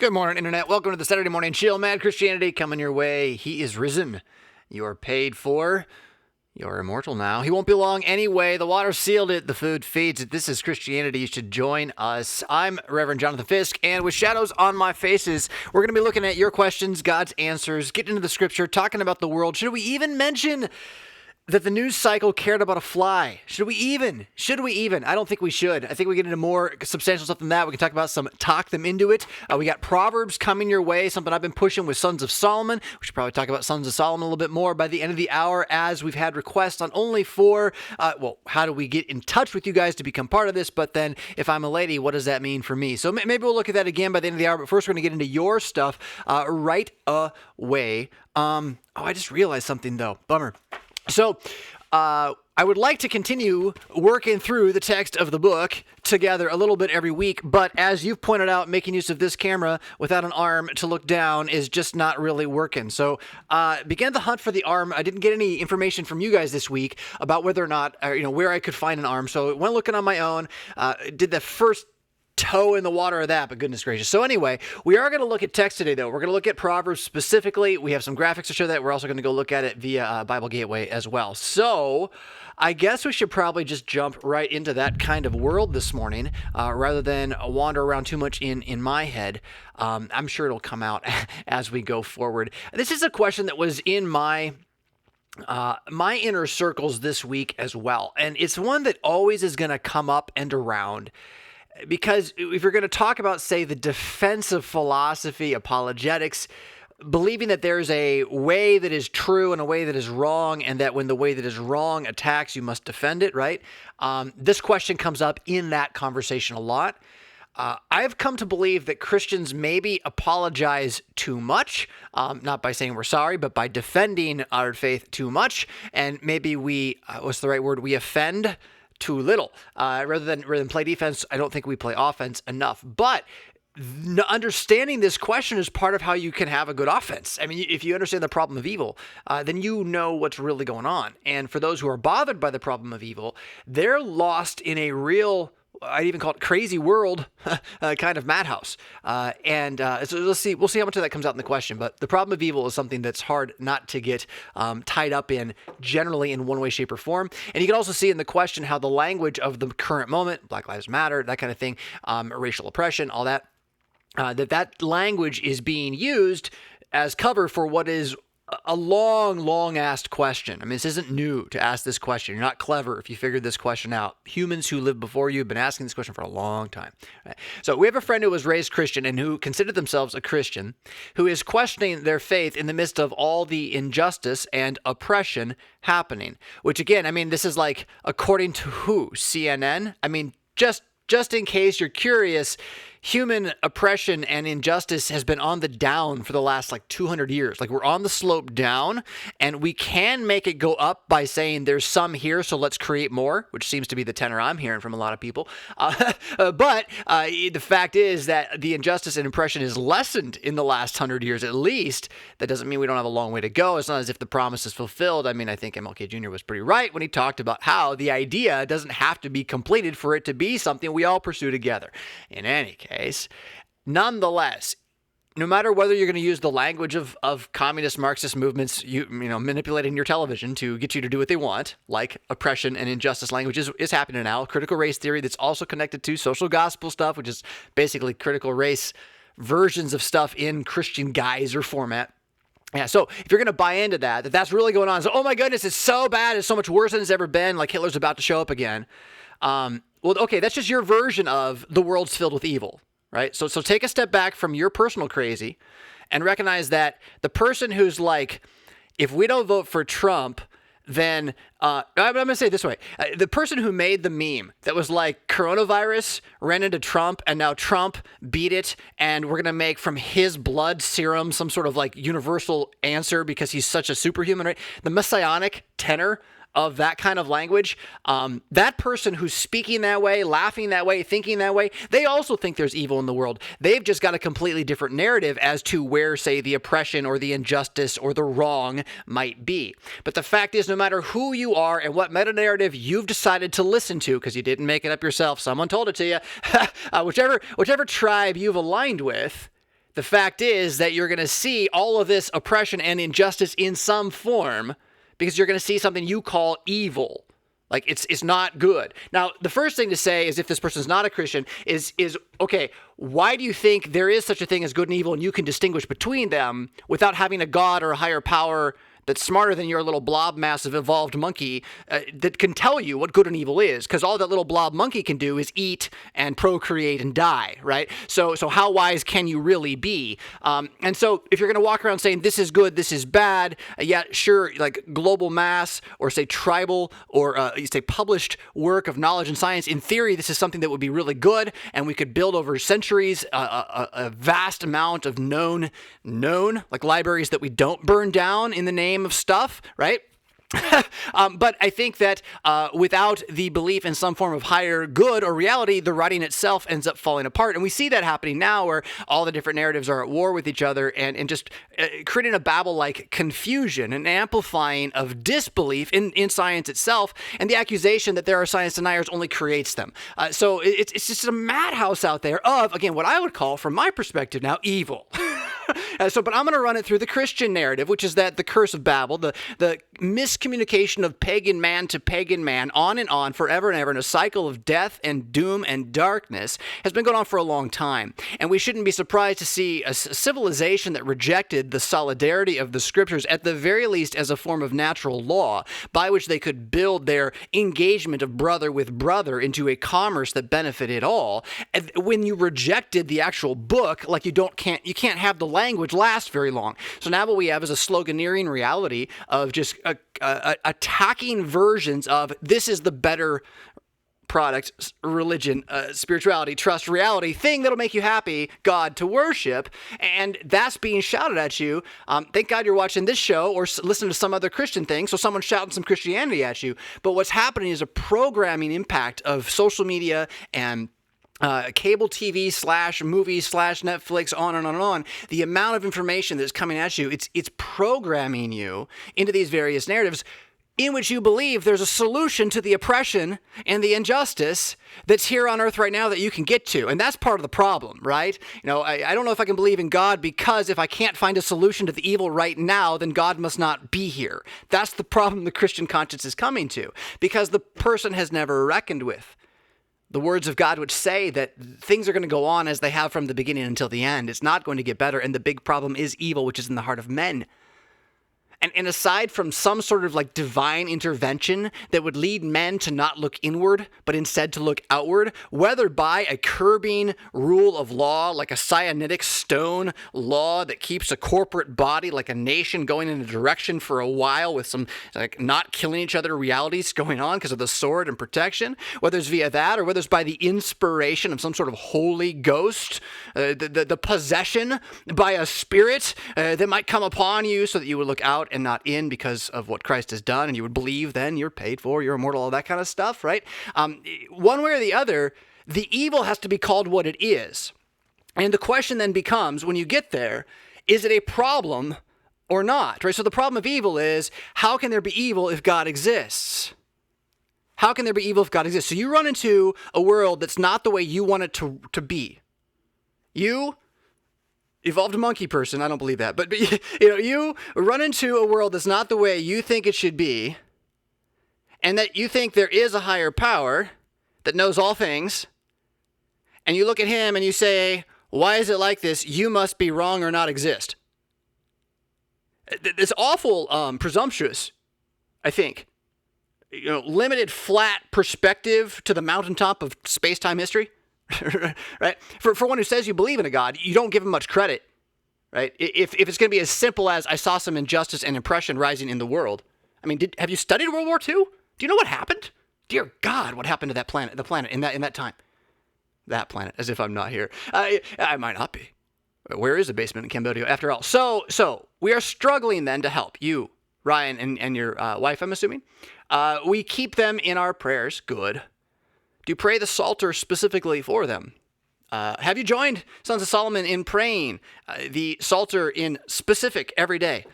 Good morning, Internet. Welcome to the Saturday Morning Chill. Mad Christianity coming your way. He is risen. You are paid for. You're immortal now. He won't be long anyway. The water sealed it. The food feeds it. This is Christianity. You should join us. I'm Reverend Jonathan Fisk, and with shadows on my faces, we're going to be looking at your questions, God's answers, getting into the scripture, talking about the world. Should we even mention that the news cycle cared about a fly? Should we even? I don't think we should. I think we get into more substantial stuff than that. We can talk about talk them into it. We got Proverbs coming your way, something I've been pushing with Sons of Solomon. We should probably talk about Sons of Solomon a little bit more by the end of the hour, as we've had requests on only for, how do we get in touch with you guys to become part of this? But then if I'm a lady, what does that mean for me? So maybe we'll look at that again by the end of the hour. But first, we're going to get into your stuff right away. I just realized something, though. Bummer. So, I would like to continue working through the text of the book together a little bit every week, but as you've pointed out, making use of this camera without an arm to look down is just not really working. So, began the hunt for the arm. I didn't get any information from you guys this week about whether or not, where I could find an arm. So, went looking on my own, did the first toe in the water of that, but goodness gracious. So anyway, we are going to look at text today, though. We're going to look at Proverbs specifically. We have some graphics to show that. We're also going to go look at it via Bible Gateway as well. So I guess we should probably just jump right into that kind of world this morning, rather than wander around too much in my head. I'm sure it'll come out as we go forward. This is a question that was in my inner circles this week as well. And it's one that always is going to come up and around. Because if you're going to talk about, say, the defense of philosophy, apologetics, believing that there's a way that is true and a way that is wrong, and that when the way that is wrong attacks, you must defend it, right? This question comes up in that conversation a lot. I've come to believe that Christians maybe apologize too much, not by saying we're sorry, but by defending our faith too much, and maybe we offend too little. Rather than play defense, I don't think we play offense enough. But understanding this question is part of how you can have a good offense. I mean, if you understand the problem of evil, then you know what's really going on. And for those who are bothered by the problem of evil, they're lost in a real, I'd even call it crazy world, kind of madhouse. So we'll see how much of that comes out in the question. But the problem of evil is something that's hard not to get tied up in, generally in one way, shape, or form. And you can also see in the question how the language of the current moment, Black Lives Matter, that kind of thing, racial oppression, all that, that language is being used as cover for what is a long asked question. I mean, this isn't new to ask this question. You're not clever if you figured this question out. Humans who lived before you have been asking this question for a long time. Right? So we have a friend who was raised Christian and who considered themselves a Christian, who is questioning their faith in the midst of all the injustice and oppression happening. Which again, I mean, this is like, according to who? CNN? I mean, just in case you're curious, human oppression and injustice has been on the down for the last 200 years. We're on the slope down, and we can make it go up by saying there's some here, so let's create more, which seems to be the tenor I'm hearing from a lot of people. But the fact is that the injustice and oppression is lessened in the last 100 years at least. That doesn't mean we don't have a long way to go. It's not as if the promise is fulfilled. I mean, I think MLK Jr. was pretty right when he talked about how the idea doesn't have to be completed for it to be something we all pursue together. In any case, nonetheless, no matter whether you're going to use the language of communist Marxist movements, manipulating your television to get you to do what they want, like oppression and injustice language is happening now. Critical race theory that's also connected to social gospel stuff, which is basically critical race versions of stuff in Christian guise or format. Yeah, so if you're going to buy into that's really going on. So, oh my goodness, it's so bad. It's so much worse than it's ever been. Like Hitler's about to show up again. Well, okay, that's just your version of the world's filled with evil, right? So take a step back from your personal crazy and recognize that the person who's like, if we don't vote for Trump, then I'm going to say it this way. The person who made the meme that was like coronavirus ran into Trump and now Trump beat it and we're going to make from his blood serum some sort of universal answer because he's such a superhuman, right? The messianic tenor of that kind of language, that person who's speaking that way, laughing that way, thinking that way, they also think there's evil in the world. They've just got a completely different narrative as to where, say, the oppression or the injustice or the wrong might be. But the fact is, no matter who you are and what meta-narrative you've decided to listen to, because you didn't make it up yourself, someone told it to you, whichever tribe you've aligned with, The fact is that you're going to see all of this oppression and injustice in some form because you're going to see something you call evil. Like it's not good. Now, the first thing to say is if this person's not a Christian is okay, why do you think there is such a thing as good and evil and you can distinguish between them without having a God or a higher power that's smarter than your little blob massive evolved monkey that can tell you what good and evil is? Because all that little blob monkey can do is eat and procreate and die, right? So how wise can you really be? And so if you're going to walk around saying this is good, this is bad, yeah, sure, like global mass or say tribal or you say published work of knowledge and science, in theory, this is something that would be really good and we could build over centuries a vast amount of known, like libraries that we don't burn down in the name of stuff, right? But I think that without the belief in some form of higher good or reality, the writing itself ends up falling apart. And we see that happening now where all the different narratives are at war with each other and just creating a Babel-like confusion and amplifying of disbelief in science itself. And the accusation that there are science deniers only creates them. So it's just a madhouse out there of, again, what I would call, from my perspective now, evil. But I'm going to run it through the Christian narrative, which is that the curse of Babel, the miscommunication of pagan man to pagan man, on and on, forever and ever, in a cycle of death and doom and darkness, has been going on for a long time. And we shouldn't be surprised to see a civilization that rejected the solidarity of the scriptures, at the very least as a form of natural law, by which they could build their engagement of brother with brother into a commerce that benefited all. And when you rejected the actual book, like you can't have the language last very long. So now what we have is a sloganeering reality of just attacking versions of this is the better product, religion, spirituality, trust, reality, thing that'll make you happy, God to worship, and that's being shouted at you. Thank God you're watching this show or listening to some other Christian thing, so someone's shouting some Christianity at you. But what's happening is a programming impact of social media and cable TV / movies / Netflix, on and on and on. The amount of information that's coming at you, it's programming you into these various narratives in which you believe there's a solution to the oppression and the injustice that's here on earth right now that you can get to. And that's part of the problem, right? You know, I don't know if I can believe in God because if I can't find a solution to the evil right now, then God must not be here. That's the problem the Christian conscience is coming to, because the person has never reckoned with the words of God, which say that things are going to go on as they have from the beginning until the end. It's not going to get better. And the big problem is evil, which is in the heart of men. And aside from some sort of like divine intervention that would lead men to not look inward, but instead to look outward, whether by a curbing rule of law, like a cyanitic stone law that keeps a corporate body, like a nation, going in a direction for a while with some like not killing each other realities going on because of the sword and protection, whether it's via that or whether it's by the inspiration of some sort of Holy Ghost, the possession by a spirit that might come upon you so that you would look out and not in because of what Christ has done, and you would believe then you're paid for, you're immortal, all that kind of stuff, right? One way or the other, the evil has to be called what it is. And the question then becomes, when you get there, is it a problem or not, right? So the problem of evil is, how can there be evil if God exists? How can there be evil if God exists? So you run into a world that's not the way you want it to be. You evolved monkey person, I don't believe that, but you run into a world that's not the way you think it should be, and that you think there is a higher power that knows all things, and you look at him and you say, why is it like this? You must be wrong or not exist. It's awful presumptuous, I think. Limited flat perspective to the mountaintop of space-time history. Right? For one who says you believe in a God, you don't give him much credit, right? If it's going to be as simple as I saw some injustice and oppression rising in the world. I mean, have you studied World War II? Do you know what happened? Dear God, what happened to the planet in that time? That planet, as if I'm not here. I might not be. Where is the basement in Cambodia after all? So we are struggling then to help you, Ryan, and your wife, I'm assuming. We keep them in our prayers. Good. Do you pray the Psalter specifically for them? Have you joined Sons of Solomon in praying the Psalter in specific every day,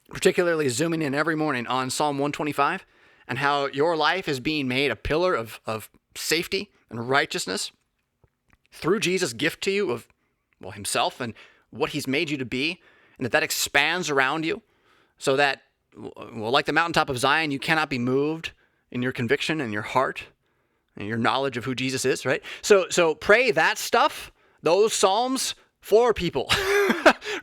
particularly zooming in every morning on Psalm 125 and how your life is being made a pillar of safety and righteousness through Jesus' gift to you of, well, himself and what he's made you to be, and that expands around you so that, well, like the mountaintop of Zion, you cannot be moved in your conviction and your heart and your knowledge of who Jesus is, right? So pray that stuff, those Psalms for people,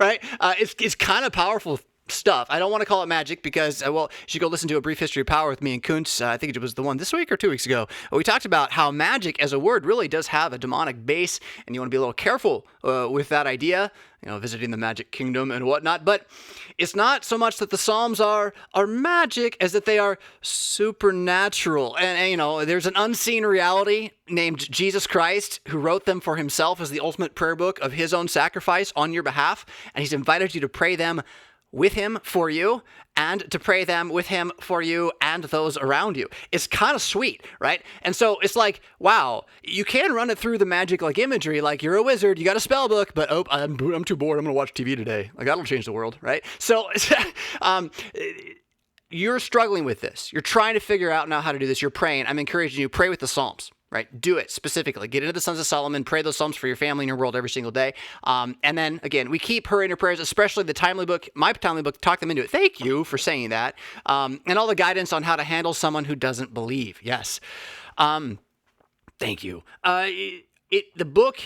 right? It's kind of powerful stuff. I don't want to call it magic because, you should go listen to A Brief History of Power with me and Kuntz. I think it was the one this week or 2 weeks ago. We talked about how magic as a word really does have a demonic base, and you want to be a little careful with that idea, visiting the magic kingdom and whatnot. But it's not so much that the Psalms are magic as that they are supernatural. And there's an unseen reality named Jesus Christ who wrote them for himself as the ultimate prayer book of his own sacrifice on your behalf. And he's invited you to pray them with him for you, and to pray them with him for you and those around you. It's kind of sweet, right? And so it's like, wow, you can run it through the magic like imagery, like you're a wizard, you got a spell book, but I'm too bored, I'm going to watch TV today. Like, that'll change the world, right? So you're struggling with this. You're trying to figure out now how to do this. You're praying. I'm encouraging you, pray with the Psalms. Right? Do it specifically. Get into the Sons of Solomon. Pray those Psalms for your family and your world every single day. And then, again, we keep her in her prayers, especially the timely book, my timely book, Talk Them Into It. Thank you for saying that. And all the guidance on how to handle someone who doesn't believe. Yes. Thank you. The book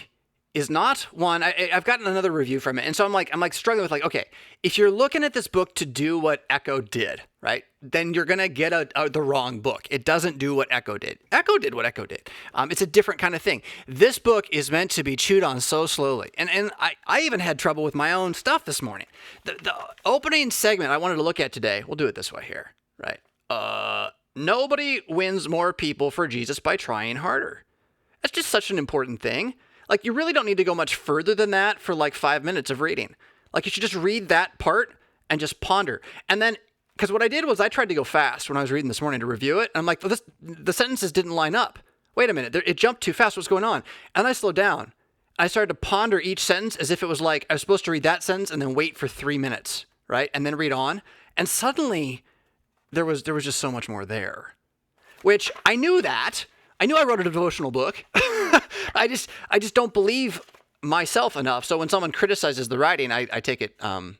is not one. I've gotten another review from it, and so I'm like struggling with okay, if you're looking at this book to do what Echo did, right, then you're gonna get the wrong book. It doesn't do what Echo did. Echo did what Echo did. It's a different kind of thing. This book is meant to be chewed on so slowly, and I even had trouble with my own stuff this morning. The opening segment I wanted to look at today. We'll do it this way here, right? Nobody wins more people for Jesus by trying harder. That's just such an important thing. Like, you really don't need to go much further than that for 5 minutes of reading. Like, you should just read that part and just ponder. And then, because what I did was I tried to go fast when I was reading this morning to review it. And I'm like, the sentences didn't line up. Wait a minute, it jumped too fast. What's going on? And I slowed down. I started to ponder each sentence as if it was like I was supposed to read that sentence and then wait for 3 minutes, right? And then read on. And suddenly, there was just so much more there. Which, I knew that. I knew I wrote a devotional book. I just don't believe myself enough. So when someone criticizes the writing, I take it to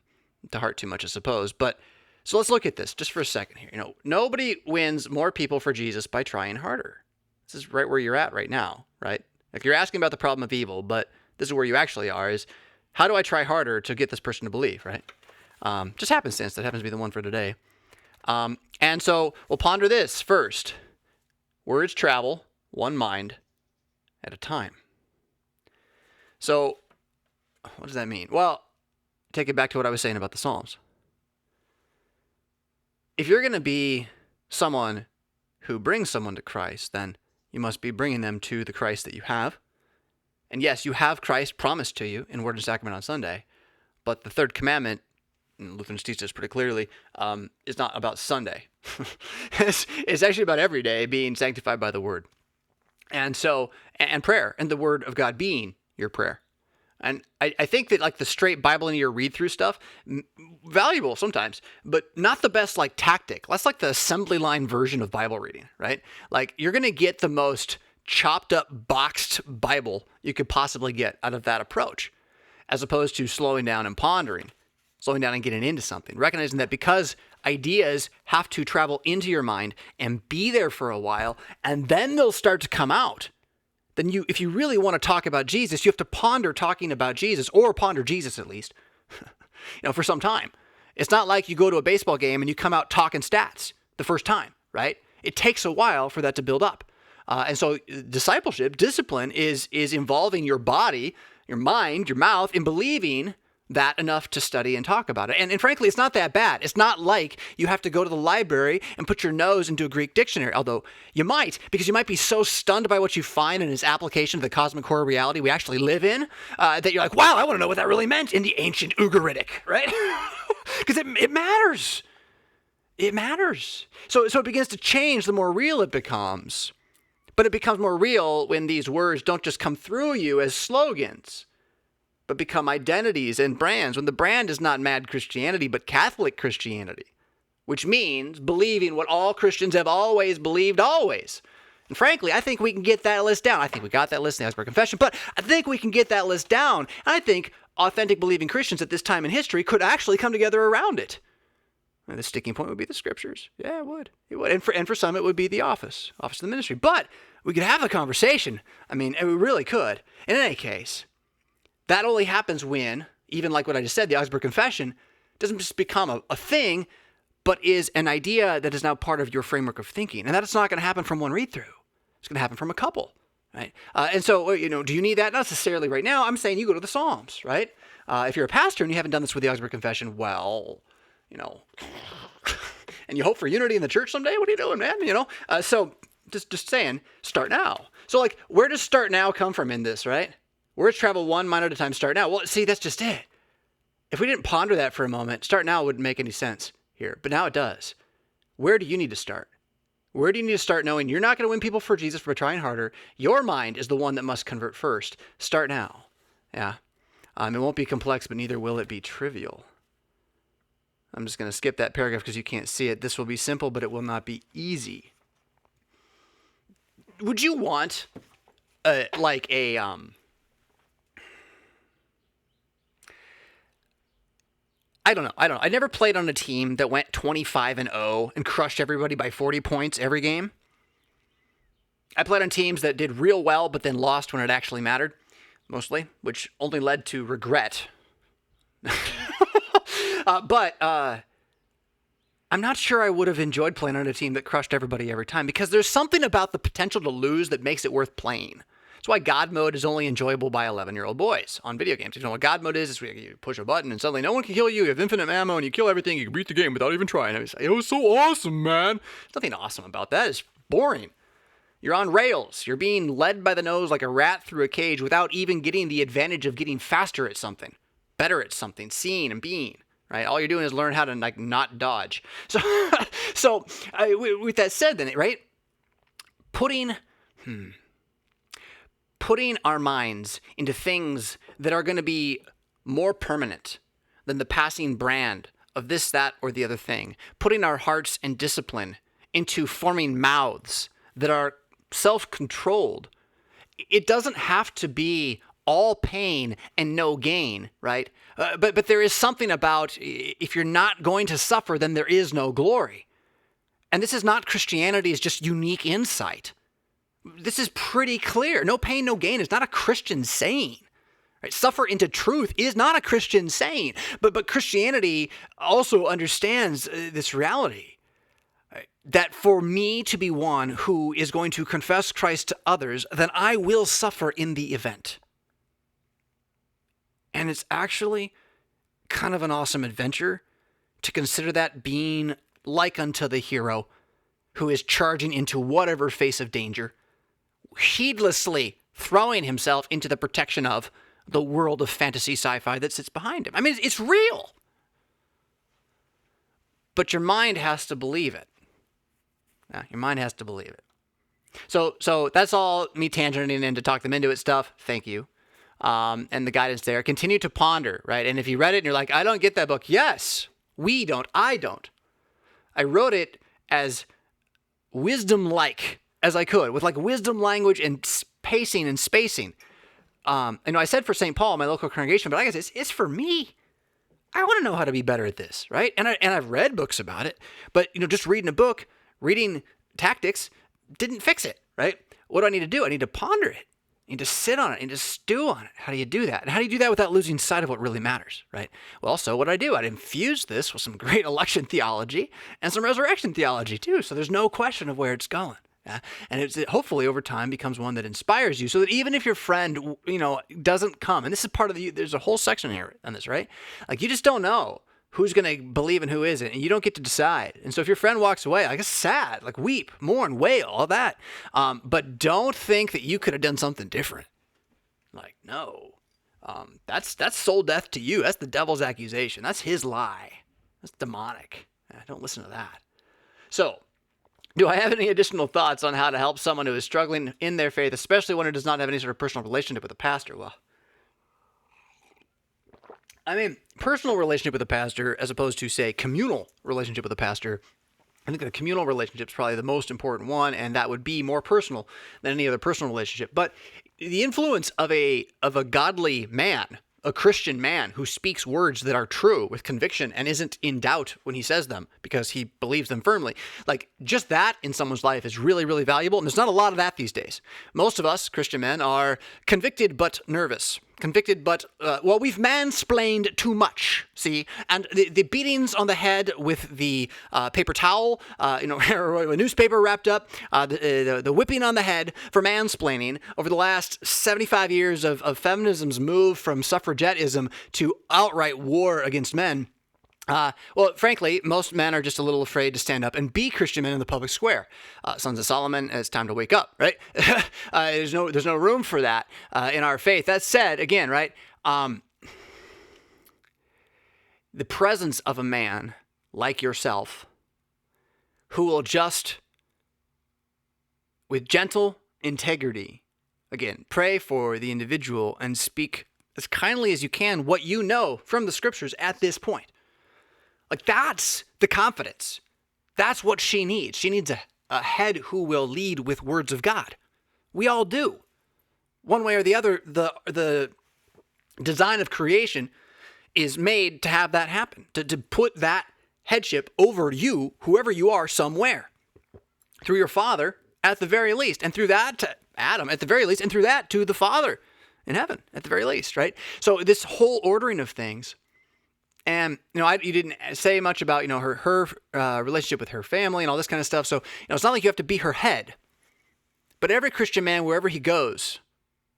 heart too much, I suppose. But so let's look at this just for a second here. Nobody wins more people for Jesus by trying harder. This is right where you're at right now, right? Like, you're asking about the problem of evil, but this is where you actually are, is how do I try harder to get this person to believe, right? Just happenstance. That happens to be the one for today. And so we'll ponder this first. Words travel one mind at a time. So what does that mean? Well, take it back to what I was saying about the Psalms. If you're going to be someone who brings someone to Christ, then you must be bringing them to the Christ that you have. And yes, you have Christ promised to you in Word and Sacrament on Sunday, but the third commandment, and Lutherans teach this pretty clearly, is not about Sunday. It's actually about every day being sanctified by the Word. And so, and prayer, and the Word of God being your prayer. And I think that the straight Bible in your read-through stuff, valuable sometimes, but not the best tactic. That's the assembly line version of Bible reading, right? You're going to get the most chopped up, boxed Bible you could possibly get out of that approach, as opposed to slowing down and pondering, slowing down and getting into something, recognizing that because ideas have to travel into your mind and be there for a while, and then they'll start to come out. Then if you really want to talk about Jesus, you have to ponder talking about Jesus, or ponder Jesus at least, for some time. It's not like you go to a baseball game and you come out talking stats the first time, right? It takes a while for that to build up. And so discipleship, discipline is involving your body, your mind, your mouth in believing that enough to study and talk about it. And frankly, it's not that bad. It's not like you have to go to the library and put your nose into a Greek dictionary, although you might, because you might be so stunned by what you find in its application to the cosmic core reality we actually live in, that you're like, wow, I want to know what that really meant in the ancient Ugaritic, right? Because it matters. It matters. So it begins to change the more real it becomes. But it becomes more real when these words don't just come through you as slogans, but become identities and brands, when the brand is not mad Christianity, but Catholic Christianity, which means believing what all Christians have always believed always. And frankly, I think we can get that list down. I think we got that list in the Augsburg Confession, but I think we can get that list down. And I think authentic believing Christians at this time in history could actually come together around it. And the sticking point would be the scriptures. Yeah, it would. It would. And for some, it would be the office of the ministry. But we could have a conversation. I mean, we really could. In any case, that only happens when, even like what I just said, the Augsburg Confession doesn't just become a thing, but is an idea that is now part of your framework of thinking. And that's not going to happen from one read-through. It's going to happen from a couple, right? And so, do you need that? Not necessarily right now. I'm saying you go to the Psalms, right? If you're a pastor and you haven't done this with the Augsburg Confession, well, and you hope for unity in the church someday, what are you doing, man? So just saying, start now. So like, where does start now come from in this, right? Where's travel one minute at a time, start now? Well, see, that's just it. If we didn't ponder that for a moment, start now wouldn't make any sense here, but now it does. Where do you need to start? Where do you need to start knowing you're not going to win people for Jesus by trying harder? Your mind is the one that must convert first. Start now. Yeah. It won't be complex, but neither will it be trivial. I'm just going to skip that paragraph because you can't see it. This will be simple, but it will not be easy. Would you want I don't know. I never played on a team that went 25-0 and crushed everybody by 40 points every game. I played on teams that did real well, but then lost when it actually mattered, mostly, which only led to regret. But I'm not sure I would have enjoyed playing on a team that crushed everybody every time, because there's something about the potential to lose that makes it worth playing. That's why God mode is only enjoyable by 11-year-old boys on video games. You know what God mode is? It's where you push a button and suddenly no one can kill you. You have infinite ammo and you kill everything. You can beat the game without even trying. It was so awesome, man. There's nothing awesome about that. It's boring. You're on rails. You're being led by the nose like a rat through a cage without even getting the advantage of getting faster at something, better at something, seeing and being. Right? All you're doing is learn how to not dodge. So with that said, then, right? Putting our minds into things that are going to be more permanent than the passing brand of this, that, or the other thing. Putting our hearts and discipline into forming mouths that are self-controlled. It doesn't have to be all pain and no gain, right? But there is something about if you're not going to suffer, then there is no glory. And this is not Christianity's just unique insight. This is pretty clear. No pain, no gain is not a Christian saying. Right? Suffer into truth is not a Christian saying. But Christianity also understands this reality. Right? That for me to be one who is going to confess Christ to others, then I will suffer in the event. And it's actually kind of an awesome adventure to consider that being like unto the hero who is charging into whatever face of danger, heedlessly throwing himself into the protection of the world of fantasy sci-fi that sits behind him. I mean, it's real. But your mind has to believe it. Yeah, your mind has to believe it. So that's all me tangenting in to talk them into it stuff. Thank you. And the guidance there. Continue to ponder, right? And if you read it and you're like, I don't get that book. Yes, we don't. I don't. I wrote it as wisdom-like as I could, with wisdom language and pacing and spacing. I said for St. Paul, my local congregation, but I guess it's for me. I want to know how to be better at this, right? And I've read books about it, but just reading a book, reading tactics didn't fix it, right? What do I need to do? I need to ponder it. I need to sit on it. I need to stew on it. How do you do that? And how do you do that without losing sight of what really matters, right? Well, so what do? I'd infuse this with some great election theology and some resurrection theology too, so there's no question of where it's going. Yeah? And it hopefully over time becomes one that inspires you so that even if your friend, doesn't come, and this is part of there's a whole section here on this, right? You just don't know who's going to believe and who isn't, and you don't get to decide. And so if your friend walks away, it's sad, weep, mourn, wail, all that. But don't think that you could have done something different. No. That's soul death to you. That's the devil's accusation. That's his lie. That's demonic. Don't listen to that. So, do I have any additional thoughts on how to help someone who is struggling in their faith, especially one who does not have any sort of personal relationship with a pastor? Well, personal relationship with a pastor as opposed to, say, communal relationship with a pastor. I think the communal relationship is probably the most important one, and that would be more personal than any other personal relationship. But the influence of a godly man, a Christian man who speaks words that are true with conviction and isn't in doubt when he says them because he believes them firmly. Like, just that in someone's life is really, really valuable. And there's not a lot of that these days. Most of us Christian men are convicted but nervous. Convicted, but, we've mansplained too much, see? And the beatings on the head with the paper towel, or a newspaper wrapped up, the whipping on the head for mansplaining over the last 75 years of feminism's move from suffragettism to outright war against men. Frankly, most men are just a little afraid to stand up and be Christian men in the public square. Sons of Solomon, it's time to wake up, right? There's no room for that in our faith. That said, again, right, the presence of a man like yourself who will just, with gentle integrity, again, pray for the individual and speak as kindly as you can what you know from the scriptures at this point. Like, that's the confidence. That's what she needs. She needs a head who will lead with words of God. We all do. One way or the other, the design of creation is made to have that happen, to put that headship over you, whoever you are, somewhere. Through your Father, at the very least, and through that to Adam, at the very least, and through that to the Father in heaven, at the very least, right? So this whole ordering of things. And, you didn't say much about, her relationship with her family and all this kind of stuff. So, it's not like you have to be her head. But every Christian man, wherever he goes,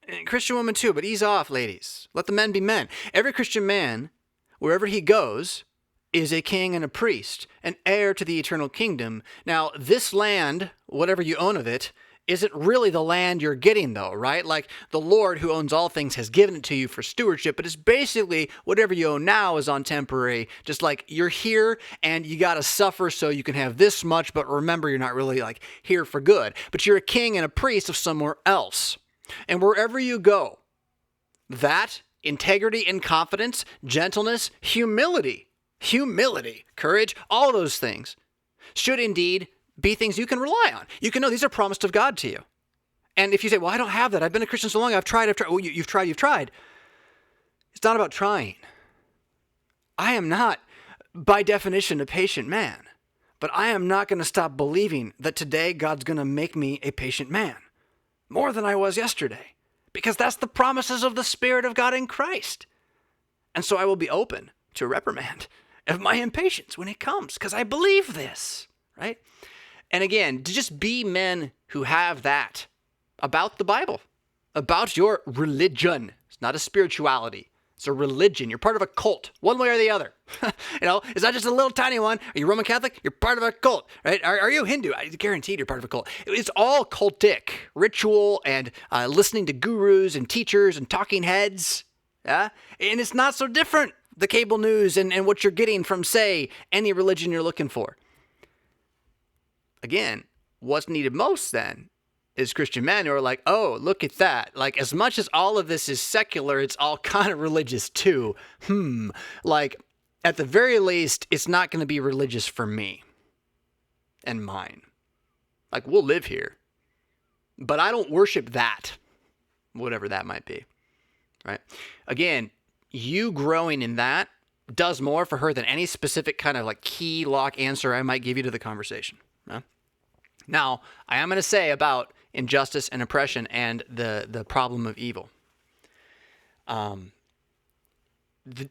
and Christian woman too, but ease off, ladies. Let the men be men. Every Christian man, wherever he goes, is a king and a priest, an heir to the eternal kingdom. Now, this land, whatever you own of it, isn't really the land you're getting, though, right? Like, the Lord who owns all things has given it to you for stewardship, but it's basically whatever you own now is on temporary. Just like you're here and you got to suffer so you can have this much, but remember, you're not really like here for good. But you're a king and a priest of somewhere else. And wherever you go, that integrity and confidence, gentleness, humility, courage, all those things should indeed be things you can rely on. You can know these are promised of God to you. And if you say, well, I don't have that. I've been a Christian so long. I've tried. Well, you've tried. It's not about trying. I am not, by definition, a patient man. But I am not going to stop believing that today God's going to make me a patient man. More than I was yesterday. Because that's the promises of the Spirit of God in Christ. And so I will be open to a reprimand of my impatience when it comes. Because I believe this. Right? And again, to just be men who have that about the Bible, about your religion. It's not a spirituality. It's a religion. You're part of a cult, one way or the other. It's not just a little tiny one. Are you Roman Catholic? You're part of a cult, right? Are you Hindu? I guaranteed you're part of a cult. It's all cultic, ritual, and listening to gurus and teachers and talking heads. Yeah? And it's not so different, the cable news and what you're getting from, say, any religion you're looking for. Again, what's needed most then is Christian men who are like, oh, look at that. Like, as much as all of this is secular, it's all kind of religious too. Like, at the very least, it's not going to be religious for me and mine. Like, we'll live here, but I don't worship that, whatever that might be, right? Again, you growing in that does more for her than any specific kind of like key lock answer I might give you to the conversation. Now, I am going to say about injustice and oppression and the problem of evil.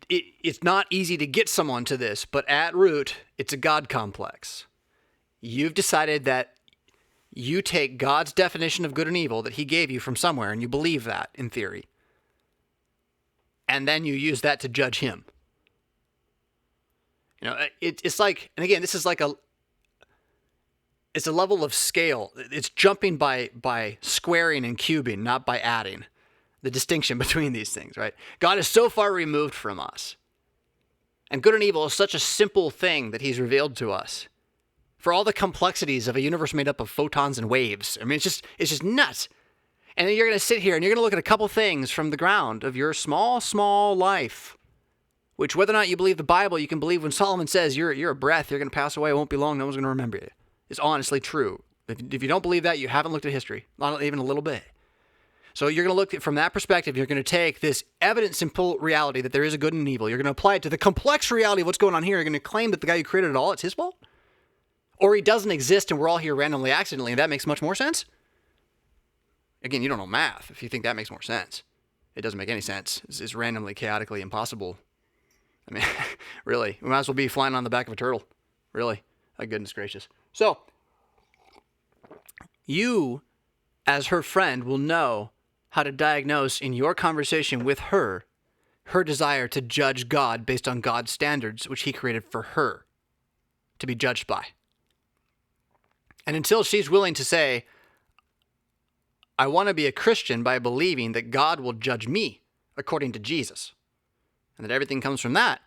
It's not easy to get someone to this, but at root, it's a God complex. You've decided that you take God's definition of good and evil that he gave you from somewhere, and you believe that in theory. And then you use that to judge him. It's like, and again, this is like it's a level of scale. It's jumping by squaring and cubing, not by adding. The distinction between these things, right? God is so far removed from us. And good and evil is such a simple thing that he's revealed to us. For all the complexities of a universe made up of photons and waves. I mean, it's just nuts. And then you're going to sit here and you're going to look at a couple things from the ground of your small, small life. Which, whether or not you believe the Bible, you can believe when Solomon says you're a breath, you're going to pass away, it won't be long, no one's going to remember you. It's honestly true. If you don't believe that, you haven't looked at history. Not even a little bit. So you're going to look at from that perspective. You're going to take this evident, simple reality that there is a good and an evil. You're going to apply it to the complex reality of what's going on here. You're going to claim that the guy who created it all, it's his fault? Or he doesn't exist and we're all here randomly, accidentally, and that makes much more sense? Again, you don't know math if you think that makes more sense. It doesn't make any sense. It's randomly, chaotically impossible. I mean, really, we might as well be flying on the back of a turtle. Really. Oh, goodness gracious. So, you, as her friend, will know how to diagnose in your conversation with her desire to judge God based on God's standards, which he created for her to be judged by. And until she's willing to say, I want to be a Christian by believing that God will judge me according to Jesus, and that everything comes from that,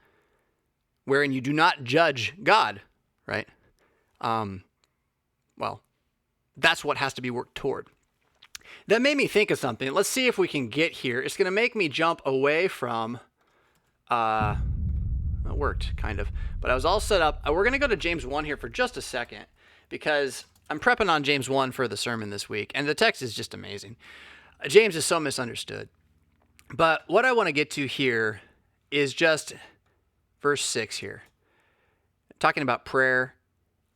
wherein you do not judge God, right? Well, that's what has to be worked toward. That made me think of something. Let's see if we can get here. It's going to make me jump away from, it worked, kind of. But I was all set up. We're going to go to James 1 here for just a second, because I'm prepping on James 1 for the sermon this week, and the text is just amazing. James is so misunderstood. But what I want to get to here is just verse 6 here. Talking about prayer,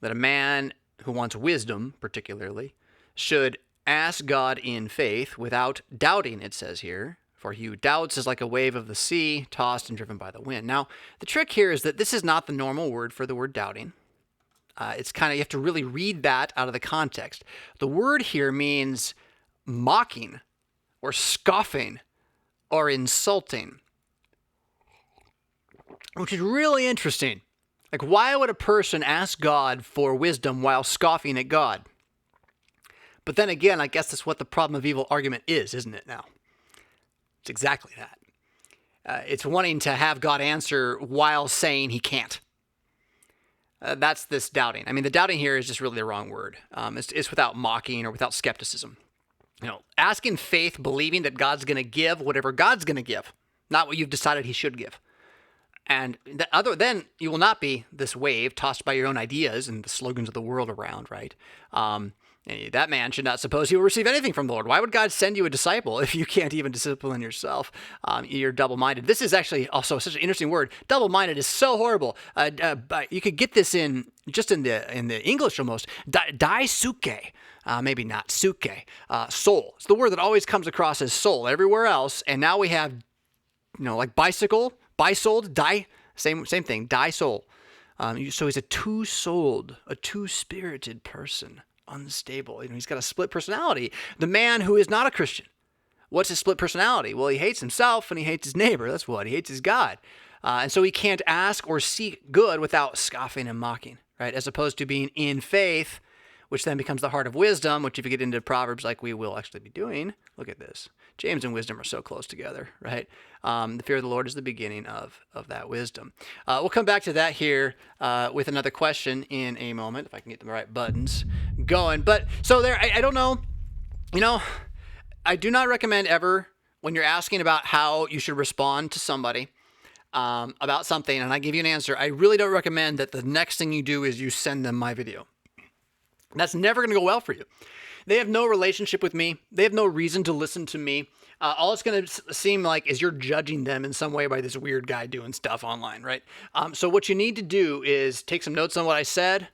that a man who wants wisdom, particularly, should ask God in faith without doubting, it says here. For he who doubts is like a wave of the sea, tossed and driven by the wind. Now, the trick here is that this is not the normal word for the word doubting. It's kind of, you have to really read that out of the context. The word here means mocking or scoffing or insulting, which is really interesting. Like, why would a person ask God for wisdom while scoffing at God? But then again, I guess that's what the problem of evil argument is, isn't it now? It's exactly that. It's wanting to have God answer while saying he can't. That's this doubting. I mean, the doubting here is just really the wrong word. It's without mocking or without skepticism. You know, ask in faith, believing that God's going to give whatever God's going to give, not what you've decided he should give. And then you will not be this wave tossed by your own ideas and the slogans of the world around, right? That man should not suppose he will receive anything from the Lord. Why would God send you a disciple if you can't even discipline yourself? You're double-minded. This is actually also such an interesting word. Double-minded is so horrible. You could get this in the English almost. Daisuke. Maybe not suke. Soul. It's the word that always comes across as soul everywhere else. And now we have, like bicycle, bisouled, same thing, soul. So he's a two-souled, a two-spirited person. Unstable. He's got a split personality. The man who is not a Christian. What's his split personality? Well, he hates himself and he hates his neighbor. That's what. He hates his God. And so he can't ask or seek good without scoffing and mocking, right? As opposed to being in faith, which then becomes the heart of wisdom, which if you get into Proverbs like we will actually be doing, look at this. James and wisdom are so close together, right? The fear of the Lord is the beginning of that wisdom. We'll come back to that here with another question in a moment, if I can get the right buttons going. But so there, I don't know, I do not recommend ever when you're asking about how you should respond to somebody about something, and I give you an answer, I really don't recommend that the next thing you do is you send them my video. That's never going to go well for you. They have no relationship with me. They have no reason to listen to me. All it's going to seem like is you're judging them in some way by this weird guy doing stuff online, right? So what you need to do is take some notes on what I said,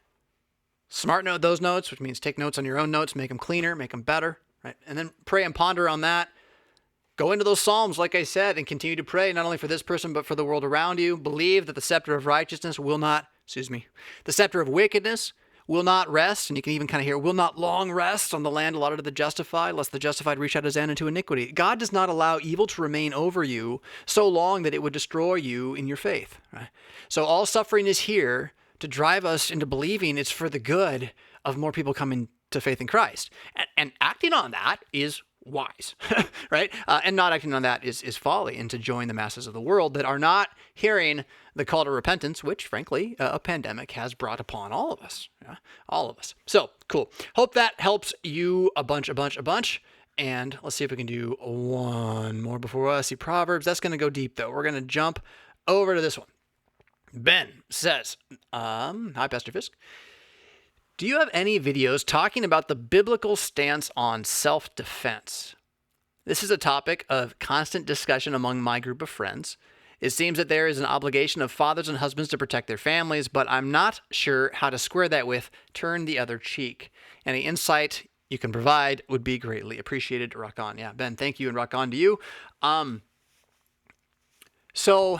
smart note those notes, which means take notes on your own notes, make them cleaner, make them better, right? And then pray and ponder on that. Go into those Psalms, like I said, and continue to pray, not only for this person, but for the world around you. Believe that the scepter of righteousness the scepter of wickedness will not rest, and you can even kind of hear, will not long rest on the land allotted to the justified, lest the justified reach out his hand into iniquity. God does not allow evil to remain over you so long that it would destroy you in your faith. Right? So all suffering is here to drive us into believing it's for the good of more people coming to faith in Christ. And acting on that is wise, right? And not acting on that is folly, and to join the masses of the world that are not hearing the call to repentance, which, frankly, a pandemic has brought upon all of us. Yeah? All of us. So, cool. Hope that helps you a bunch. And let's see if we can do one more before I see Proverbs. That's going to go deep, though. We're going to jump over to this one. Ben says, hi, Pastor Fisk. Do you have any videos talking about the biblical stance on self-defense? This is a topic of constant discussion among my group of friends. It seems that there is an obligation of fathers and husbands to protect their families, but I'm not sure how to square that with turn the other cheek. Any insight you can provide would be greatly appreciated. Rock on. Yeah, Ben, thank you, and rock on to you. So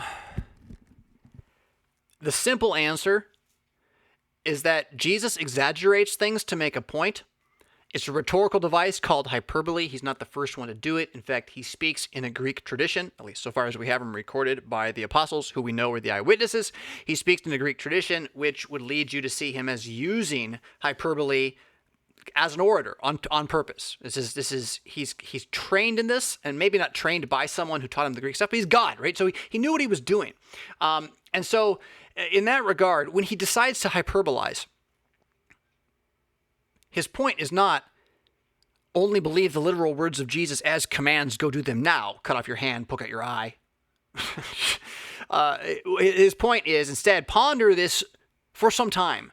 the simple answer is that Jesus exaggerates things to make a point. It's a rhetorical device called hyperbole. He's not the first one to do it. In fact, he speaks in a Greek tradition, at least so far as we have him recorded by the apostles, who we know were the eyewitnesses. He speaks in a Greek tradition, which would lead you to see him as using hyperbole as an orator on purpose. He's trained in this, and maybe not trained by someone who taught him the Greek stuff, but he's God, right? So he knew what he was doing. And so in that regard, when he decides to hyperbolize, his point is not only believe the literal words of Jesus as commands, go do them now, cut off your hand, poke out your eye. His point is instead ponder this for some time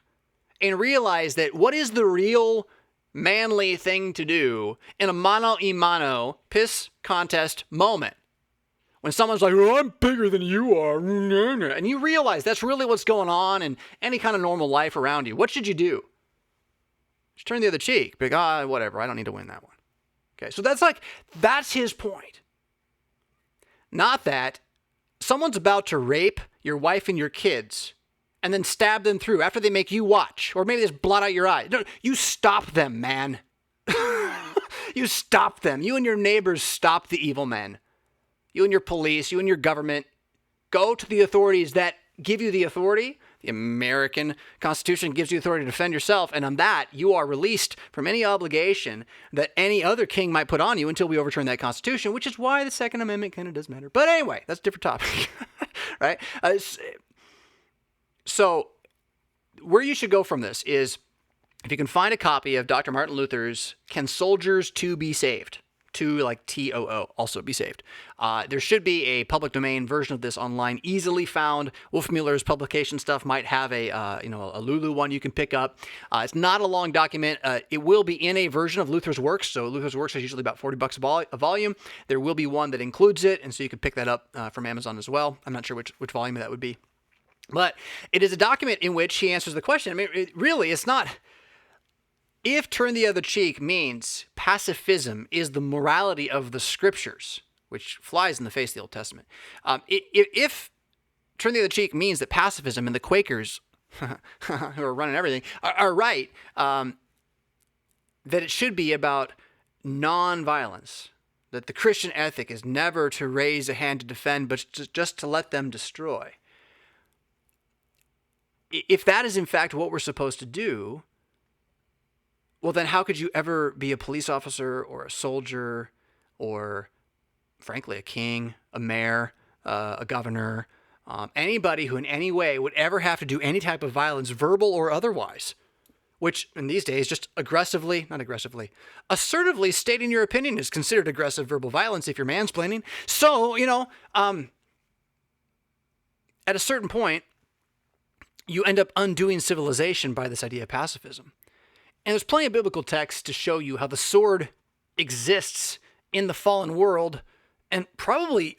and realize that what is the real manly thing to do in a mano-a-mano piss contest moment. When someone's like, well, I'm bigger than you are, and you realize that's really what's going on in any kind of normal life around you, what should you do? Just turn the other cheek. Be like, whatever, I don't need to win that one. Okay, so that's his point. Not that someone's about to rape your wife and your kids and then stab them through after they make you watch, or maybe just blot out your eye. No, you stop them, man. You stop them. You and your neighbors stop the evil men. You and your police, you and your government, go to the authorities that give you the authority. The American Constitution gives you authority to defend yourself, and on that, you are released from any obligation that any other king might put on you until we overturn that Constitution, which is why the Second Amendment kind of does matter. But anyway, that's a different topic, right? So where you should go from this is, if you can find a copy of Dr. Martin Luther's Can Soldiers Too Be Saved? To like TOO, also be saved. There should be a public domain version of this online, easily found. Wolfmueller's publication stuff might have a Lulu one you can pick up. It's not a long document. It will be in a version of Luther's Works. So Luther's Works is usually about $40 a volume. There will be one that includes it, and so you can pick that up from Amazon as well. I'm not sure which volume that would be. But it is a document in which he answers the question. I mean, it's not... If turn the other cheek means pacifism is the morality of the scriptures, which flies in the face of the Old Testament, if turn the other cheek means that pacifism and the Quakers, who are running everything, are right, that it should be about nonviolence, that the Christian ethic is never to raise a hand to defend, but just to let them destroy. If that is in fact what we're supposed to do, well, then how could you ever be a police officer or a soldier or, frankly, a king, a mayor, a governor, anybody who in any way would ever have to do any type of violence, verbal or otherwise, which in these days just assertively stating your opinion is considered aggressive verbal violence if you're mansplaining. So, at a certain point, you end up undoing civilization by this idea of pacifism. And there's plenty of biblical texts to show you how the sword exists in the fallen world, and probably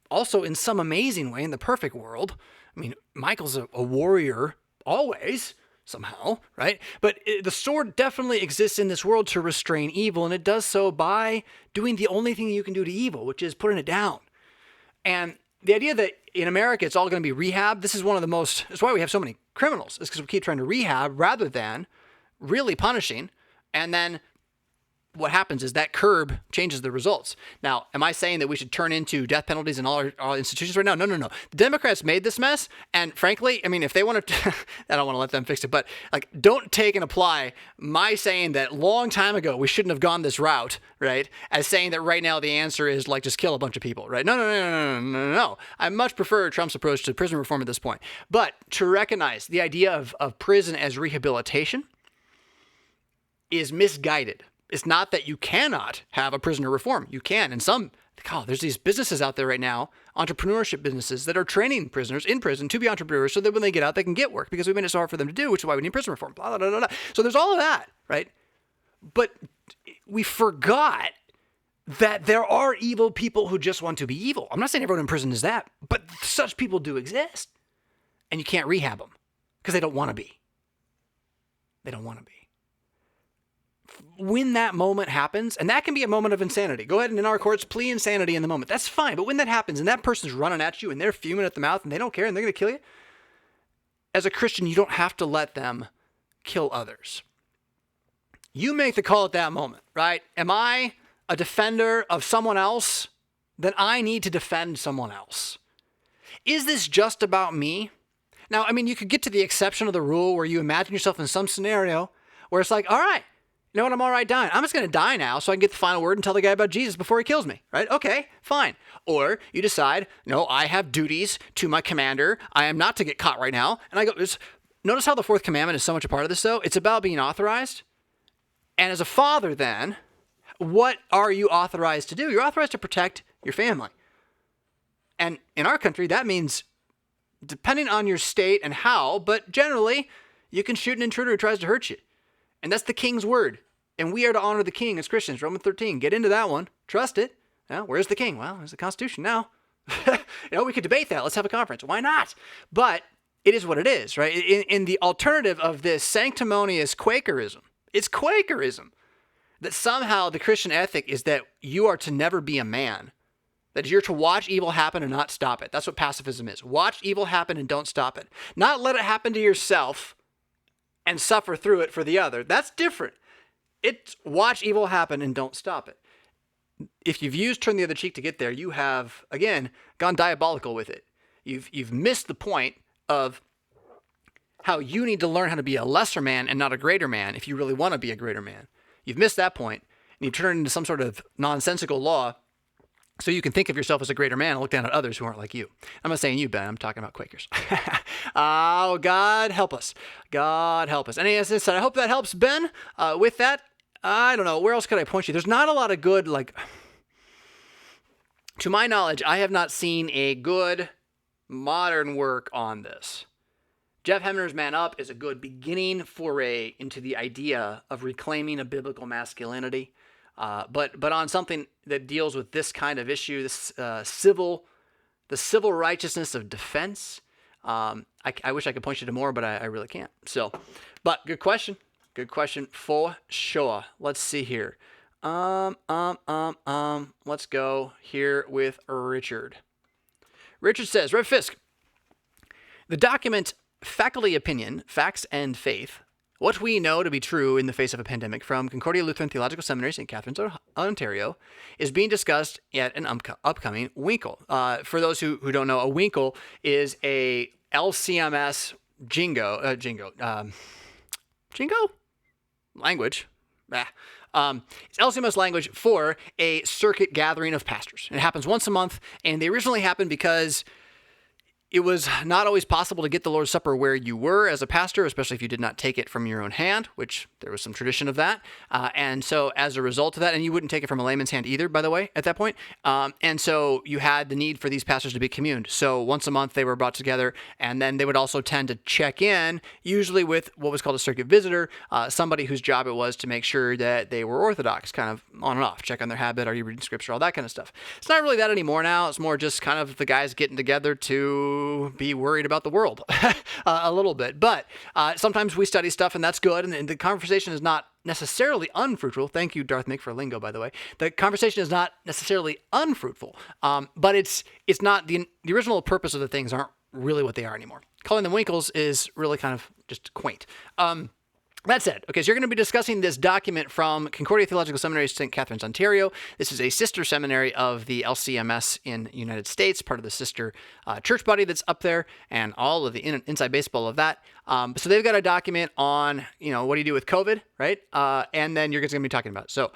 also in some amazing way in the perfect world. I mean, Michael's a warrior always, somehow, right? But the sword definitely exists in this world to restrain evil, and it does so by doing the only thing you can do to evil, which is putting it down. And the idea that in America it's all going to be rehab, that's why we have so many criminals, is because we keep trying to rehab rather than really punishing, and then what happens is that curb changes the results. Now, am I saying that we should turn into death penalties in all our institutions right now? No. The Democrats made this mess, and frankly, I mean, if they want to, I don't want to let them fix it, but don't take and apply my saying that long time ago we shouldn't have gone this route, right, as saying that right now the answer is just kill a bunch of people, right? No. I much prefer Trump's approach to prison reform at this point. But to recognize the idea of prison as rehabilitation is misguided. It's not that you cannot have a prisoner reform. You can. And there's these businesses out there right now, entrepreneurship businesses that are training prisoners in prison to be entrepreneurs so that when they get out, they can get work because we made it so hard for them to do, which is why we need prison reform, blah, blah, blah, blah. So there's all of that, right? But we forgot that there are evil people who just want to be evil. I'm not saying everyone in prison is that, but such people do exist. And you can't rehab them because they don't want to be. They don't want to be. When that moment happens, and that can be a moment of insanity. Go ahead and in our courts, plea insanity in the moment. That's fine. But when that happens and that person's running at you and they're fuming at the mouth and they don't care and they're going to kill you, as a Christian, you don't have to let them kill others. You make the call at that moment, right? Am I a defender of someone else? Then I need to defend someone else. Is this just about me? Now, I mean, you could get to the exception of the rule where you imagine yourself in some scenario where it's like, all right, you know what, I'm all right dying. I'm just going to die now so I can get the final word and tell the guy about Jesus before he kills me, right? Okay, fine. Or you decide, no, I have duties to my commander. I am not to get caught right now. And I go, notice how the fourth commandment is so much a part of this, though? It's about being authorized. And as a father, then, what are you authorized to do? You're authorized to protect your family. And in our country, that means, depending on your state and how, but generally, you can shoot an intruder who tries to hurt you. And that's the king's word. And we are to honor the king as Christians. Romans 13. Get into that one. Trust it. Now, where's the king? Well, there's the Constitution now. We could debate that. Let's have a conference. Why not? But it is what it is, right? In the alternative of this sanctimonious Quakerism, it's Quakerism that somehow the Christian ethic is that you are to never be a man. That you're to watch evil happen and not stop it. That's what pacifism is. Watch evil happen and don't stop it. Not let it happen to yourself and suffer through it for the other. That's different. It's watch evil happen and don't stop it. If you've used turn the other cheek to get there, you have, again, gone diabolical with it. You've missed the point of how you need to learn how to be a lesser man and not a greater man if you really want to be a greater man. You've missed that point, and you've turned it into some sort of nonsensical law so you can think of yourself as a greater man and look down at others who aren't like you. I'm not saying you, Ben. I'm talking about Quakers. Oh, God help us. God help us. And as I said, I hope that helps, Ben. With that, I don't know. Where else could I point you? There's not a lot of good, to my knowledge, I have not seen a good modern work on this. Jeff Hemner's Man Up is a good beginning foray into the idea of reclaiming a biblical masculinity. But on something that deals with this kind of issue, this the civil righteousness of defense. I wish I could point you to more, but I really can't. So, but good question for sure. Let's see here. Let's go here with Richard. Richard says, RevFisk, the document Faculty Opinion, Facts and Faith, what we know to be true in the face of a pandemic from Concordia Lutheran Theological Seminary, St. Catharines, Ontario, is being discussed at an upcoming Winkle. For those who don't know, a Winkle is a LCMS jingo language. It's LCMS language for a circuit gathering of pastors. It happens once a month, and they originally happened because it was not always possible to get the Lord's Supper where you were as a pastor, especially if you did not take it from your own hand, which there was some tradition of that. And so as a result of that, and you wouldn't take it from a layman's hand either, by the way, at that point. And so you had the need for these pastors to be communed. So once a month they were brought together, and then they would also tend to check in, usually with what was called a circuit visitor, somebody whose job it was to make sure that they were orthodox, kind of on and off, check on their habit, are you reading scripture, all that kind of stuff. It's not really that anymore now. It's more just kind of the guys getting together to be worried about the world a little bit. But sometimes we study stuff, and that's good. And the conversation is not necessarily unfruitful. Thank you, Darth Mick, for lingo, by the way. The conversation is not necessarily unfruitful, but it's not the original purpose of the things aren't really what they are anymore. Calling them Winkles is really kind of just quaint. That said, okay, so you're going to be discussing this document from Concordia Theological Seminary, St. Catharines, Ontario. This is a sister seminary of the LCMS in the United States, part of the sister church body that's up there, and all of the inside baseball of that. So they've got a document on, what do you do with COVID, right? And then you're going to be talking about it. So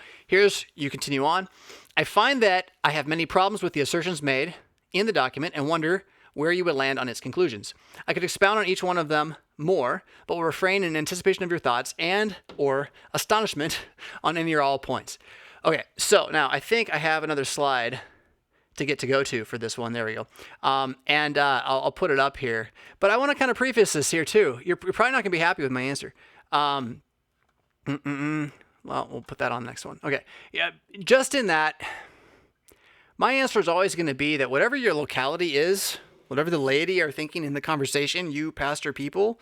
you continue on. I find that I have many problems with the assertions made in the document and wonder where you would land on its conclusions. I could expound on each one of them more, but will refrain in anticipation of your thoughts and or astonishment on any or all points. Okay, so now I think I have another slide to go to for this one. There we go. And I'll put it up here. But I want to kind of preface this here too. You're probably not going to be happy with my answer. Let Well, we'll put that on the next one. Okay. Yeah. Just in that, my answer is always going to be that whatever your locality is, whatever the laity are thinking in the conversation, you pastor people,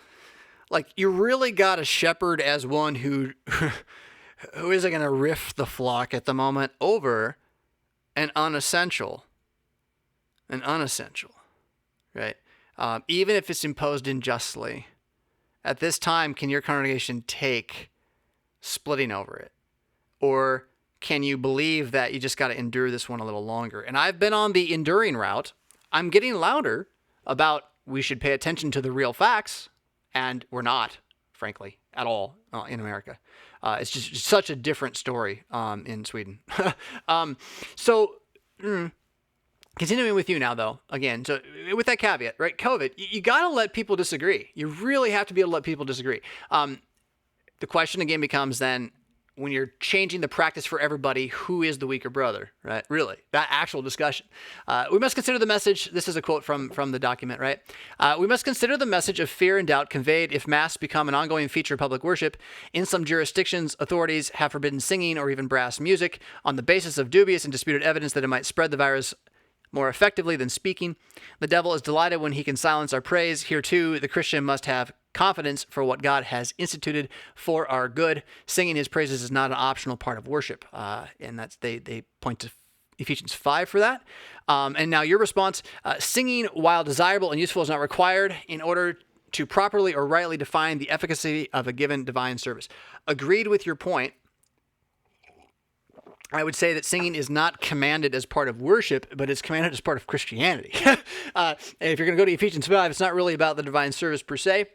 like you really got to shepherd as one who isn't going to riff the flock at the moment over an unessential, right? Even if it's imposed unjustly. At this time, can your congregation take splitting over it? Or can you believe that you just got to endure this one a little longer? And I've been on the enduring route. I'm getting louder about we should pay attention to the real facts, and we're not, frankly, at all in America. It's just such a different story in Sweden. Continuing with you now, though, again, so with that caveat, right, COVID, you got to let people disagree. You really have to be able to let people disagree. The question again becomes then, when you're changing the practice for everybody, who is the weaker brother, right? Really, that actual discussion. We must consider the message, this is a quote from the document, right? We must consider the message of fear and doubt conveyed if masks become an ongoing feature of public worship. In some jurisdictions, authorities have forbidden singing or even brass music on the basis of dubious and disputed evidence that it might spread the virus more effectively than speaking. The devil is delighted when he can silence our praise. Here too, the Christian must have confidence for what God has instituted for our good. Singing his praises is not an optional part of worship. And that's they point to Ephesians 5 for that. And now your response, singing while desirable and useful is not required in order to properly or rightly define the efficacy of a given divine service. Agreed with your point. I would say that singing is not commanded as part of worship, but it's commanded as part of Christianity. If you're going to go to Ephesians 5, it's not really about the divine service per se.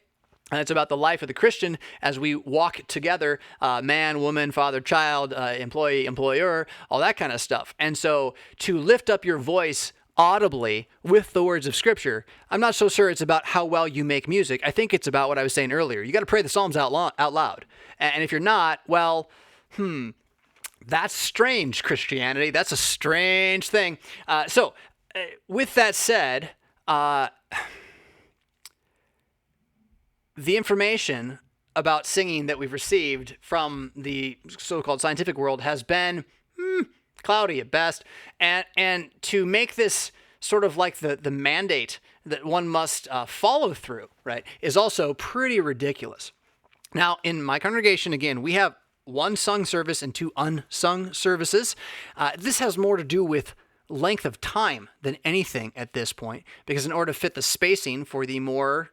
And it's about the life of the Christian as we walk together, man, woman, father, child, employee, employer, all that kind of stuff. And so to lift up your voice audibly with the words of Scripture, I'm not so sure it's about how well you make music. I think it's about what I was saying earlier. You got to pray the Psalms out loud. And if you're not, well, that's strange, Christianity. That's a strange thing. So with that said, the information about singing that we've received from the so-called scientific world has been cloudy at best. And to make this sort of like the mandate that one must follow through, right, is also pretty ridiculous. Now, in my congregation, again, we have one sung service and two unsung services. This has more to do with length of time than anything at this point, because in order to fit the spacing for the more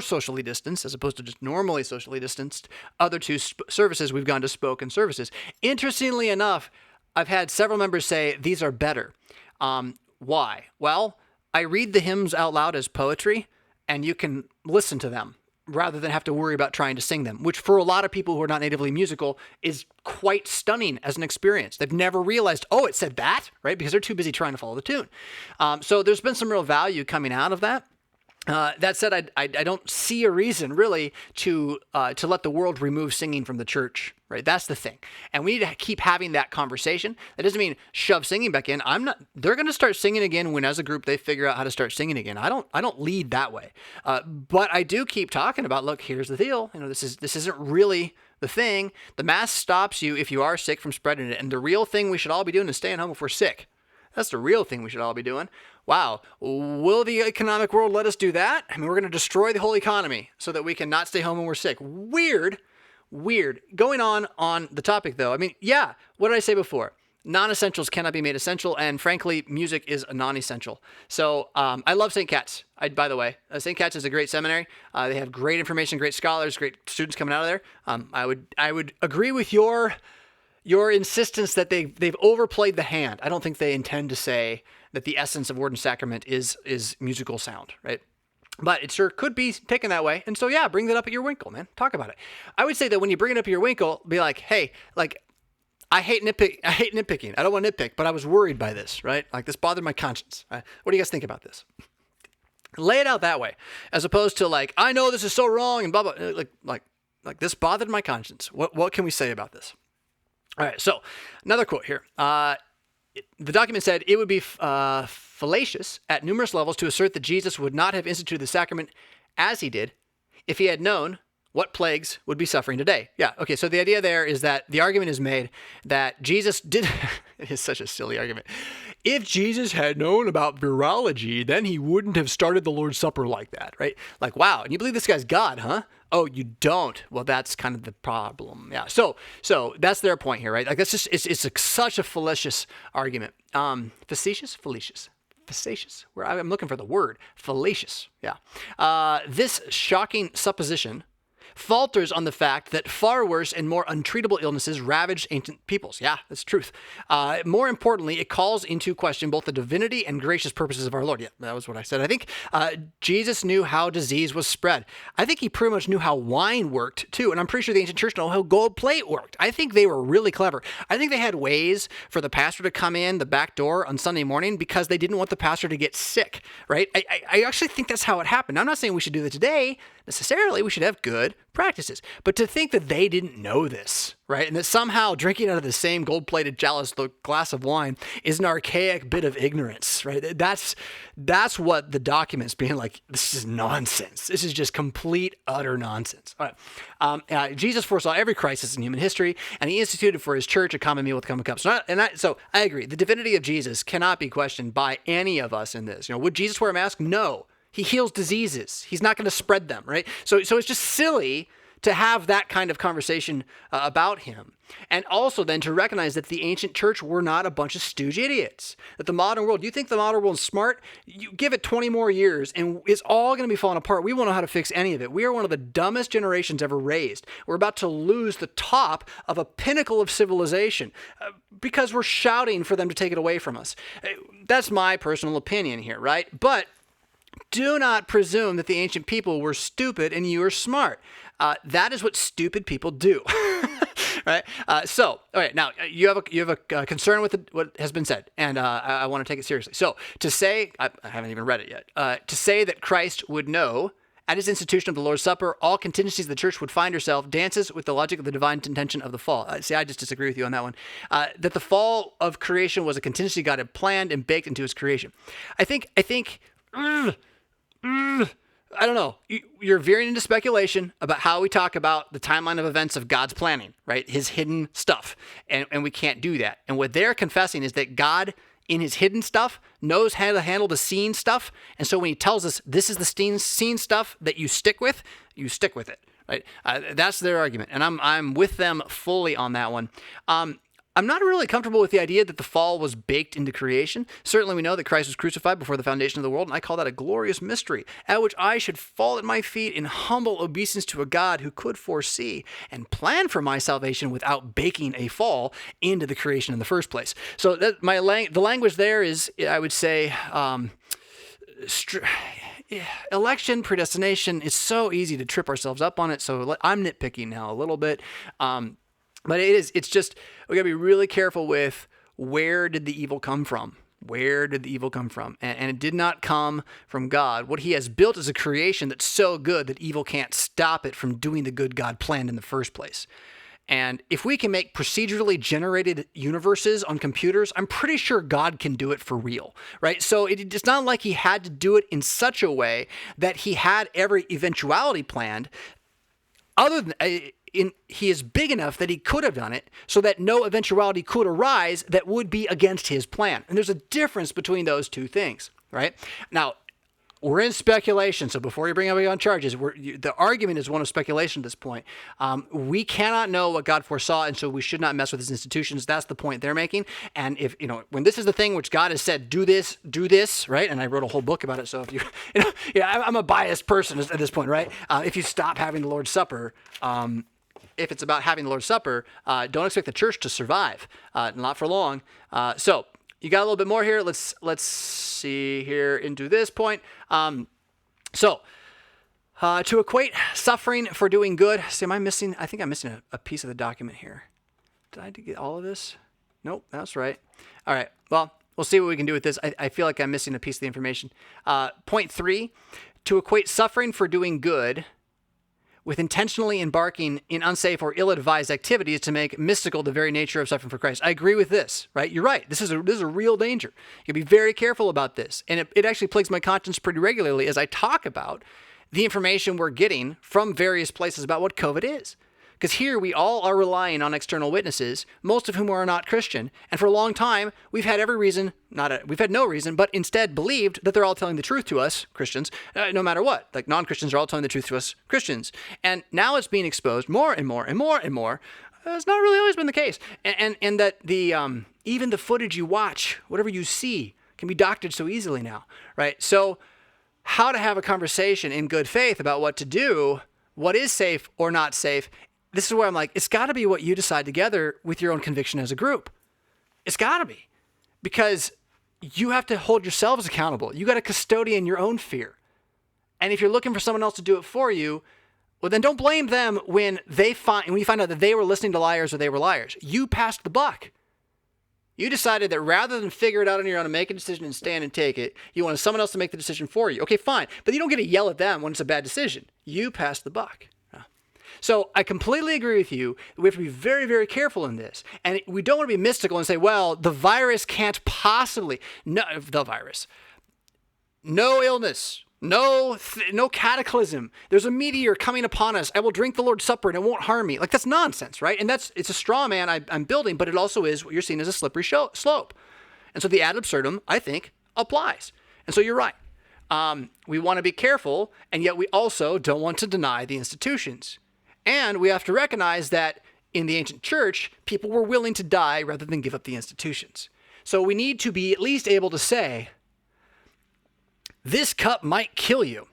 socially distanced, as opposed to just normally socially distanced, other two services, we've gone to spoken services. Interestingly enough, I've had several members say these are better. Why? Well, I read the hymns out loud as poetry, and you can listen to them rather than have to worry about trying to sing them, which for a lot of people who are not natively musical is quite stunning as an experience. They've never realized, oh, it said that, right? Because they're too busy trying to follow the tune. So there's been some real value coming out of that. That said, I don't see a reason really to let the world remove singing from the church, right? That's the thing. And we need to keep having that conversation. That doesn't mean shove singing back in. They're going to start singing again when as a group they figure out how to start singing again. I don't lead that way. But I do keep talking about, look, here's the deal. This isn't really the thing. The mask stops you if you are sick from spreading it. And the real thing we should all be doing is staying home if we're sick. That's the real thing we should all be doing. Wow. Will the economic world let us do that? I mean, we're going to destroy the whole economy so that we can not stay home when we're sick. Weird. Going on the topic, though. I mean, yeah, what did I say before? Non-essentials cannot be made essential, and frankly, music is a non-essential. So I love St. Cat's, by the way. St. Cat's is a great seminary. They have great information, great scholars, great students coming out of there. I would agree with your insistence that they've overplayed the hand. I don't think they intend to say that the essence of word and sacrament is musical sound, right? But it sure could be taken that way. And so, yeah, bring that up at your winkle, man. Talk about it. I would say that when you bring it up at your winkle, be like, hey, like, I hate nitpicking. I don't want to nitpick, but I was worried by this, right? Like, this bothered my conscience. What do you guys think about this? Lay it out that way, as opposed to like, I know this is so wrong and blah, blah. Like this bothered my conscience. What can we say about this? All right, so another quote here. The document said, it would be fallacious at numerous levels to assert that Jesus would not have instituted the sacrament as he did if he had known what plagues would be suffering today? Yeah, okay, so the idea there is that the argument is made that Jesus did, it is such a silly argument. If Jesus had known about virology, then he wouldn't have started the Lord's Supper like that, right? Like, wow, and you believe this guy's God, huh? Oh, you don't? Well, that's kind of the problem. Yeah, so that's their point here, right? Like, that's just, such a fallacious argument. Facetious? Fallacious. Fallacious? Where I'm looking for the word. Fallacious. Yeah. This shocking supposition falters on the fact that far worse and more untreatable illnesses ravaged ancient peoples. Yeah, that's truth. More importantly, it calls into question both the divinity and gracious purposes of our Lord. Yeah, that was what I said. I think Jesus knew how disease was spread. I think he pretty much knew how wine worked too, and I'm pretty sure the ancient church knew how gold plate worked. I think they were really clever. I think they had ways for the pastor to come in the back door on Sunday morning because they didn't want the pastor to get sick, right? I actually think that's how it happened. I'm not saying we should do that today necessarily. We should have good practices. But to think that they didn't know this, right? And that somehow drinking out of the same gold-plated chalice, the glass of wine, is an archaic bit of ignorance, right? That's what the document's being like, this is nonsense. This is just complete, utter nonsense. All right. Jesus foresaw every crisis in human history, and he instituted for his church a common meal with common cups. So I agree. The divinity of Jesus cannot be questioned by any of us in this. Would Jesus wear a mask? No. He heals diseases. He's not going to spread them, right? So it's just silly to have that kind of conversation about him. And also then to recognize that the ancient church were not a bunch of stooge idiots. That the modern world, you think the modern world's smart? You give it 20 more years and it's all going to be falling apart. We won't know how to fix any of it. We are one of the dumbest generations ever raised. We're about to lose the top of a pinnacle of civilization because we're shouting for them to take it away from us. That's my personal opinion here, right? But do not presume that the ancient people were stupid and you are smart. That is what stupid people do, right? All right, now you have a concern with what has been said, and I want to take it seriously. So to say, I haven't even read it yet, to say that Christ would know at his institution of the Lord's Supper, all contingencies the church would find herself dances with the logic of the divine intention of the fall. See, I just disagree with you on that one. That the fall of creation was a contingency God had planned and baked into his creation. I think. I don't know. You're veering into speculation about how we talk about the timeline of events of God's planning, right? His hidden stuff. And we can't do that. And what they're confessing is that God, in his hidden stuff, knows how to handle the seen stuff. And so when he tells us this is the seen stuff that you stick with it, right? That's their argument. And I'm with them fully on that one. I'm not really comfortable with the idea that the fall was baked into creation. Certainly we know that Christ was crucified before the foundation of the world, and I call that a glorious mystery, at which I should fall at my feet in humble obeisance to a God who could foresee and plan for my salvation without baking a fall into the creation in the first place. So the language there is, I would say, election, predestination. It's so easy to trip ourselves up on it, so I'm nitpicking now a little bit. But it's just, we gotta be really careful with where did the evil come from? Where did the evil come from? And it did not come from God. What he has built is a creation that's so good that evil can't stop it from doing the good God planned in the first place. And if we can make procedurally generated universes on computers, I'm pretty sure God can do it for real, right? So it's not like he had to do it in such a way that he had every eventuality planned. Other than he is big enough that he could have done it so that no eventuality could arise that would be against his plan. And there's a difference between those two things, right? Now, we're in speculation, so before you bring anybody on charges, the argument is one of speculation at this point. We cannot know what God foresaw, and so we should not mess with his institutions. That's the point they're making. And if, when this is the thing which God has said, do this, right? And I wrote a whole book about it, so if I'm a biased person at this point, right? If you stop having the Lord's Supper, if it's about having the Lord's Supper, don't expect the church to survive, not for long. So you got a little bit more here. Let's see here into this point. To equate suffering for doing good. See, I think I'm missing a piece of the document here. Did I get all of this? Nope, that's right. All right. Well, we'll see what we can do with this. I feel like I'm missing a piece of the information. Point 3, to equate suffering for doing good with intentionally embarking in unsafe or ill-advised activities to make mystical the very nature of suffering for Christ. I agree with this, right? You're right. This is a real danger. You gotta be very careful about this. And it actually plagues my conscience pretty regularly as I talk about the information we're getting from various places about what COVID is. Because here we all are relying on external witnesses, most of whom are not Christian. And for a long time, we've had every reason, we've had no reason, but instead believed that they're all telling the truth to us, Christians, no matter what. Like non-Christians are all telling the truth to us, Christians. And now it's being exposed more and more and more and more. It's not really always been the case. And that even the footage you watch, whatever you see, can be doctored so easily now, right? So how to have a conversation in good faith about what to do, what is safe or not safe. This is where I'm like, it's got to be what you decide together with your own conviction as a group. It's got to be. Because you have to hold yourselves accountable. You got to custodian your own fear. And if you're looking for someone else to do it for you, well, then don't blame them when you find out that they were listening to liars or they were liars. You passed the buck. You decided that rather than figure it out on your own and make a decision and stand and take it, you wanted someone else to make the decision for you. Okay, fine. But you don't get to yell at them when it's a bad decision. You passed the buck. So I completely agree with you. We have to be very, very careful in this. And we don't want to be mystical and say, well, the virus can't possibly, no illness, no cataclysm. There's a meteor coming upon us. I will drink the Lord's Supper and it won't harm me. Like that's nonsense, right? And it's a straw man I'm building, but it also is what you're seeing as a slippery slope. And so the ad absurdum, I think, applies. And so you're right. We want to be careful, and yet we also don't want to deny the institutions. And we have to recognize that in the ancient church, people were willing to die rather than give up the institutions. So we need to be at least able to say, this cup might kill you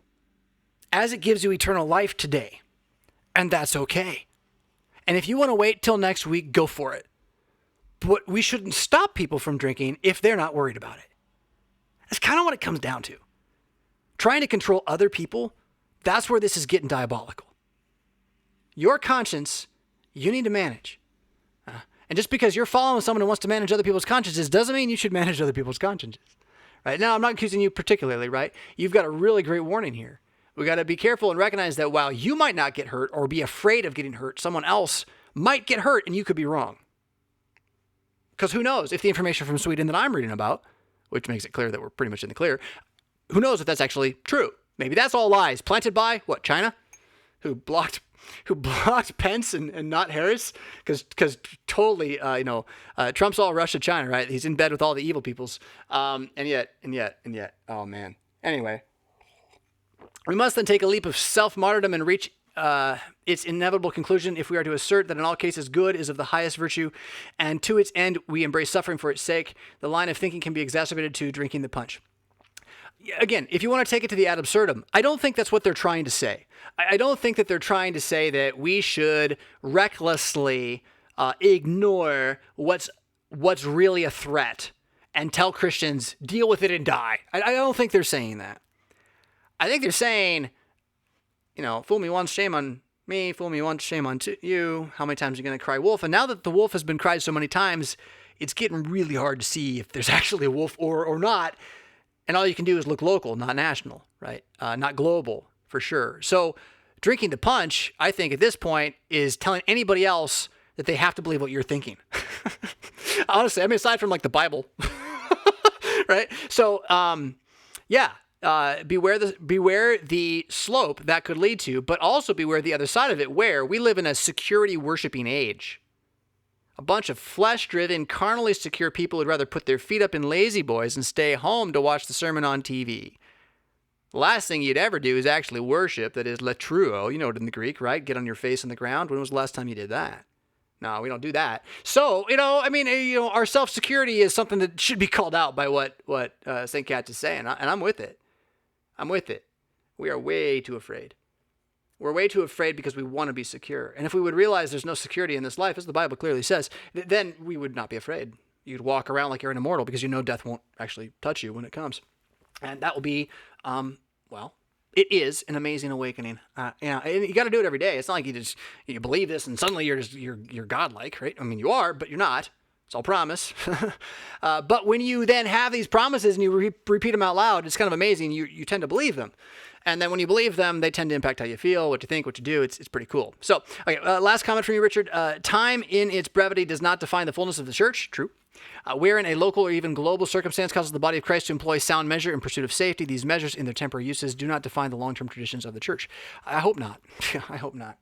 as it gives you eternal life today. And that's okay. And if you want to wait till next week, go for it. But we shouldn't stop people from drinking if they're not worried about it. That's kind of what it comes down to. Trying to control other people, that's where this is getting diabolical. Your conscience, you need to manage. And just because you're following someone who wants to manage other people's consciences doesn't mean you should manage other people's consciences. Right? Now, I'm not accusing you particularly, right? You've got a really great warning here. We got to be careful and recognize that while you might not get hurt or be afraid of getting hurt, someone else might get hurt and you could be wrong. Because who knows if the information from Sweden that I'm reading about, which makes it clear that we're pretty much in the clear, who knows if that's actually true? Maybe that's all lies planted by, what, China? Who blocked Pence and not Harris? Because totally, Trump's all Russia, China, right? He's in bed with all the evil peoples. And yet, oh man. Anyway, we must then take a leap of self-martyrdom and reach its inevitable conclusion if we are to assert that in all cases good is of the highest virtue, and to its end we embrace suffering for its sake. The line of thinking can be exacerbated to drinking the punch. Again, if you want to take it to the ad absurdum, I don't think that's what they're trying to say. I don't think that they're trying to say that we should recklessly ignore what's really a threat and tell Christians, deal with it and die. I don't think they're saying that. I think they're saying, fool me once, shame on me. Fool me once, shame on you. How many times are you going to cry wolf? And now that the wolf has been cried so many times, it's getting really hard to see if there's actually a wolf or not. And all you can do is look local, not national, right? Not global, for sure. So drinking the punch, I think at this point, is telling anybody else that they have to believe what you're thinking. Honestly, aside from like the Bible, right? So, beware the slope that could lead to, but also beware the other side of it, where we live in a security worshiping age. A bunch of flesh-driven, carnally secure people would rather put their feet up in lazy boys and stay home to watch the sermon on TV. The last thing you'd ever do is actually worship, that is latruo, you know it in the Greek, right? Get on your face on the ground. When was the last time you did that? No, we don't do that. So, our self-security is something that should be called out by what St. Cat is saying, and I'm with it. I'm with it. We are way too afraid. We're way too afraid because we want to be secure. And if we would realize there's no security in this life, as the Bible clearly says, then we would not be afraid. You'd walk around like you're an immortal because death won't actually touch you when it comes. And that will be, it is an amazing awakening. And you got to do it every day. It's not like you believe this and suddenly you're godlike, right? I mean, you are, but you're not. It's all promise. But when you then have these promises and you repeat them out loud, it's kind of amazing. You tend to believe them. And then when you believe them, they tend to impact how you feel, what you think, what you do. It's pretty cool. So, okay, last comment from you, Richard. Time in its brevity does not define the fullness of the church. True. Wherein a local or even global circumstance causes the body of Christ to employ sound measure in pursuit of safety, these measures in their temporary uses do not define the long-term traditions of the church. I hope not. I hope not.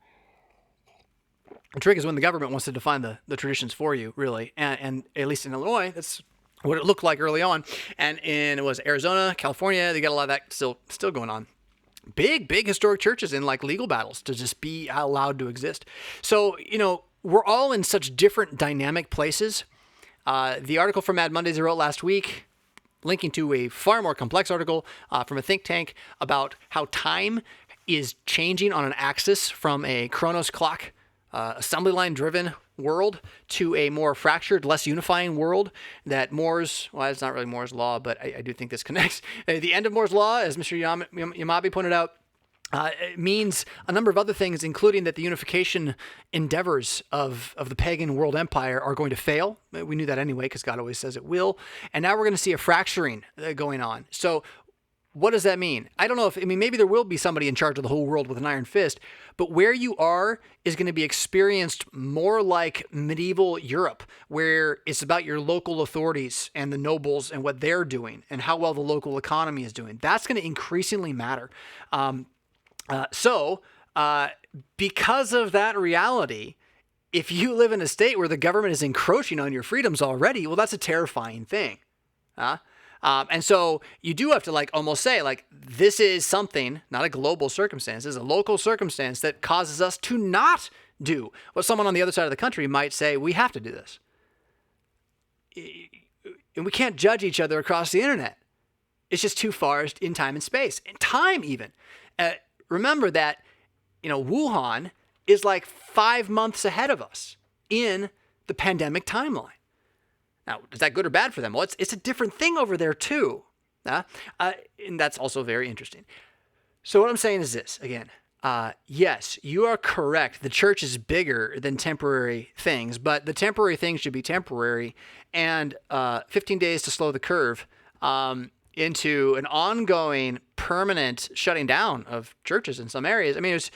The trick is when the government wants to define the traditions for you, really. And at least in Illinois, that's what it looked like early on. And in, Arizona, California, they got a lot of that still going on. Big historic churches in like legal battles to just be allowed to exist. So, we're all in such different dynamic places. The article from Mad Mondays I wrote last week, linking to a far more complex article from a think tank about how time is changing on an axis from a Chronos clock, assembly line driven world to a more fractured, less unifying world that it's not really Moore's law, but I do think this connects. The end of Moore's law, as Mr. Yamabe pointed out, it means a number of other things, including that the unification endeavors of the pagan world empire are going to fail. We knew that anyway, because God always says it will. And now we're going to see a fracturing going on. So what does that mean? I don't know maybe there will be somebody in charge of the whole world with an iron fist, but where you are is going to be experienced more like medieval Europe, where it's about your local authorities and the nobles and what they're doing and how well the local economy is doing. That's going to increasingly matter. So because of that reality, if you live in a state where the government is encroaching on your freedoms already, well, that's a terrifying thing. And so you do have to almost say this is something, not a global circumstance, this is a local circumstance that causes us to not do what someone on the other side of the country might say, we have to do this. And we can't judge each other across the internet. It's just too far in time and space, in time even. Remember that, Wuhan is 5 months ahead of us in the pandemic timeline. Now, is that good or bad for them? Well, it's a different thing over there too. And that's also very interesting. So what I'm saying is this, again, yes, you are correct. The church is bigger than temporary things, but the temporary things should be temporary. And 15 days to slow the curve into an ongoing, permanent shutting down of churches in some areas.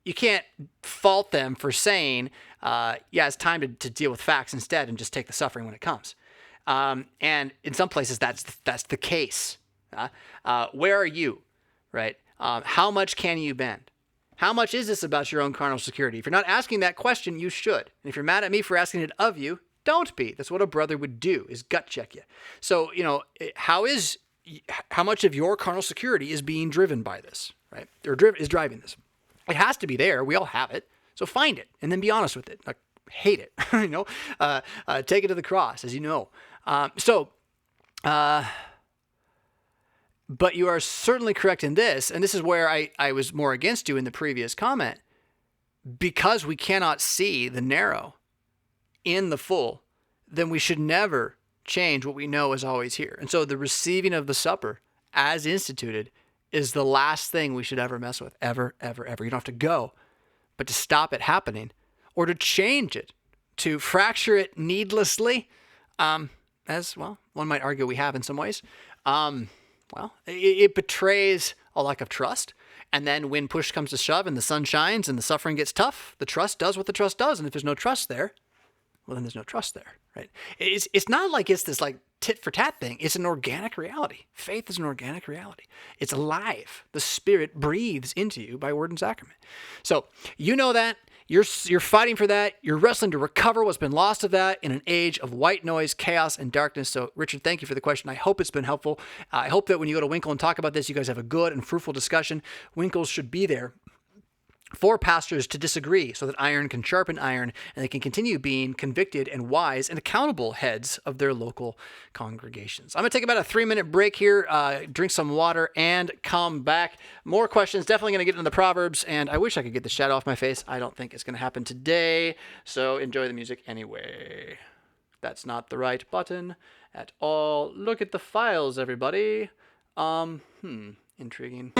You can't fault them for saying, it's time to deal with facts instead and just take the suffering when it comes. And in some places, that's the case. Where are you, right? How much can you bend? How much is this about your own carnal security? If you're not asking that question, you should. And if you're mad at me for asking it of you, don't be. That's what a brother would do, is gut check you. So, how much of your carnal security is being driven by this, right? Or is driving this? It has to be there. We all have it. So find it and then be honest with it. Hate it, take it to the cross, as you know. But you are certainly correct in this, and this is where I was more against you in the previous comment, because we cannot see the narrow in the full, then we should never change what we know is always here. And so the receiving of the supper as instituted is the last thing we should ever mess with, ever, ever, ever. You don't have to go, but to stop it happening or to change it, to fracture it needlessly, as well, one might argue we have in some ways. It betrays a lack of trust. And then when push comes to shove and the sun shines and the suffering gets tough, the trust does what the trust does. And if there's no trust there, well, then there's no trust there, right? It's not like it's this tit for tat thing. It's an organic reality. Faith is an organic reality. It's alive. The Spirit breathes into you by word and sacrament. So you know that. You're fighting for that. You're wrestling to recover what's been lost of that in an age of white noise, chaos, and darkness. So, Richard, thank you for the question. I hope it's been helpful. I hope that when you go to Winkle and talk about this, you guys have a good and fruitful discussion. Winkles should be there for pastors to disagree so that iron can sharpen iron and they can continue being convicted and wise and accountable heads of their local congregations. I'm going to take about a 3-minute break here, drink some water, and come back. More questions. Definitely going to get into the Proverbs, and I wish I could get the shadow off my face. I don't think it's going to happen today, so enjoy the music anyway. That's not the right button at all. Look at the files, everybody. Intriguing.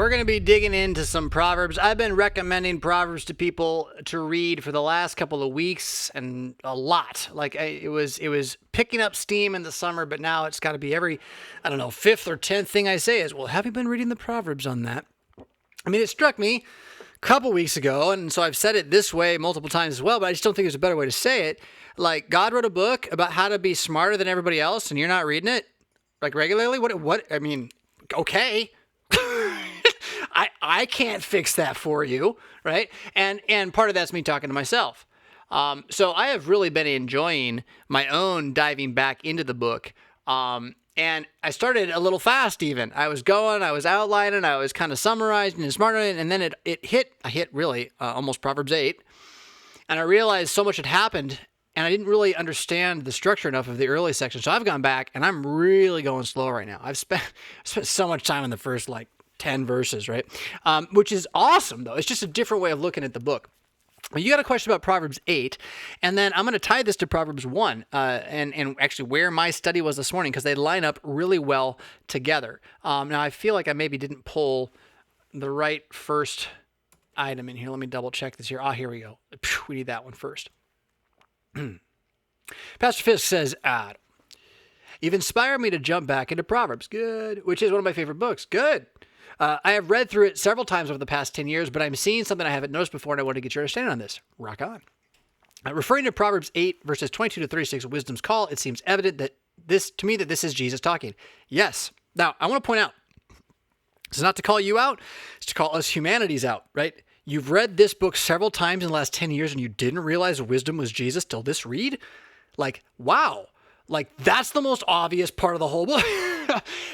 We're going to be digging into some Proverbs. I've been recommending Proverbs to people to read for the last couple of weeks, and a lot. It was picking up steam in the summer, but now it's got to be every, fifth or 10th thing I say is, well, have you been reading the Proverbs on that? I mean, it struck me a couple weeks ago, and so I've said it this way multiple times as well, but I just don't think there's a better way to say it. Like, God wrote a book about how to be smarter than everybody else, and you're not reading it, like, regularly? What? I mean, okay. I can't fix that for you, right? And part of that's me talking to myself. So I have really been enjoying my own diving back into the book. And I started a little fast even. I was outlining, I was kind of summarizing and smarting, and then I hit really almost Proverbs 8. And I realized so much had happened, and I didn't really understand the structure enough of the early section. So I've gone back, and I'm really going slow right now. I've spent so much time in the first 10 verses, right? Which is awesome, though. It's just a different way of looking at the book. You got a question about Proverbs 8, and then I'm going to tie this to Proverbs 1, and actually where my study was this morning, because they line up really well together. Now, I feel like I maybe didn't pull the right first item in here. Let me double check this here. Here we go. We need that one first. Pastor Fisk says, you've inspired me to jump back into Proverbs. Good. Which is one of my favorite books. Good. I have read through it several times over the past 10 years, but I'm seeing something I haven't noticed before, and I want to get your understanding on this. Rock on. Referring to Proverbs 8, verses 22 to 36, wisdom's call, it seems evident that this is Jesus talking. Yes. Now, I want to point out, this is not to call you out, it's to call us humanities out, right? You've read this book several times in the last 10 years, and you didn't realize wisdom was Jesus till this read? Wow. That's the most obvious part of the whole book.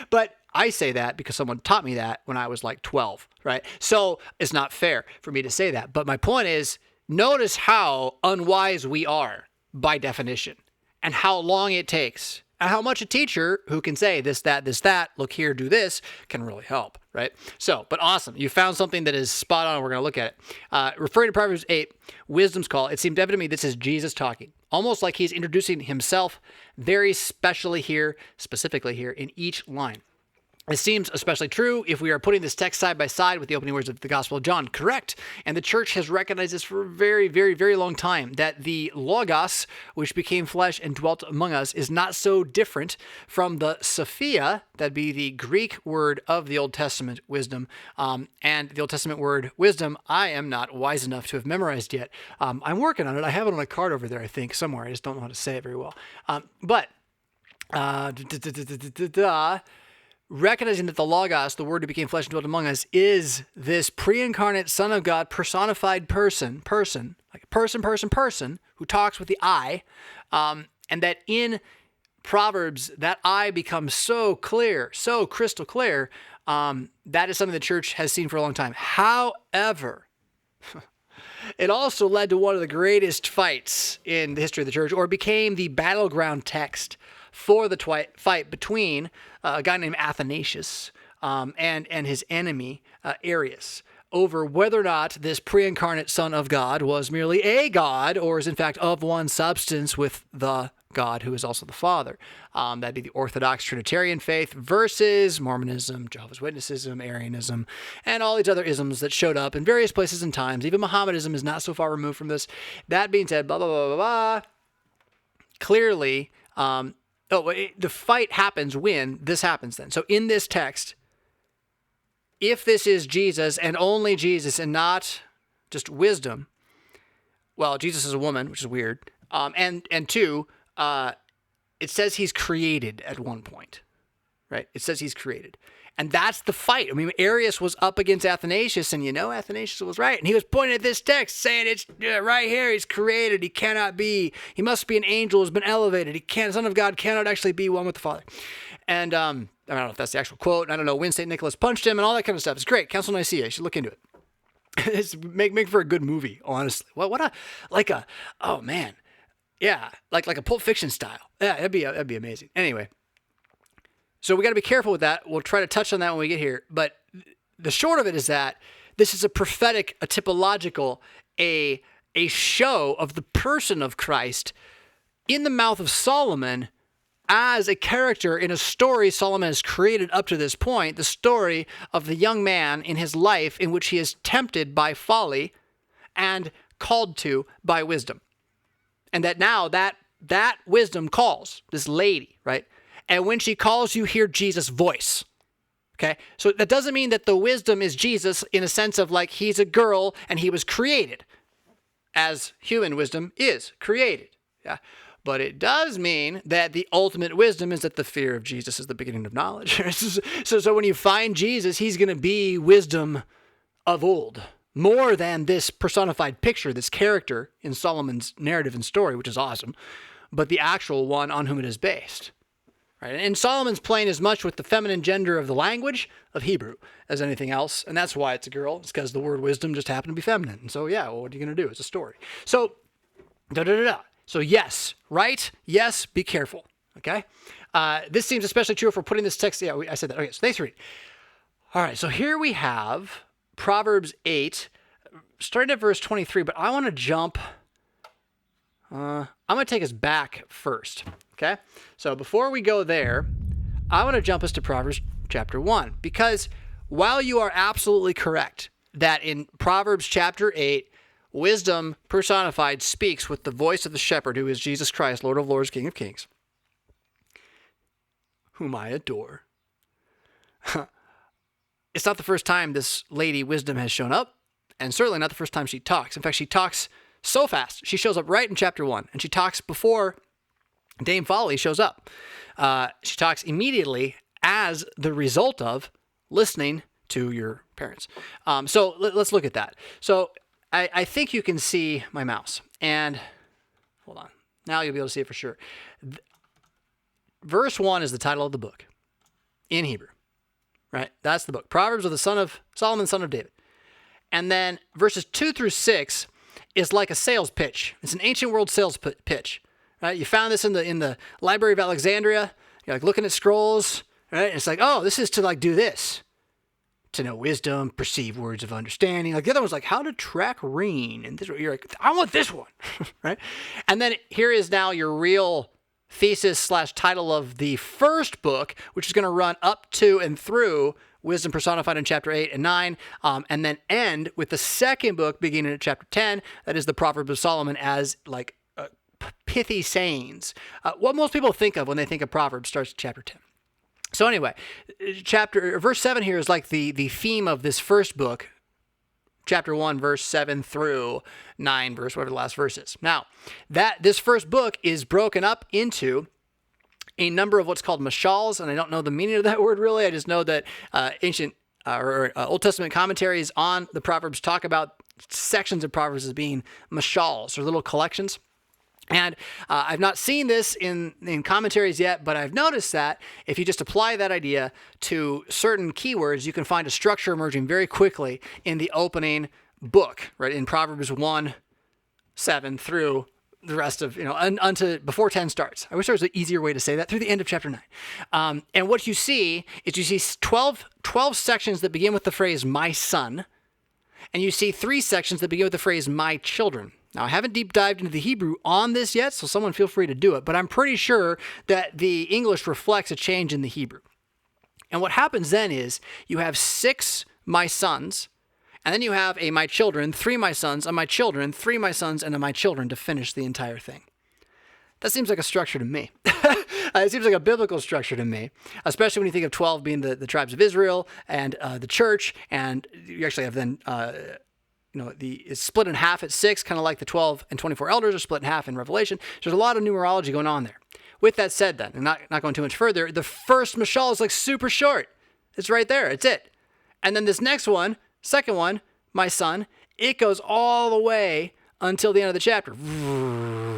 But I say that because someone taught me that when I was 12, right? So it's not fair for me to say that. But my point is, notice how unwise we are by definition, and how long it takes, and how much a teacher who can say this, that, look here, do this, can really help, right? So, but awesome. You found something that is spot on. We're going to look at it. Referring to Proverbs 8, wisdom's call, it seemed evident to me this is Jesus talking. Almost like he's introducing himself very specifically here in each line. It seems especially true if we are putting this text side by side with the opening words of the Gospel of John. Correct. And the church has recognized this for a very, very, very long time, that the Logos, which became flesh and dwelt among us, is not so different from the Sophia, that'd be the Greek word of the Old Testament wisdom. And the Old Testament word wisdom, I am not wise enough to have memorized yet. I'm working on it. I have it on a card over there, I think, somewhere. I just don't know how to say it very well. Recognizing that the Logos, the Word who became flesh and dwelt among us, is this pre-incarnate Son of God, personified person, like a person, who talks with the I, and that in Proverbs, that I becomes so clear, so crystal clear, that is something the church has seen for a long time. However, it also led to one of the greatest fights in the history of the church, or became the battleground text for the fight between a guy named Athanasius and his enemy Arius, over whether or not this pre-incarnate Son of God was merely a God, or is in fact of one substance with the God who is also the Father. That'd be the Orthodox Trinitarian faith versus Mormonism, Jehovah's Witnessism, Arianism, and all these other isms that showed up in various places and times. Even Mohammedanism is not so far removed from this. That being said, blah, blah, blah, blah, blah. Clearly, the fight happens when this happens then. So in this text, if this is Jesus and only Jesus and not just wisdom, well, Jesus is a woman, which is weird. And two, it says he's created at one point, right? It says he's created. And that's the fight. I mean, Arius was up against Athanasius, and Athanasius was right. And he was pointing at this text saying, it's right here, he's created, he cannot be. He must be an angel who's been elevated. Son of God cannot actually be one with the Father. And I don't know if that's the actual quote. And I don't know when St. Nicholas punched him and all that kind of stuff. It's great. Council of Nicaea, you should look into it. It's make for a good movie, honestly. Oh man. Yeah, like a Pulp Fiction style. Yeah, that'd be amazing. Anyway. So we got to be careful with that. We'll try to touch on that when we get here. But the short of it is that this is a prophetic, a typological, a show of the person of Christ in the mouth of Solomon as a character in a story Solomon has created up to this point, the story of the young man in his life in which he is tempted by folly and called to by wisdom. And that now that wisdom calls this lady, right? And when she calls, you hear Jesus' voice. Okay? So that doesn't mean that the wisdom is Jesus in a sense of like he's a girl and he was created as human wisdom is created. Yeah. But it does mean that the ultimate wisdom is that the fear of Jesus is the beginning of knowledge. So when you find Jesus, he's going to be wisdom of old, more than this personified picture, this character in Solomon's narrative and story, which is awesome, but the actual one on whom it is based. Right? And Solomon's playing as much with the feminine gender of the language of Hebrew as anything else, and that's why it's a girl. It's because the word wisdom just happened to be feminine. And so, yeah, well, what are you going to do? It's a story. So, So yes, right? Yes, be careful. Okay? This seems especially true if we're putting this text. Yeah, I said that. Okay, so thanks for reading. All right, so here we have Proverbs 8, starting at verse 23, but I want to jump. I'm going to take us back first. Okay? So before we go there, I want to jump us to Proverbs chapter 1, because while you are absolutely correct that in Proverbs chapter 8, wisdom personified speaks with the voice of the shepherd, who is Jesus Christ, Lord of Lords, King of Kings, whom I adore. It's not the first time this lady wisdom has shown up, and certainly not the first time she talks. In fact, she talks so fast. She shows up right in chapter 1, and she talks before Dame Folly shows up. She talks immediately as the result of listening to your parents. So let's look at that. So I think you can see my mouse. And hold on. Now you'll be able to see it for sure. Verse 1 is the title of the book in Hebrew. Right? That's the book. Proverbs of the son of Solomon, son of David. And then verses 2 through 6 is like a sales pitch. It's an ancient world sales pitch. Right? You found this in the Library of Alexandria. You're like looking at scrolls. Right? And it's like, oh, this is to like do this. To know wisdom, perceive words of understanding. Like the other one's like how to track rain. And this, you're like, I want this one. Right? And then here is now your real thesis / title of the first book, which is going to run up to and through wisdom personified in chapter 8 and 9, and then end with the second book beginning at chapter 10. That is the Proverbs of Solomon as like pithy sayings. What most people think of when they think of Proverbs starts at chapter 10. So anyway, verse 7 here is like the theme of this first book, chapter 1, verse 7 through 9, verse whatever the last verse is. Now, this first book is broken up into a number of what's called mashals, and I don't know the meaning of that word really. I just know that ancient or Old Testament commentaries on the Proverbs talk about sections of Proverbs as being mashals, or little collections. And I've not seen this in commentaries yet, but I've noticed that if you just apply that idea to certain keywords, you can find a structure emerging very quickly in the opening book, right? In Proverbs 1, 7 through the rest of, unto before 10 starts. I wish there was an easier way to say that, through the end of chapter 9. And what you see is you see 12 sections that begin with the phrase, my son, and you see 3 sections that begin with the phrase, my children. Now, I haven't deep dived into the Hebrew on this yet, so someone feel free to do it, but I'm pretty sure that the English reflects a change in the Hebrew. And what happens then is you have 6 my sons, and then you have a my children, 3 my sons, a my children, 3 my sons, and a my children to finish the entire thing. That seems like a structure to me. It seems like a biblical structure to me, especially when you think of 12 being the tribes of Israel and the church, and you actually have then... it's split in half at 6, kind of like the 12 and 24 elders are split in half in Revelation. So there's a lot of numerology going on there. With that said then, and not going too much further, the first mashal is like super short. It's right there. It's it. And then this next one, second one, my son, it goes all the way until the end of the chapter.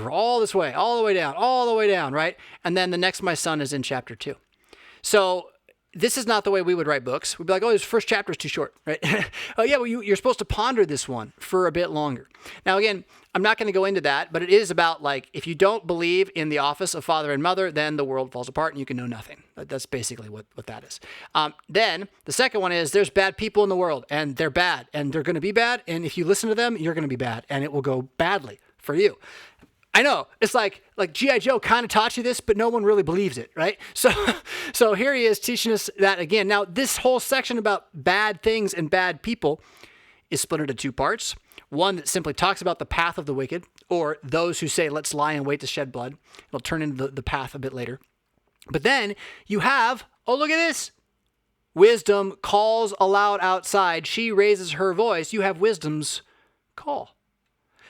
All this way, all the way down, right? And then the next my son is in chapter 2. So this is not the way we would write books. We'd be like, oh, this first chapter is too short, right? Oh, yeah, well, you're supposed to ponder this one for a bit longer. Now, again, I'm not going to go into that, but it is about, like, if you don't believe in the office of father and mother, then the world falls apart and you can know nothing. That's basically what that is. Then the second one is there's bad people in the world, and they're bad, and they're going to be bad, and if you listen to them, you're going to be bad, and it will go badly for you. I know. It's like G.I. Joe kind of taught you this, but no one really believes it, right? So here he is teaching us that again. Now, this whole section about bad things and bad people is split into two parts. One that simply talks about the path of the wicked, or those who say, let's lie and wait to shed blood. It'll turn into the path a bit later. But then you have, oh, look at this. Wisdom calls aloud outside. She raises her voice. You have wisdom's call.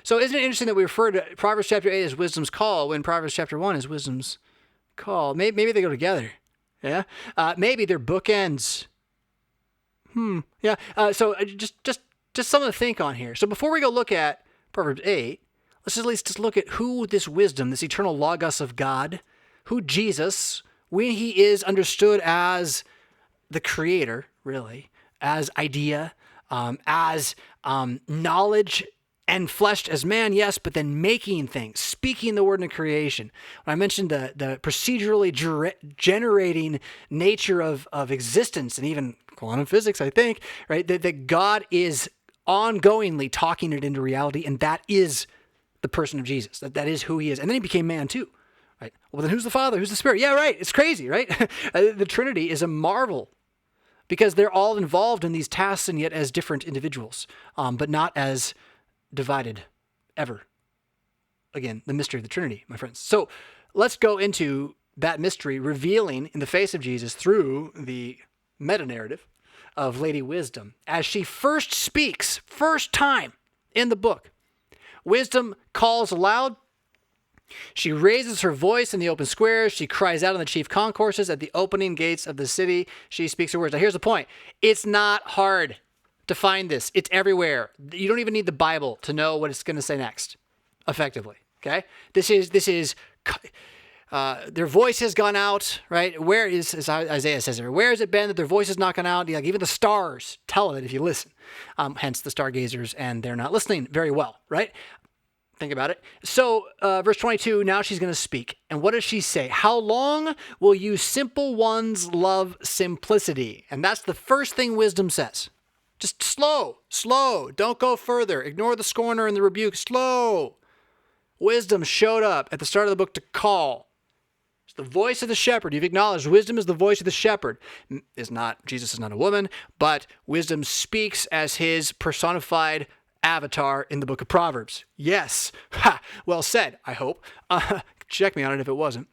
So isn't it interesting that we refer to Proverbs chapter 8 as wisdom's call when Proverbs chapter 1 is wisdom's call? Maybe they go together. Yeah. Maybe they're bookends. Yeah. So just something to think on here. So before we go look at Proverbs 8, let's at least just look at who this wisdom, this eternal logos of God, who Jesus, when he is understood as the creator, really, as idea, as knowledge and fleshed as man, yes, but then making things, speaking the word in creation. When I mentioned the procedurally generating nature of existence and even quantum physics, I think, right, that God is ongoingly talking it into reality, and that is the person of Jesus. That is who he is. And then he became man too, right? Well, then who's the Father? Who's the Spirit? Yeah, right. It's crazy, right? The Trinity is a marvel because they're all involved in these tasks and yet as different individuals, but not as divided ever. Again, the mystery of the Trinity, my friends. So let's go into that mystery, revealing in the face of Jesus through the meta-narrative of Lady Wisdom as she first speaks, first time in the book. Wisdom calls aloud. She raises her voice in the open squares. She cries out in the chief concourses at the opening gates of the city. She speaks her words. Now here's the point. It's not hard to find this. It's everywhere. You don't even need the Bible to know what it's going to say next, effectively. Okay? This is their voice has gone out, right? Where is, as Isaiah says there, where has it been that their voice has not gone out? Like even the stars tell it if you listen. Hence the stargazers, and they're not listening very well, right? Think about it. So verse 22, now she's going to speak. And what does she say? How long will you simple ones love simplicity? And that's the first thing wisdom says. Just slow. Don't go further. Ignore the scorner and the rebuke. Slow. Wisdom showed up at the start of the book to call. It's the voice of the shepherd. You've acknowledged wisdom is the voice of the shepherd. Jesus is not a woman, but wisdom speaks as his personified avatar in the book of Proverbs. Yes. Ha! Well said, I hope. Check me on it if it wasn't.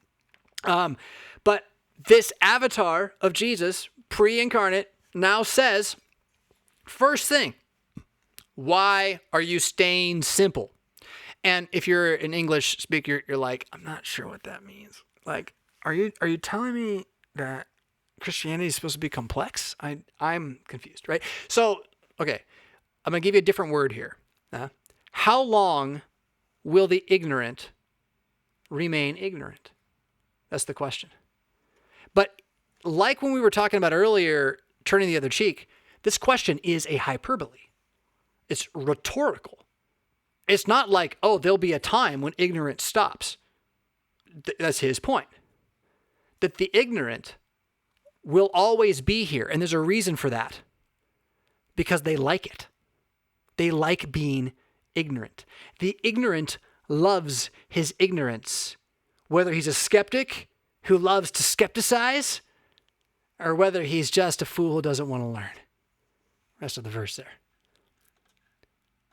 But this avatar of Jesus, pre-incarnate, now says, first thing, why are you staying simple? And if you're an English speaker, you're like, I'm not sure what that means. Like, are you telling me that Christianity is supposed to be complex? I'm confused, right? So, okay, I'm going to give you a different word here. How long will the ignorant remain ignorant? That's the question. But like when we were talking about earlier, turning the other cheek, this question is a hyperbole. It's rhetorical. It's not like, oh, there'll be a time when ignorance stops. That's his point. That the ignorant will always be here. And there's a reason for that. Because they like it. They like being ignorant. The ignorant loves his ignorance. Whether he's a skeptic who loves to skepticize, or whether he's just a fool who doesn't want to learn. Rest of the verse there.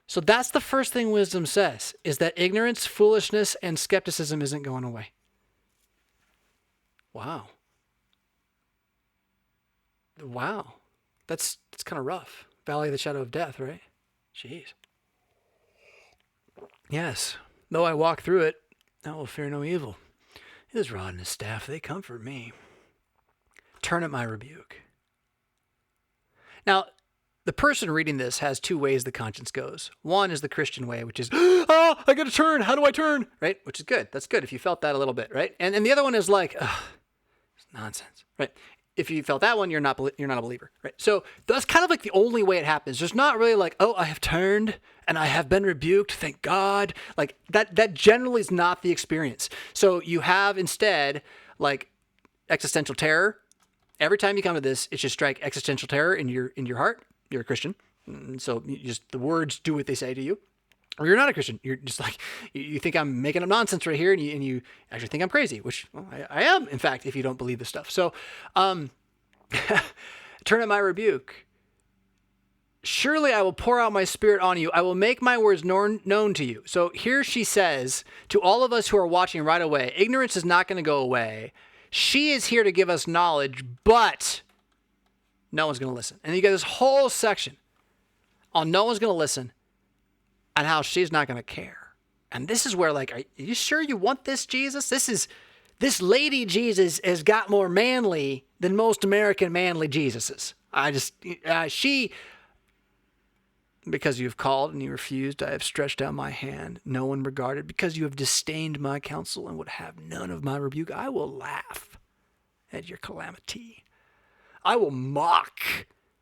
So that's the first thing wisdom says, is that ignorance, foolishness, and skepticism isn't going away. Wow. That's kind of rough. Valley of the shadow of death, right? Jeez. Yes. Though I walk through it, I will fear no evil. His rod and his staff, they comfort me. Turn at my rebuke. Now, the person reading this has two ways the conscience goes. One is the Christian way, which is, oh, I got to turn. How do I turn? Right? Which is good. That's good if you felt that a little bit, right? And the other one is like, it's nonsense, right? If you felt that one, you're not a believer, right? So that's kind of like the only way it happens. There's not really like, oh, I have turned and I have been rebuked. Thank God. Like that generally is not the experience. So you have instead like existential terror. Every time you come to this, it should strike existential terror in your heart. You're a Christian. So the words do what they say to you. or you're not a Christian. You're just like, you think I'm making up nonsense right here, and you actually think I'm crazy, which, well, I am, in fact, if you don't believe this stuff. So, turn at my rebuke. Surely I will pour out my spirit on you. I will make my words known to you. So here she says to all of us who are watching right away, ignorance is not going to go away. She is here to give us knowledge, but no one's going to listen. And you get this whole section on no one's going to listen and how she's not going to care. And this is where, like, are you sure you want this, Jesus? This lady Jesus has got more manly than most American manly Jesuses. Because you have called and you refused, I have stretched out my hand. No one regarded. Because you have disdained my counsel and would have none of my rebuke, I will laugh at your calamity. I will mock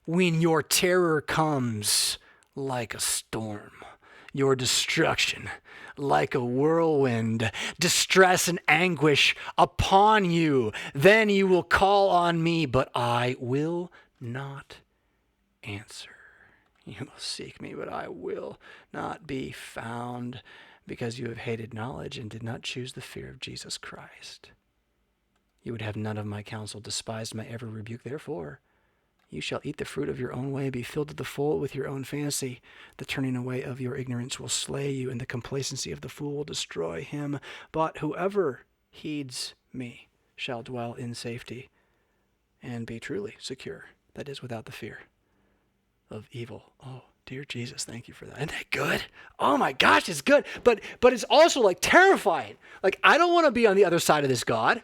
when your terror comes like a storm, your destruction like a whirlwind, distress and anguish upon you. Then you will call on me, but I will not answer. You will seek me, but I will not be found, because you have hated knowledge and did not choose the fear of Jesus Christ. You would have none of my counsel, despised my every rebuke. Therefore, you shall eat the fruit of your own way, be filled to the full with your own fantasy. The turning away of your ignorance will slay you, and the complacency of the fool will destroy him. But whoever heeds me shall dwell in safety and be truly secure. That is, without the fear of evil. Oh, dear Jesus, thank you for that. Isn't that good? Oh my gosh, it's good. But it's also like terrifying. Like, I don't want to be on the other side of this, God.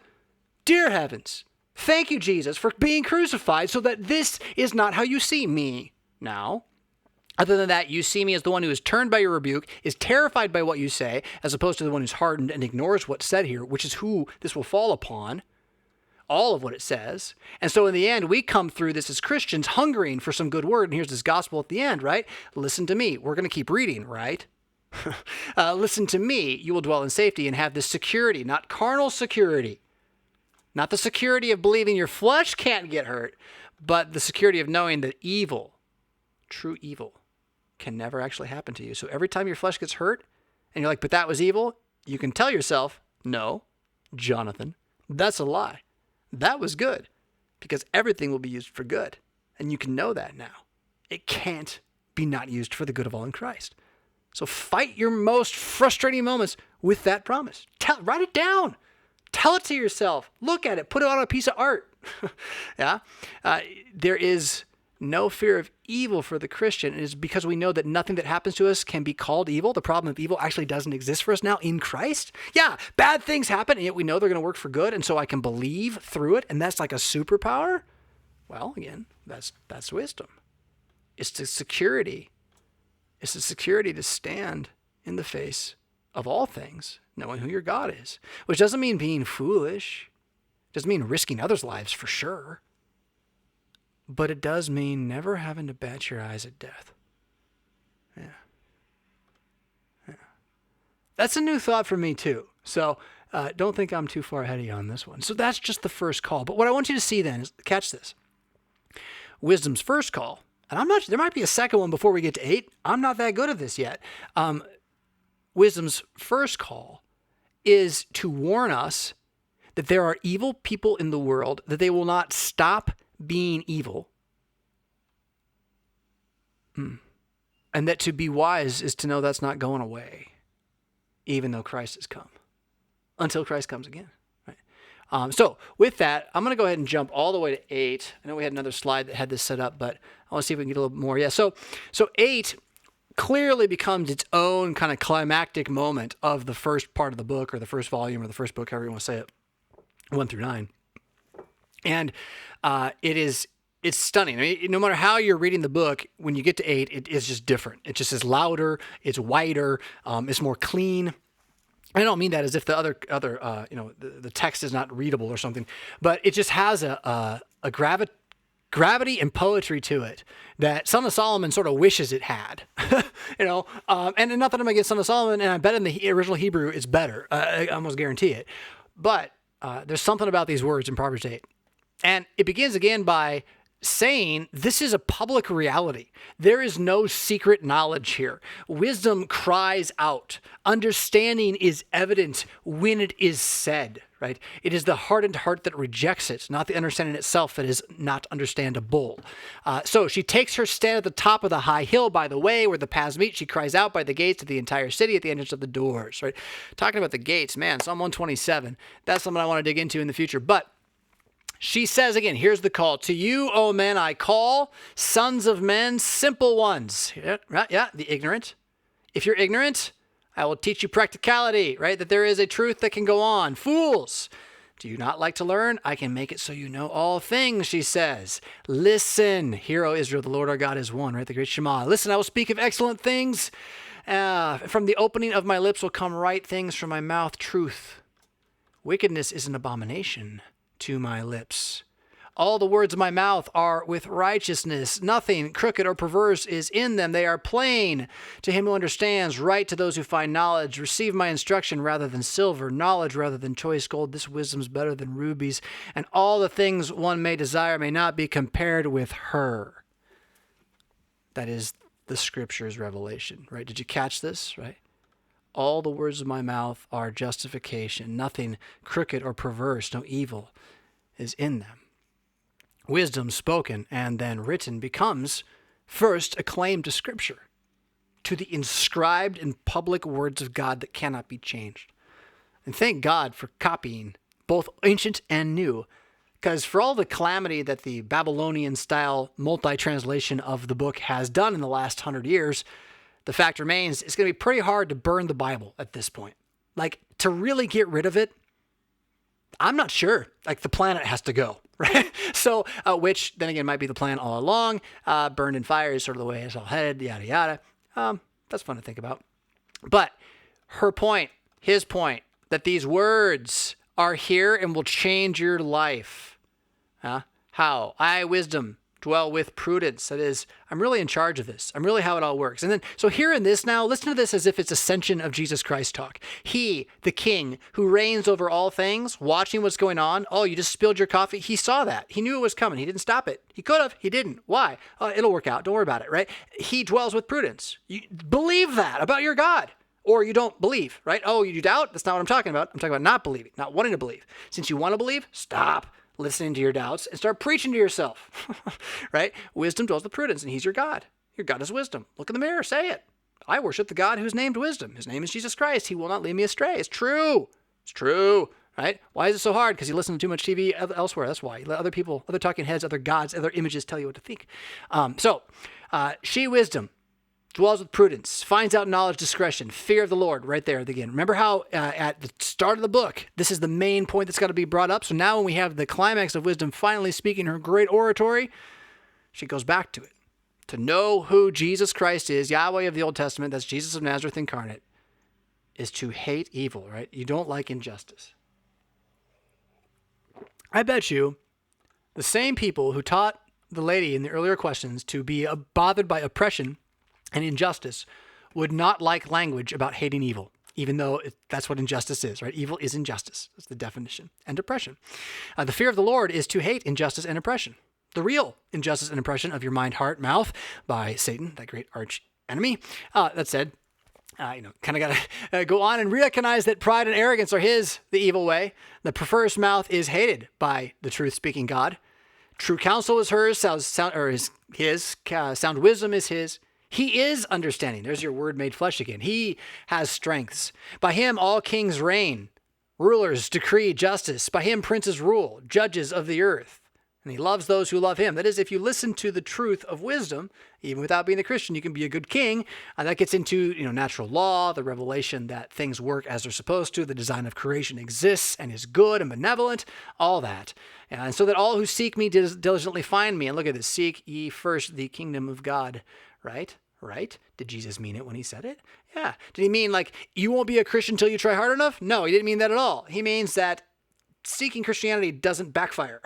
Dear heavens, thank you, Jesus, for being crucified so that this is not how you see me now. Other than that, you see me as the one who is turned by your rebuke, is terrified by what you say, as opposed to the one who's hardened and ignores what's said here, which is who this will fall upon. All of what it says. And so in the end, we come through this as Christians hungering for some good word. And here's this gospel at the end, right? Listen to me. We're going to keep reading, right? Listen to me. You will dwell in safety and have this security, not carnal security. Not the security of believing your flesh can't get hurt, but the security of knowing that evil, true evil, can never actually happen to you. So every time your flesh gets hurt and you're like, but that was evil, you can tell yourself, no, Jonathan, that's a lie. That was good, because everything will be used for good. And you can know that now. It can't be not used for the good of all in Christ. So fight your most frustrating moments with that promise. Write it down. Tell it to yourself. Look at it. Put it on a piece of art. Yeah. There is no fear of evil for the Christian. It is because we know that nothing that happens to us can be called evil. The problem of evil actually doesn't exist for us now in Christ. Yeah, bad things happen, and yet we know they're going to work for good, and so I can believe through it, and that's like a superpower. Well, again, that's wisdom. It's the security. It's the security to stand in the face of all things, knowing who your God is, which doesn't mean being foolish. It doesn't mean risking others' lives for sure. But it does mean never having to bat your eyes at death. Yeah. That's a new thought for me too. So don't think I'm too far ahead of you on this one. So that's just the first call. But what I want you to see then is, catch this. Wisdom's first call, and there might be a second one before we get to 8. I'm not that good at this yet. Wisdom's first call is to warn us that there are evil people in the world, that they will not stop being evil, and that to be wise is to know that's not going away, even though Christ has come, until Christ comes again. Right? So with that, I'm going to go ahead and jump all the way to 8. I know we had another slide that had this set up, but I want to see if we can get a little bit more. Yeah. So 8 clearly becomes its own kind of climactic moment of the first part of the book, or the first volume, or the first book, however you want to say it, 1 through 9. And it's stunning. I mean, no matter how you're reading the book, when you get to 8, it is just different. It just is louder, it's wider, it's more clean. I don't mean that as if the other the text is not readable or something, but it just has a gravity and poetry to it that Son of Solomon sort of wishes it had. And not that I'm against Son of Solomon, and I bet in the original Hebrew it's better. I almost guarantee it. But there's something about these words in Proverbs 8. And it begins again by saying this is a public reality. There is no secret knowledge here. Wisdom cries out. Understanding is evident when it is said, right? It is the hardened heart that rejects it, not the understanding itself that is not understandable. So she takes her stand at the top of the high hill by the way where the paths meet. She cries out by the gates of the entire city at the entrance of the doors, right? Talking about the gates, man, Psalm 127. That's something I want to dig into in the future. But she says again, here's the call. To you, O men, I call, sons of men, simple ones. Yeah, the ignorant. If you're ignorant, I will teach you practicality, right? That there is a truth that can go on. Fools, do you not like to learn? I can make it so you know all things, she says. Listen, hear, O Israel, the Lord our God is one, right? The great Shema. Listen, I will speak of excellent things. From the opening of my lips will come right things, from my mouth truth. Wickedness is an abomination to my lips. All the words of my mouth are with righteousness. Nothing crooked or perverse is in them. They are plain to him who understands, right to those who find knowledge. Receive my instruction rather than silver, knowledge rather than choice gold. This wisdom is better than rubies, and all the things one may desire may not be compared with her. That is the scripture's revelation, right? Did you catch this, right? All the words of my mouth are justification. Nothing crooked or perverse, no evil is in them. Wisdom spoken and then written becomes first a claim to Scripture, to the inscribed and public words of God that cannot be changed. And thank God for copying both ancient and new, because for all the calamity that the Babylonian-style multi-translation of the book has done in the last 100 years, the fact remains, it's going to be pretty hard to burn the Bible at this point. Like, to really get rid of it, I'm not sure. Like, the planet has to go, right? So, which then again might be the plan all along. Burned in fire is sort of the way it's all headed, yada, yada. That's fun to think about. But her point, his point, that these words are here and will change your life. How? I, wisdom, dwell with prudence. That is, I'm really in charge of this. I'm really how it all works. And then, so here in this now, listen to this as if it's ascension of Jesus Christ talk. He, the king, who reigns over all things, watching what's going on. Oh, you just spilled your coffee. He saw that. He knew it was coming. He didn't stop it. He could have. He didn't. Why? It'll work out. Don't worry about it, right? He dwells with prudence. You believe that about your God. Or you don't believe, right? Oh, you doubt? That's not what I'm talking about. I'm talking about not believing, not wanting to believe. Since you want to believe, stop listening to your doubts and start preaching to yourself, right? Wisdom dwells with prudence, and he's your God. Your God is wisdom. Look in the mirror, say it. I worship the God who's named wisdom. His name is Jesus Christ. He will not lead me astray. It's true. It's true, right? Why is it so hard? Because you listen to too much TV elsewhere. That's why. You let other people, other talking heads, other gods, other images tell you what to think. She, wisdom, dwells with prudence, finds out knowledge, discretion, fear of the Lord, right there again. Remember how at the start of the book, this is the main point that's got to be brought up. So now when we have the climax of wisdom finally speaking her great oratory, she goes back to it. To know who Jesus Christ is, Yahweh of the Old Testament, that's Jesus of Nazareth incarnate, is to hate evil, right? You don't like injustice. I bet you the same people who taught the lady in the earlier questions to be bothered by oppression and injustice would not like language about hating evil, even though that's what injustice is, right? Evil is injustice. That's the definition. And oppression. The fear of the Lord is to hate injustice and oppression. The real injustice and oppression of your mind, heart, mouth by Satan, that great arch enemy. That said, kind of got to go on and recognize that pride and arrogance are the evil way. The perverse mouth is hated by the truth-speaking God. True counsel is hers, sound wisdom is his. He is understanding. There's your word made flesh again. He has strengths. By him all kings reign. Rulers decree justice. By him princes rule, judges of the earth. And he loves those who love him. That is, if you listen to the truth of wisdom, even without being a Christian, you can be a good king. And that gets into natural law, the revelation that things work as they're supposed to, the design of creation exists and is good and benevolent, all that. And so that all who seek me diligently find me. And look at this, seek ye first the kingdom of God. Right? Did Jesus mean it when he said it? Yeah. Did he mean like, you won't be a Christian until you try hard enough? No, he didn't mean that at all. He means that seeking Christianity doesn't backfire.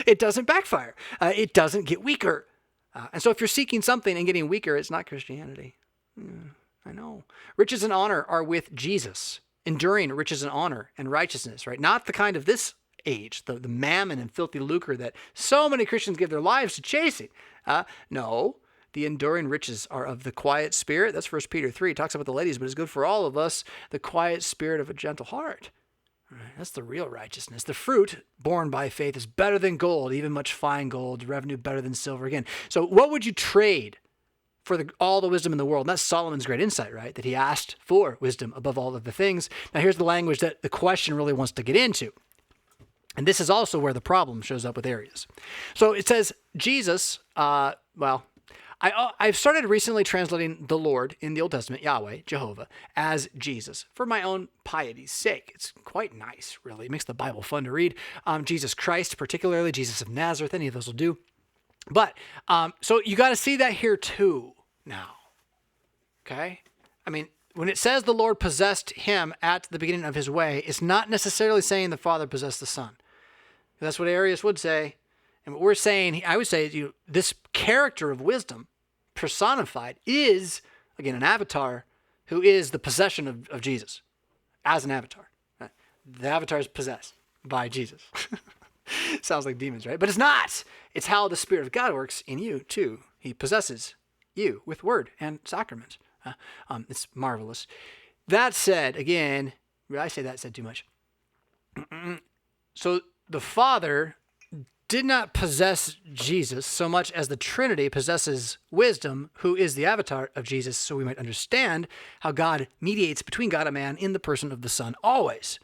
It doesn't backfire. It doesn't get weaker. And so if you're seeking something and getting weaker, it's not Christianity. I know. Riches and honor are with Jesus. Enduring riches and honor and righteousness, right? Not the kind of this age, the mammon and filthy lucre that so many Christians give their lives to chasing. No, the enduring riches are of the quiet spirit. That's 1 Peter 3. It talks about the ladies, but it's good for all of us, the quiet spirit of a gentle heart. Right, that's the real righteousness. The fruit born by faith is better than gold, even much fine gold, revenue better than silver. Again, so what would you trade for all the wisdom in the world? And that's Solomon's great insight, right? That he asked for wisdom above all of the things. Now here's the language that the question really wants to get into. And this is also where the problem shows up with Arius. So it says Jesus, I've started recently translating the Lord in the Old Testament, Yahweh, Jehovah, as Jesus for my own piety's sake. It's quite nice, really. It makes the Bible fun to read. Jesus Christ, particularly Jesus of Nazareth, any of those will do. But, so you got to see that here too now. Okay? I mean, when it says the Lord possessed him at the beginning of his way, it's not necessarily saying the Father possessed the Son. That's what Arius would say. And what we're saying, I would say, this character of wisdom personified is, again, an avatar who is the possession of Jesus as an avatar. The avatar is possessed by Jesus. Sounds like demons, right? But it's not. It's how the Spirit of God works in you, too. He possesses you with word and sacrament. It's marvelous. That said, again, I say that said too much. So the Father did not possess Jesus so much as the Trinity possesses wisdom, who is the avatar of Jesus, so we might understand how God mediates between God and man in the person of the Son always.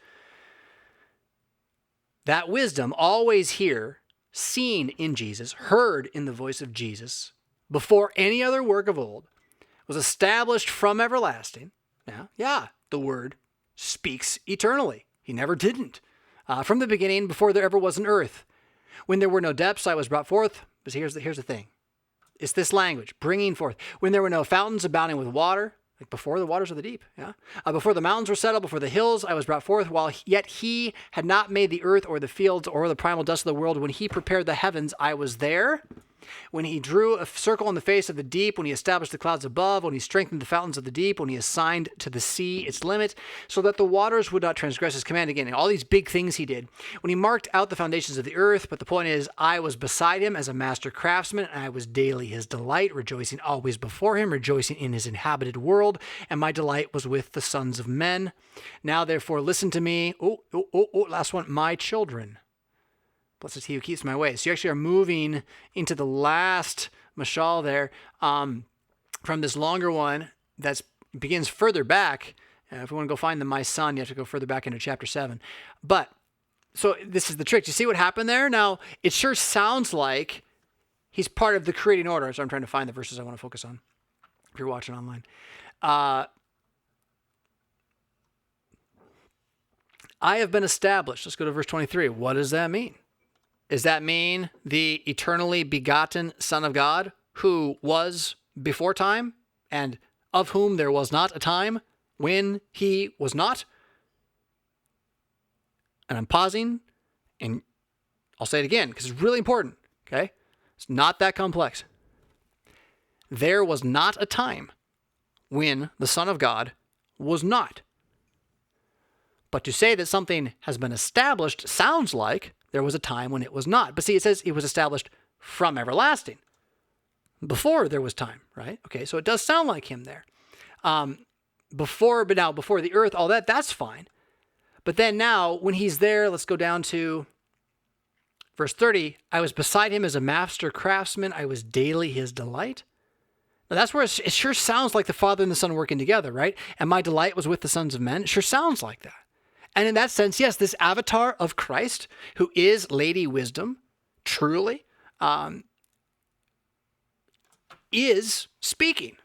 That wisdom, always here, seen in Jesus, heard in the voice of Jesus, before any other work of old, was established from everlasting. Now, the Word speaks eternally. He never didn't. From the beginning, before there ever was an earth. When there were no depths, I was brought forth. But here's the thing. It's this language, bringing forth. When there were no fountains abounding with water, like before the waters of the deep. Before the mountains were settled, before the hills, I was brought forth, while yet he had not made the earth or the fields or the primal dust of the world. When he prepared the heavens, I was there. When he drew a circle on the face of the deep, when he established the clouds above, when he strengthened the fountains of the deep, when he assigned to the sea its limit, so that the waters would not transgress his command. Again, and all these big things he did. When he marked out the foundations of the earth, but the point is, I was beside him as a master craftsman, and I was daily his delight, rejoicing always before him, rejoicing in his inhabited world, and my delight was with the sons of men. Now therefore listen to me. Last one, my children. Blessed is he who keeps my ways. So you actually are moving into the last mashal there from this longer one that begins further back. If you want to go find the my son, you have to go further back into chapter 7. But, so this is the trick. Do you see what happened there? Now, it sure sounds like he's part of the creating order. So I'm trying to find the verses I want to focus on if you're watching online. I have been established. Let's go to verse 23. What does that mean? Does that mean the eternally begotten Son of God, who was before time, and of whom there was not a time when he was not? And I'm pausing, and I'll say it again, because it's really important, okay? It's not that complex. There was not a time when the Son of God was not. But to say that something has been established sounds like there was a time when it was not. But see, it says it was established from everlasting. Before there was time, right? Okay, so it does sound like him there. Before the earth, all that, that's fine. But then now, when he's there, let's go down to verse 30. I was beside him as a master craftsman. I was daily his delight. Now that's where it sure sounds like the Father and the Son working together, right? And my delight was with the sons of men. It sure sounds like that. And in that sense, yes, this avatar of Christ, who is Lady Wisdom, truly, is speaking.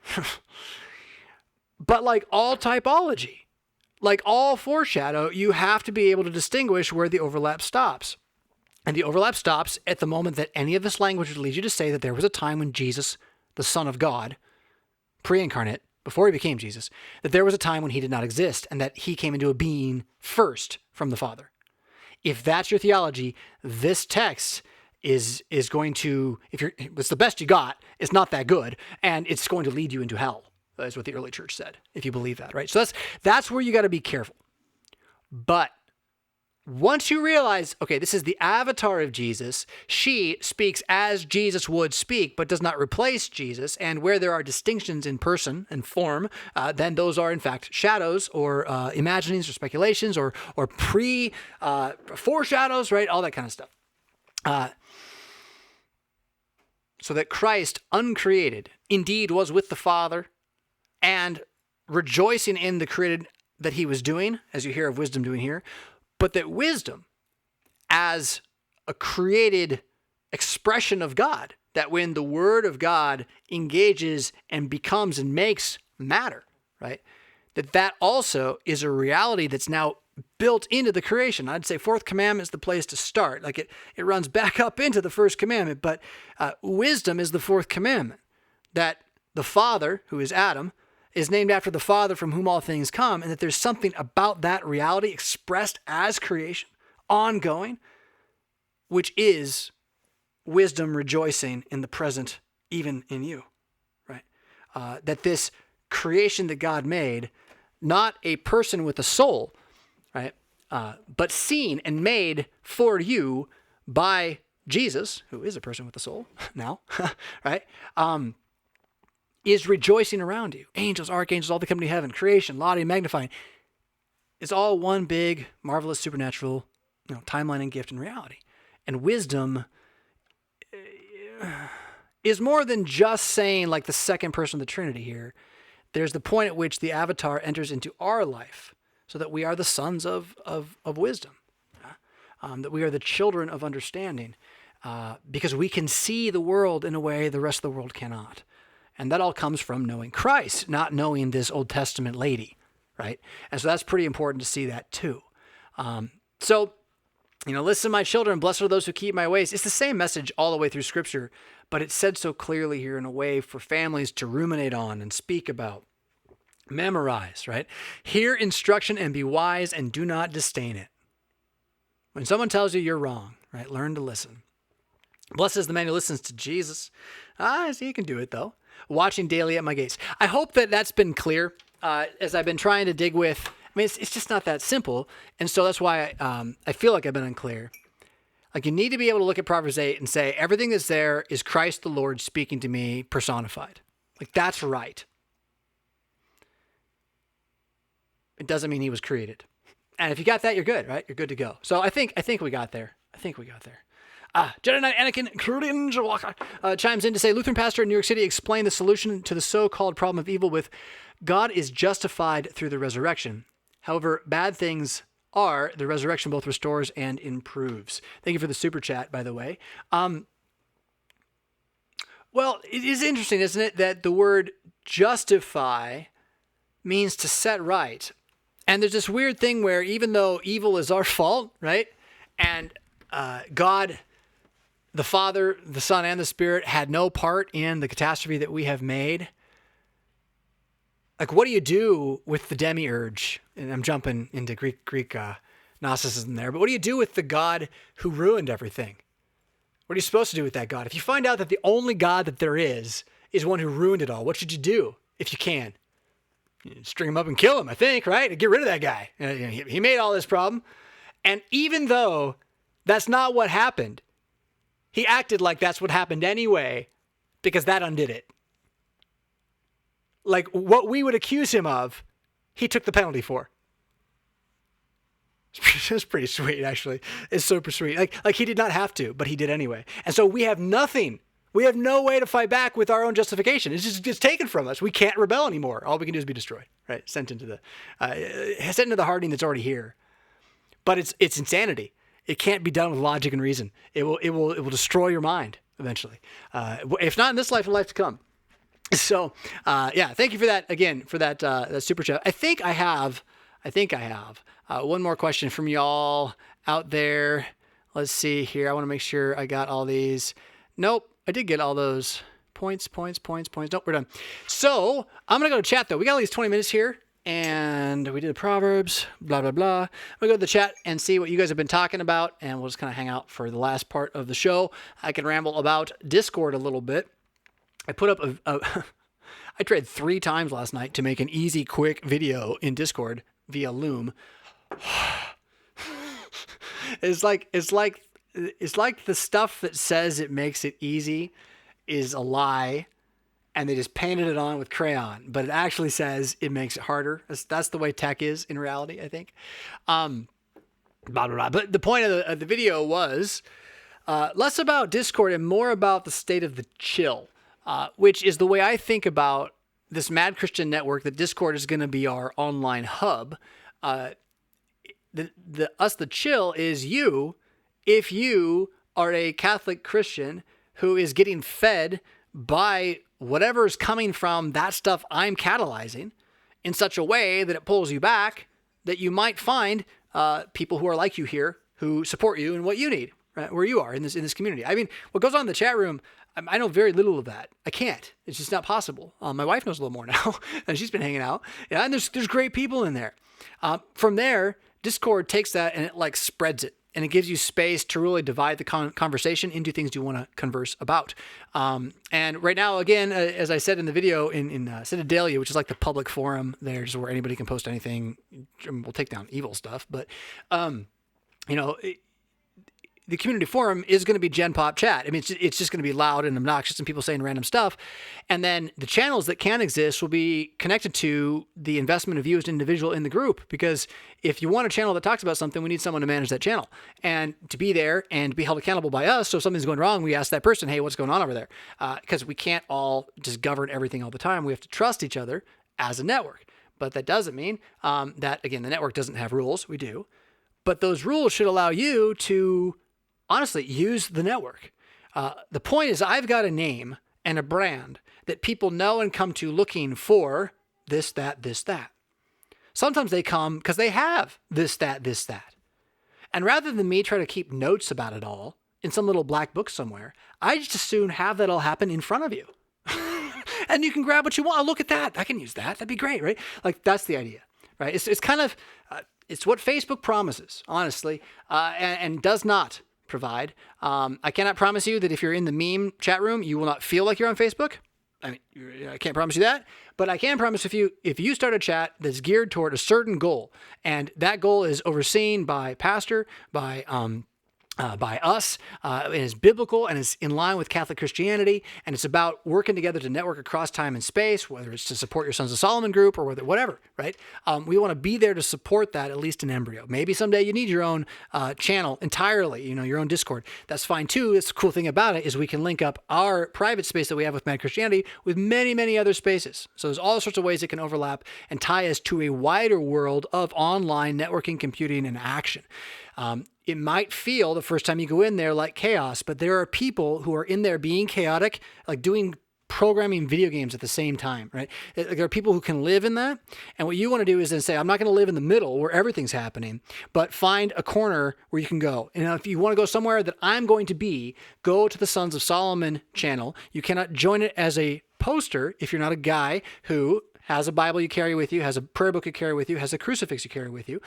But like all typology, like all foreshadow, you have to be able to distinguish where the overlap stops. And the overlap stops at the moment that any of this language would lead you to say that there was a time when Jesus, the Son of God, pre-incarnate, before he became Jesus, that there was a time when he did not exist and that he came into a being first from the Father. If that's your theology, this text is going to, it's the best you got, it's not that good, and it's going to lead you into hell, is what the early church said, if you believe that, right? So that's where you got to be careful. But once you realize, okay, this is the avatar of Jesus, she speaks as Jesus would speak, but does not replace Jesus, and where there are distinctions in person and form, then those are in fact shadows or imaginings or speculations or foreshadows, right? All that kind of stuff. So that Christ, uncreated, indeed was with the Father and rejoicing in the created that he was doing, as you hear of wisdom doing here, but that wisdom as a created expression of God, that when the word of God engages and becomes and makes matter, right? That also is a reality that's now built into the creation. I'd say fourth commandment is the place to start. Like it runs back up into the first commandment, but wisdom is the fourth commandment. That the Father, who is Adam, is named after the Father from whom all things come, and that there's something about that reality expressed as creation, ongoing, which is wisdom rejoicing in the present, even in you, right? That this creation that God made, not a person with a soul, right? But seen and made for you by Jesus, who is a person with a soul now, right? Is rejoicing around you. Angels, archangels, all the company of heaven, creation, lauding, magnifying. It's all one big, marvelous, supernatural, timeline and gift and reality. And wisdom is more than just saying like the second person of the Trinity here. There's the point at which the avatar enters into our life so that we are the sons of wisdom, that we are the children of understanding, because we can see the world in a way the rest of the world cannot. And that all comes from knowing Christ, not knowing this Old Testament lady, right? And so that's pretty important to see that too. Listen, my children, blessed are those who keep my ways. It's the same message all the way through Scripture, but it's said so clearly here in a way for families to ruminate on and speak about. Memorize, right? Hear instruction and be wise and do not disdain it. When someone tells you you're wrong, right? Learn to listen. Blessed is the man who listens to Jesus. He can do it though. Watching daily at my gates. I hope that that's been clear as I've been trying to dig with. I mean, it's just not that simple. And so that's why I feel like I've been unclear. Like you need to be able to look at Proverbs 8 and say, everything that's there is Christ the Lord speaking to me personified. Like that's right. It doesn't mean he was created. And if you got that, you're good, right? You're good to go. So I think we got there. Jedi Knight Anakin chimes in to say, Lutheran pastor in New York City explained the solution to the so-called problem of evil with God is justified through the resurrection. However, bad things are, the resurrection both restores and improves. Thank you for the super chat, by the way. Well, it is interesting, isn't it, that the word justify means to set right. And there's this weird thing where even though evil is our fault, right? And God, the Father, the Son, and the Spirit had no part in the catastrophe that we have made. Like, what do you do with the demiurge? And I'm jumping into Greek Gnosticism there, but what do you do with the God who ruined everything? What are you supposed to do with that God? If you find out that the only God that there is one who ruined it all, what should you do if you can? You string him up and kill him, I think, right? Get rid of that guy. He made all this problem. And even though that's not what happened, he acted like that's what happened anyway, because that undid it. Like what we would accuse him of, he took the penalty for. It's pretty sweet, actually. It's super sweet. Like he did not have to, but he did anyway. And so we have nothing. We have no way to fight back with our own justification. It's just taken from us. We can't rebel anymore. All we can do is be destroyed, right? Sent into the hardening that's already here. But it's insanity. It can't be done with logic and reason. It will destroy your mind eventually. If not in this life, in life to come. So, thank you for that again, for that super chat. I think I have one more question from y'all out there. Let's see here. I want to make sure I got all these. Nope, I did get all those points. Nope, we're done. So I'm going to go to chat though. We got at least 20 minutes here. And we did the Proverbs, blah, blah, blah. We'll go to the chat and see what you guys have been talking about. And we'll just kind of hang out for the last part of the show. I can ramble about Discord a little bit. I put up I tried 3 times last night to make an easy, quick video in Discord via Loom. It's like the stuff that says it makes it easy is a lie, and they just painted it on with crayon, but it actually says it makes it harder. That's the way tech is in reality, I think. Blah, blah, blah. But the point of the video was less about Discord and more about the state of the chill, which is the way I think about this Mad Christian network. That Discord is going to be our online hub. The chill is you, if you are a Catholic Christian who is getting fed by whatever is coming from that stuff I'm catalyzing in such a way that it pulls you back, that you might find people who are like you here who support you in what you need, right, where you are in this community. I mean, what goes on in the chat room, I know very little of that. I can't. It's just not possible. My wife knows a little more now, and she's been hanging out. Yeah, and there's great people in there. From there, Discord takes that and it like spreads it. And it gives you space to really divide the conversation into things you want to converse about. And right now, again, as I said in the video, in Citadelia, which is like the public forum, there's where anybody can post anything. We'll take down evil stuff, but the community forum is going to be Gen Pop chat. I mean, it's just going to be loud and obnoxious and people saying random stuff. And then the channels that can exist will be connected to the investment of you as an individual in the group. Because if you want a channel that talks about something, we need someone to manage that channel and to be there and be held accountable by us. So if something's going wrong, we ask that person, hey, what's going on over there? Because we can't all just govern everything all the time. We have to trust each other as a network. But that doesn't mean that, again, the network doesn't have rules. We do. But those rules should allow you to honestly use the network. The point is I've got a name and a brand that people know and come to looking for this, that, this, that. Sometimes they come because they have this, that, this, that. And rather than me try to keep notes about it all in some little black book somewhere, I just as soon have that all happen in front of you. And you can grab what you want. Oh, look at that. I can use that. That'd be great, right? Like that's the idea, right? It's kind of, it's what Facebook promises, honestly, and does not provide. I cannot promise you that if you're in the meme chat room, you will not feel like you're on Facebook. I mean, I can't promise you that, but I can promise if you start a chat that's geared toward a certain goal, and that goal is overseen by pastor, by us, and is biblical and is in line with Catholic Christianity, and it's about working together to network across time and space, whether it's to support your Sons of Solomon group or whatever, right? We want to be there to support that, at least in embryo. Maybe someday you need your own channel entirely, your own Discord. That's fine too. It's the cool thing about it is we can link up our private space that we have with Mad Christianity with many, many other spaces. So there's all sorts of ways it can overlap and tie us to a wider world of online networking, computing, and action. It might feel the first time you go in there like chaos, but there are people who are in there being chaotic, like doing programming video games at the same time, right? There are people who can live in that. And what you want to do is then say, I'm not going to live in the middle where everything's happening, but find a corner where you can go. And if you want to go somewhere that I'm going to be, go to the Sons of Solomon channel. You cannot join it as a poster if you're not a guy who has a Bible you carry with you, has a prayer book you carry with you, has a crucifix you carry with you.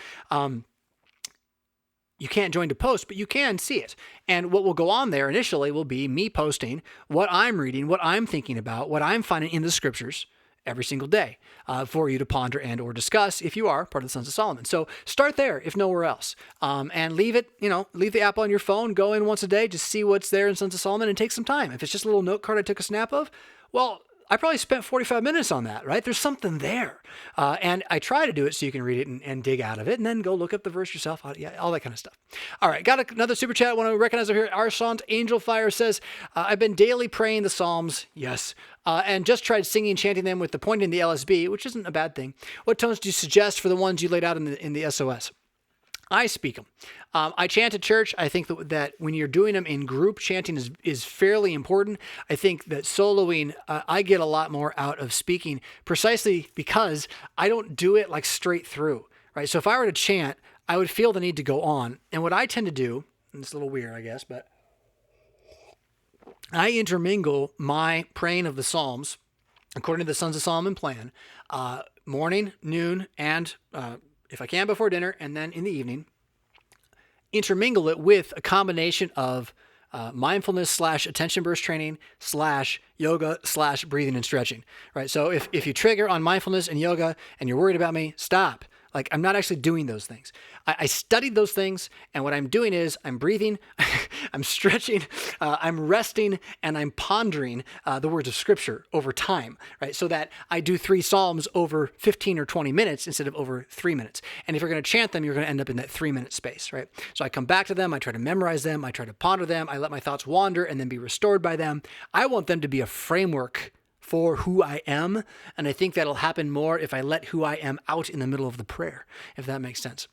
You can't join to post, but you can see it. And what will go on there initially will be me posting what I'm reading, what I'm thinking about, what I'm finding in the scriptures every single day for you to ponder and or discuss if you are part of the Sons of Solomon. So start there, if nowhere else. And leave it, leave the app on your phone, go in once a day, just see what's there in Sons of Solomon and take some time. If it's just a little note card I took a snap of, well, I probably spent 45 minutes on that, right? There's something there. And I try to do it so you can read it and dig out of it and then go look up the verse yourself. Yeah, all that kind of stuff. All right, got another super chat I want to recognize over here. Arshant Angel Fire says, I've been daily praying the Psalms, yes, and just tried singing and chanting them with the point in the LSB, which isn't a bad thing. What tones do you suggest for the ones you laid out in the SOS? I speak them. I chant at church. I think that when you're doing them in group, chanting is fairly important. I think that soloing, I get a lot more out of speaking precisely because I don't do it like straight through, right? So if I were to chant, I would feel the need to go on. And what I tend to do, and it's a little weird, I guess, but I intermingle my praying of the Psalms according to the Sons of Solomon plan, morning, noon, and if I can before dinner, and then in the evening, intermingle it with a combination of mindfulness / attention burst training / yoga / breathing and stretching, right? So if you trigger on mindfulness and yoga and you're worried about me, stop. Like, I'm not actually doing those things. I studied those things, and what I'm doing is I'm breathing, I'm stretching, I'm resting, and I'm pondering the words of Scripture over time, right? So that I do 3 Psalms over 15 or 20 minutes instead of over 3 minutes. And if you're going to chant them, you're going to end up in that 3-minute space, right? So I come back to them, I try to memorize them, I try to ponder them, I let my thoughts wander and then be restored by them. I want them to be a framework for who I am, and I think that'll happen more if I let who I am out in the middle of the prayer, if that makes sense.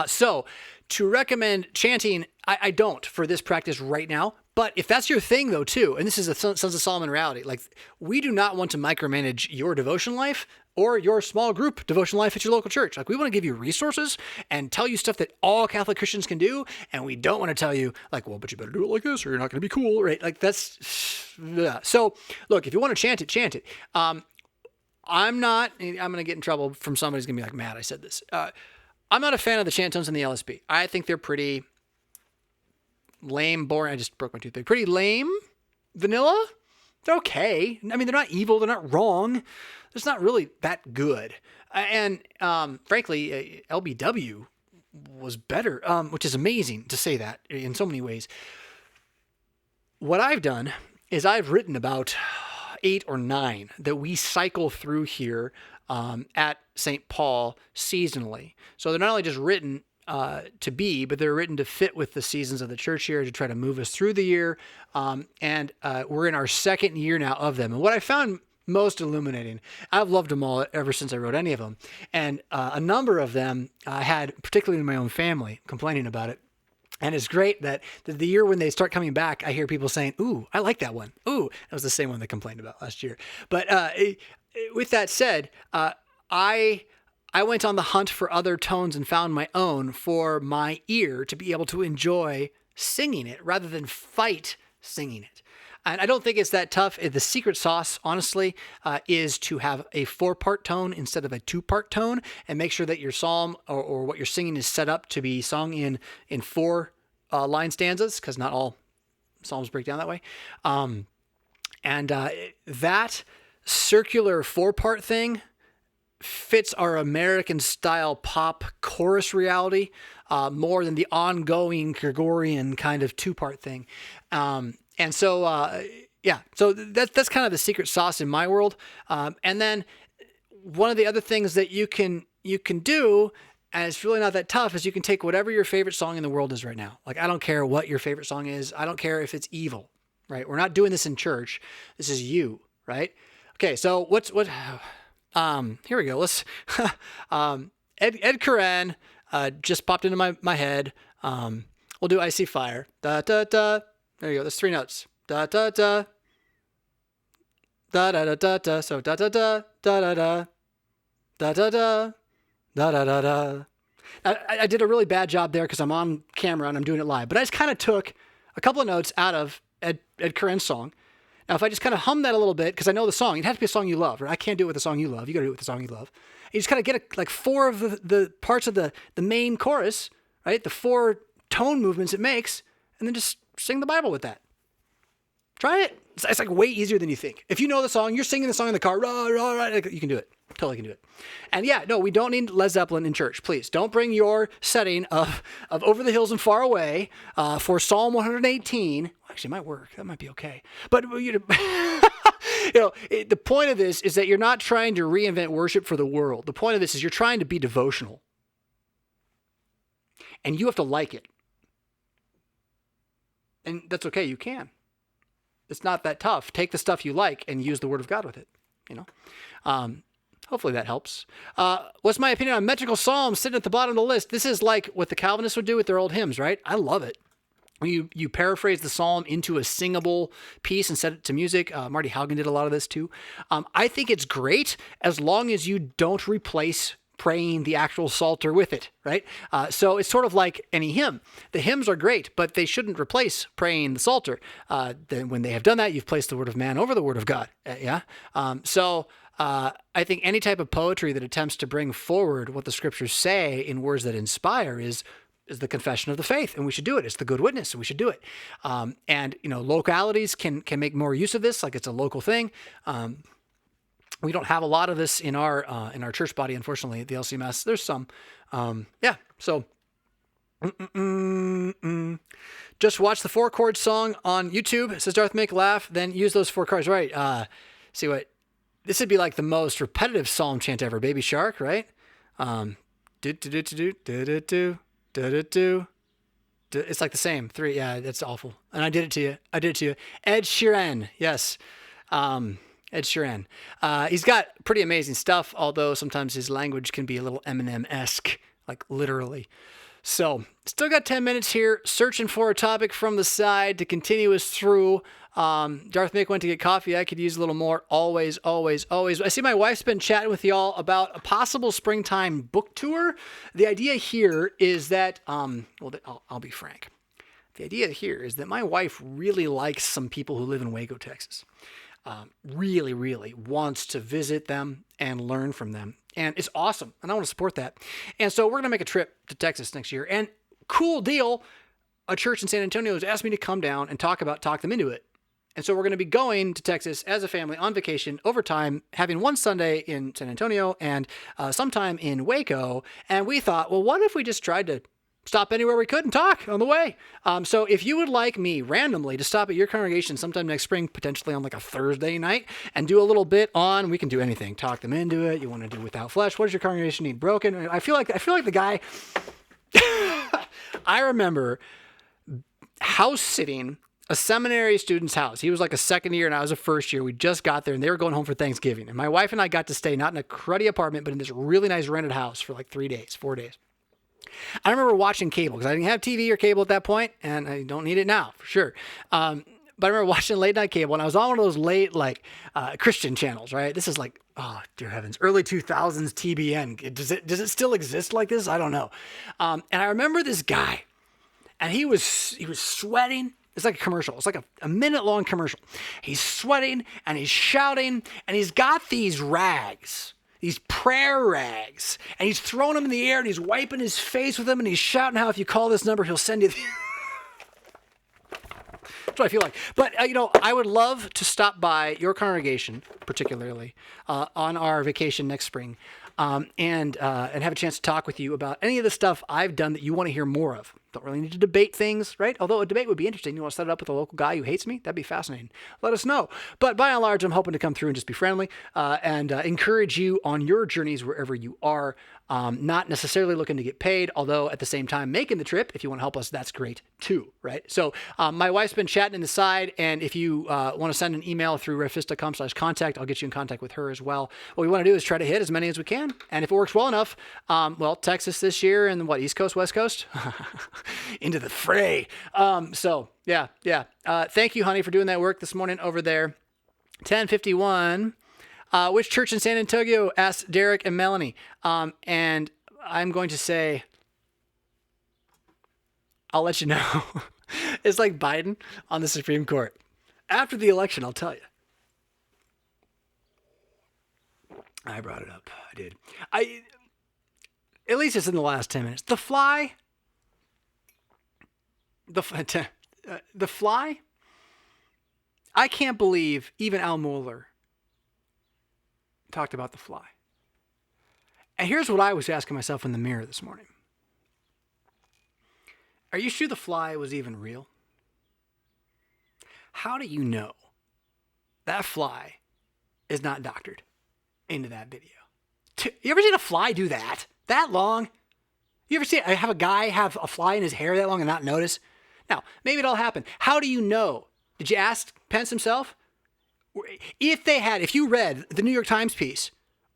So to recommend chanting, I don't for this practice right now, but if that's your thing though too, and this is a Sons of Solomon reality, like we do not want to micromanage your devotion life or your small group devotion life at your local church. Like we want to give you resources and tell you stuff that all Catholic Christians can do. And we don't want to tell you like, well, but you better do it like this or you're not going to be cool, right? Like that's, yeah. So look, if you want to chant it, chant it. I'm going to get in trouble from somebody's going to be like, Matt, I said this. I'm not a fan of the chant tones in the LSB. I think they're pretty lame, boring. I just broke my toothpick. Pretty lame, vanilla. They're okay. I mean, they're not evil. They're not wrong. It's not really that good. And frankly, LBW was better, which is amazing to say that in so many ways. What I've done is I've written about 8 or 9 that we cycle through here at St. Paul seasonally. So they're not only just written to be, but they're written to fit with the seasons of the church year to try to move us through the year. And we're in our 2nd year now of them. And what I found most illuminating, I've loved them all ever since I wrote any of them. And a number of them I had, particularly in my own family, complaining about it. And it's great that the year when they start coming back, I hear people saying, ooh, I like that one. Ooh, that was the same one they complained about last year. But with that said, I went on the hunt for other tones and found my own for my ear to be able to enjoy singing it rather than fight singing it. And I don't think it's that tough. The secret sauce, honestly, is to have a 4-part tone instead of a 2-part tone and make sure that your psalm or what you're singing is set up to be sung in 4 line stanzas, because not all psalms break down that way. That circular 4-part thing fits our American style pop chorus reality more than the ongoing Gregorian kind of 2-part thing. So that's kind of the secret sauce in my world. And then one of the other things that you can do, and it's really not that tough, is you can take whatever your favorite song in the world is right now. Like, I don't care what your favorite song is. I don't care if it's evil, right? We're not doing this in church. This is you, right? Okay. So here we go. Let's, Ed Koren, just popped into my head. We'll do I See Fire. Da, da, da. There you go. There's 3 notes. Da, da, da. Da, da, da, da, da. So da, da, da, da, da, da. Da, da, da. Da, da, da, da. I did a really bad job there because I'm on camera and I'm doing it live. But I just kind of took a couple of notes out of Ed Koren's song. Now, if I just kind of hum that a little bit, because I know the song, it has to be a song you love, right? I can't do it with a song you love. You got to do it with the song you love. You just kind of get like 4 of the parts of the main chorus, right? The 4 tone movements it makes, and then just sing the Bible with that. Try it. It's like way easier than you think. If you know the song, you're singing the song in the car, rah, rah, rah, you can do it. Totally can do it. And yeah, no, we don't need Led Zeppelin in church. Please don't bring your setting of Over the Hills and Far Away for Psalm 118. Actually, it might work. That might be okay. But the point of this is that you're not trying to reinvent worship for the world. The point of this is you're trying to be devotional. And you have to like it. And that's okay. You can. It's not that tough. Take the stuff you like and use the Word of God with it. Hopefully that helps. What's my opinion on metrical psalms sitting at the bottom of the list? This is like what the Calvinists would do with their old hymns, right? I love it. When you paraphrase the psalm into a singable piece and set it to music. Marty Haugen did a lot of this too. I think it's great as long as you don't replace praying the actual Psalter with it, right? So it's sort of like any hymn. The hymns are great, but they shouldn't replace praying the Psalter. Then when they have done that, you've placed the word of man over the word of God. I think any type of poetry that attempts to bring forward what the scriptures say in words that inspire is the confession of the faith, and we should do it. It's the good witness, and we should do it. Localities can make more use of this, like it's a local thing. We don't have a lot of this in our church body, unfortunately, at the LCMS. There's some. So just watch the 4-chord song on YouTube. It says Darth make laugh, then use those 4 chords. Right. See what this would be like the most repetitive psalm chant ever. Baby Shark, right? Do do do do do do do do do. It's like the same 3. Yeah, that's awful. And I did it to you. Ed Sheeran. Yes. Ed Sheeran. He's got pretty amazing stuff, although sometimes his language can be a little Eminem-esque, like literally. So, still got 10 minutes here, searching for a topic from the side to continue us through. Darth Mick went to get coffee. I could use a little more. Always. I see my wife's been chatting with y'all about a possible springtime book tour. The idea here is that, I'll be frank. The idea here is that my wife really likes some people who live in Waco, Texas. Really, really wants to visit them and learn from them. And it's awesome. And I want to support that. And so we're going to make a trip to Texas next year. And cool deal. A church in San Antonio has asked me to come down and talk them into it. And so we're going to be going to Texas as a family on vacation over time, having one Sunday in San Antonio and sometime in Waco. And we thought, well, what if we just tried to stop anywhere we could and talk on the way? So if you would like me randomly to stop at your congregation sometime next spring, potentially on like a Thursday night, and do a little bit on, we can do anything. Talk them into it. You want to do without flesh. What does your congregation need broken? I feel like the guy, I remember house sitting a seminary student's house. He was like a second year and I was a first year. We just got there and they were going home for Thanksgiving. And my wife and I got to stay not in a cruddy apartment, but in this really nice rented house for like 4 days. I remember watching cable because I didn't have TV or cable at that point, and I don't need it now for sure. But I remember watching late night cable, and I was on one of those late Christian channels, right? This is like, oh dear heavens, early 2000s TBN. Does it still exist like this? I don't know. And I remember this guy, and he was sweating. It's like a commercial. It's like a minute-long commercial. He's sweating, and he's shouting, and he's got these rags. These prayer rags, and he's throwing them in the air, and he's wiping his face with them, and he's shouting how if you call this number, he'll send you. That's what I feel like. But, I would love to stop by your congregation, particularly, on our vacation next spring, and have a chance to talk with you about any of the stuff I've done that you want to hear more of. Don't really need to debate things, right? Although a debate would be interesting. You want to set it up with a local guy who hates me? That'd be fascinating. Let us know. But by and large, I'm hoping to come through and just be friendly and encourage you on your journeys wherever you are. Not necessarily looking to get paid, although at the same time making the trip, if you want to help us, that's great too, right? So my wife's been chatting in the side, and if you want to send an email through RevFisk.com/contact, I'll get you in contact with her as well. What we want to do is try to hit as many as we can, and if it works well enough, Texas this year and East Coast, West Coast? Into the fray. Thank you, honey, for doing that work this morning over there. 10:51. Which church in San Antonio? Asked Derek and Melanie. And I'm going to say, I'll let you know. It's like Biden on the Supreme Court. After the election, I'll tell you. I brought it up. I did. At least it's in the last 10 minutes. The Fly. The Fly. I can't believe even Al Mohler talked about The Fly. And here's what I was asking myself in the mirror this morning. Are you sure The Fly was even real? How do you know that fly is not doctored into that video? You ever seen a fly do that? That long? You ever have a guy have a fly in his hair that long and not notice? Now, maybe it'll happen. How do you know? Did you ask Pence himself? If you read the New York Times piece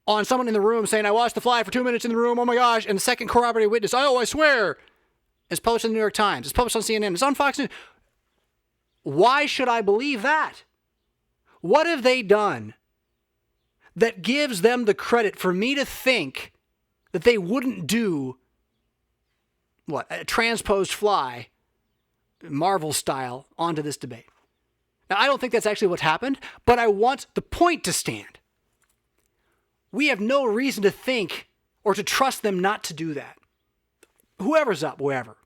on someone in the room saying, I watched The Fly for 2 minutes in the room, oh my gosh, and the second corroborated witness, I swear, it's published in the New York Times, it's published on CNN, it's on Fox News. Why should I believe that? What have they done that gives them the credit for me to think that they wouldn't do a transposed fly, Marvel style, onto this debate? Now, I don't think that's actually what's happened, but I want the point to stand. We have no reason to think or to trust them not to do that. Whoever's up, wherever.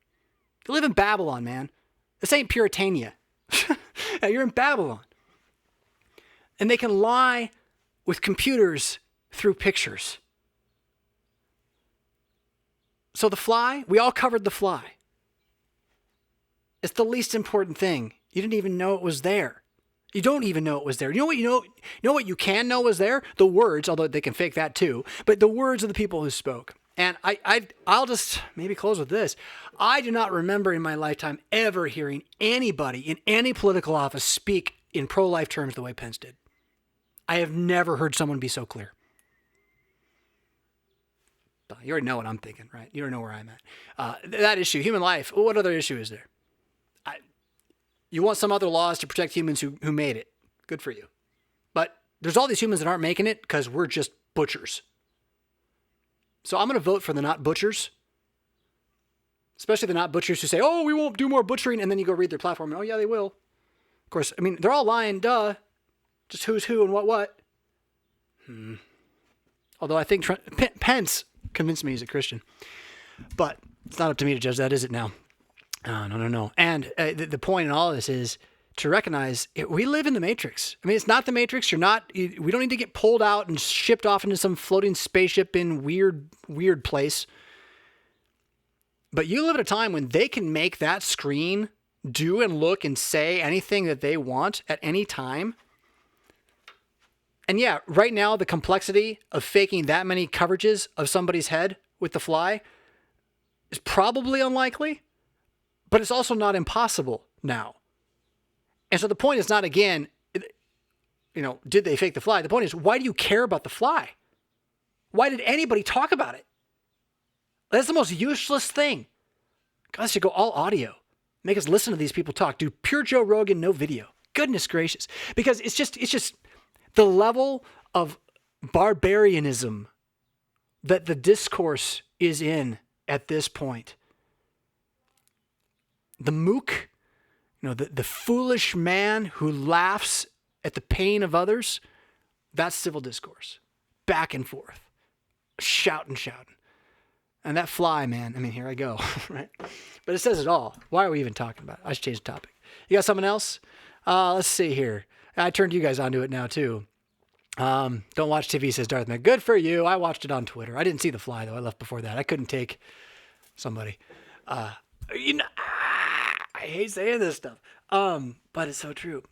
You live in Babylon, man. This ain't Puritania. You're in Babylon. And they can lie with computers through pictures. So the fly, we all covered the fly. It's the least important thing. You didn't even know it was there. You don't even know it was there. You know what you can know was there? The words, although they can fake that too, but the words of the people who spoke. And I'll just maybe close with this. I do not remember in my lifetime ever hearing anybody in any political office speak in pro-life terms the way Pence did. I have never heard someone be so clear. You already know what I'm thinking, right? You already know where I'm at. That issue, human life, what other issue is there? You want some other laws to protect humans who made it. Good for you. But there's all these humans that aren't making it because we're just butchers. So I'm going to vote for the not butchers. Especially the not butchers who say, oh, we won't do more butchering. And then you go read their platform. And, oh, yeah, they will. Of course, I mean, they're all lying, duh. Just who's who and what. Although I think Pence convinced me he's a Christian. But it's not up to me to judge that, is it now? No. And the point in all of this is to recognize we live in the Matrix. I mean, it's not the Matrix. We don't need to get pulled out and shipped off into some floating spaceship in weird place. But you live at a time when they can make that screen do and look and say anything that they want at any time. And yeah, right now, the complexity of faking that many coverages of somebody's head with the fly is probably unlikely, but it's also not impossible now. And so the point is not, again, did they fake the fly? The point is, why do you care about the fly? Why did anybody talk about it? That's the most useless thing. Guys should go all audio. Make us listen to these people talk. Do pure Joe Rogan, no video. Goodness gracious. Because it's just the level of barbarianism that the discourse is in at this point. The mook, the foolish man who laughs at the pain of others, that's civil discourse. Back and forth. Shouting. And that fly, man, I mean, here I go, right? But it says it all. Why are we even talking about it? I should change the topic. You got something else? Let's see here. I turned you guys onto it now, too. Don't watch TV, says Darth Mac. Good for you. I watched it on Twitter. I didn't see the fly, though. I left before that. I couldn't take somebody. I hate saying this stuff. But it's so true.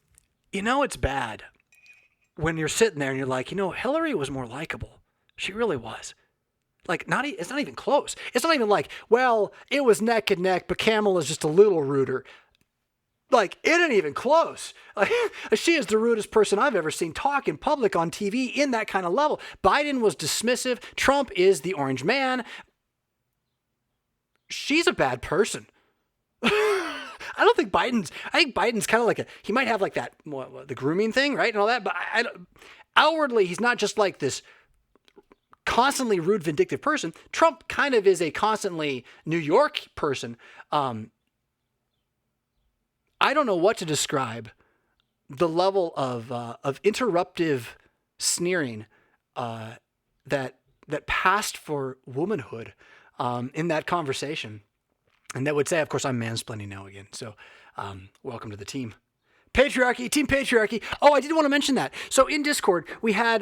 It's bad when you're sitting there and you're like, Hillary was more likable. She really was. Like, it's not even close. It's not even like, well, it was neck and neck, but Kamala's just a little ruder. Like, it ain't even close. Like, she is the rudest person I've ever seen talk in public on TV in that kind of level. Biden was dismissive. Trump is the orange man. She's a bad person. I think Biden's kind of like he might have like that, the grooming thing, right? And all that. But outwardly, he's not just like this constantly rude, vindictive person. Trump kind of is a constantly New York person. I don't know what to describe the level of interruptive sneering that passed for womanhood in that conversation. And that would say, of course, I'm mansplaining now again. So welcome to the team. Patriarchy, Team Patriarchy. Oh, I did want to mention that. So in Discord, we had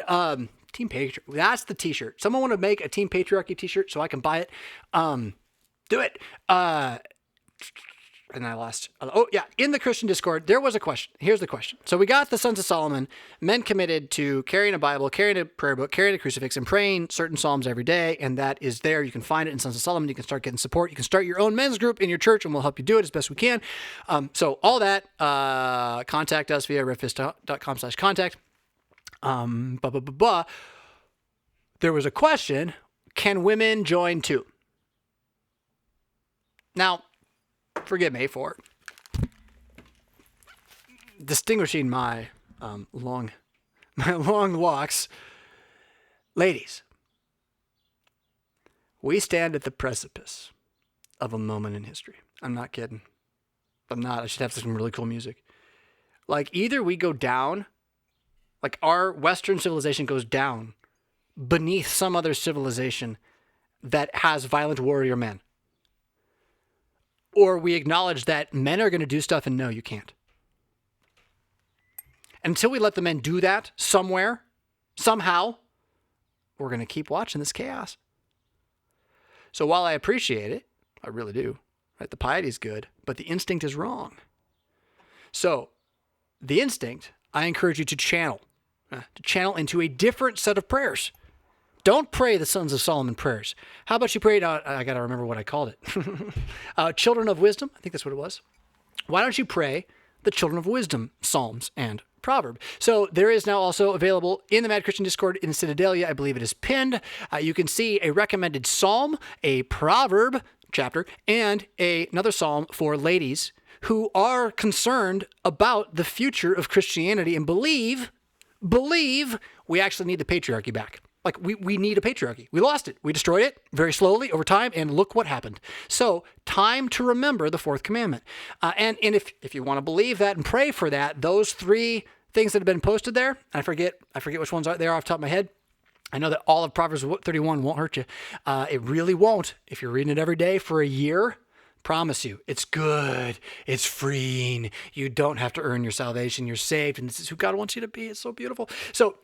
Team Patriarchy. That's the t-shirt. Someone want to make a Team Patriarchy t-shirt so I can buy it? Do it. And I lost. Oh, yeah. In the Christian Discord, there was a question. Here's the question. So we got the Sons of Solomon, men committed to carrying a Bible, carrying a prayer book, carrying a crucifix, and praying certain psalms every day. And that is there. You can find it in Sons of Solomon. You can start getting support. You can start your own men's group in your church, and we'll help you do it as best we can. So all that, contact us via RevFisk.com/contact. There was a question. Can women join too? Now, forgive me for distinguishing my long locks. Ladies, we stand at the precipice of a moment in history. I'm not kidding. I'm not. I should have some really cool music. Like, either we go down, like our Western civilization goes down beneath some other civilization that has violent warrior men. Or we acknowledge that men are going to do stuff and no, you can't. Until we let the men do that somewhere, somehow, we're going to keep watching this chaos. So while I appreciate it, I really do, right? The piety is good, but the instinct is wrong. So the instinct, I encourage you to channel into a different set of prayers. Don't pray the Sons of Solomon prayers. How about you pray, I got to remember what I called it. Children of Wisdom, I think that's what it was. Why don't you pray the Children of Wisdom Psalms and Proverb? So there is now also available in the Mad Christian Discord in Citadelia. I believe it is pinned. You can see a recommended psalm, a proverb chapter, and another psalm for ladies who are concerned about the future of Christianity and believe we actually need the patriarchy back. Like, we need a patriarchy. We lost it. We destroyed it very slowly over time, and look what happened. So, time to remember the fourth commandment. And if you want to believe that and pray for that, those 3 things that have been posted there, I forget which ones they are off the top of my head. I know that all of Proverbs 31 won't hurt you. It really won't. If you're reading it every day for a year, promise you, it's good. It's freeing. You don't have to earn your salvation. You're saved, and this is who God wants you to be. It's so beautiful. So,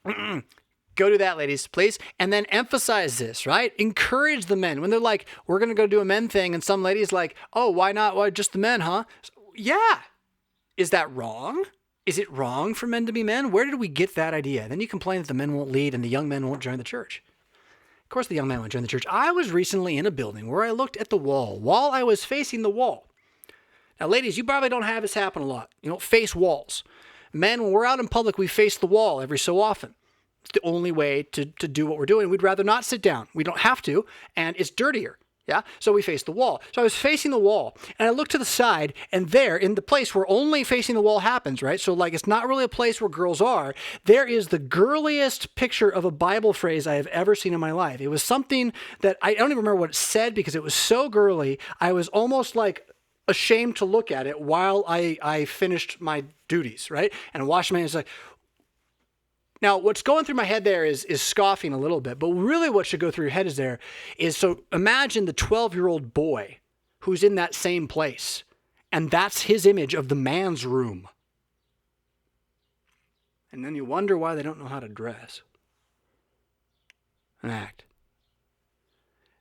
go do that, ladies, please. And then emphasize this, right? Encourage the men. When they're like, we're going to go do a men thing, and some ladies like, oh, why not? Why just the men, huh? Yeah. Is that wrong? Is it wrong for men to be men? Where did we get that idea? Then you complain that the men won't lead and the young men won't join the church. Of course, the young men won't join the church. I was recently in a building where I looked at the wall while I was facing the wall. Now, ladies, you probably don't have this happen a lot. You don't face walls. Men, when we're out in public, we face the wall every so often. It's the only way to do what we're doing. We'd rather not sit down. We don't have to, and it's dirtier. Yeah? So we face the wall. So I was facing the wall, and I looked to the side, and there, in the place where only facing the wall happens, right? So, like, it's not really a place where girls are. There is the girliest picture of a Bible phrase I have ever seen in my life. It was something that I don't even remember what it said because it was so girly. I was almost, like, ashamed to look at it while I finished my duties, right? And washed my hands, like... Now, what's going through my head there is scoffing a little bit, but really what should go through your head is so imagine the 12-year-old boy who's in that same place, and that's his image of the man's room. And then you wonder why they don't know how to dress and act.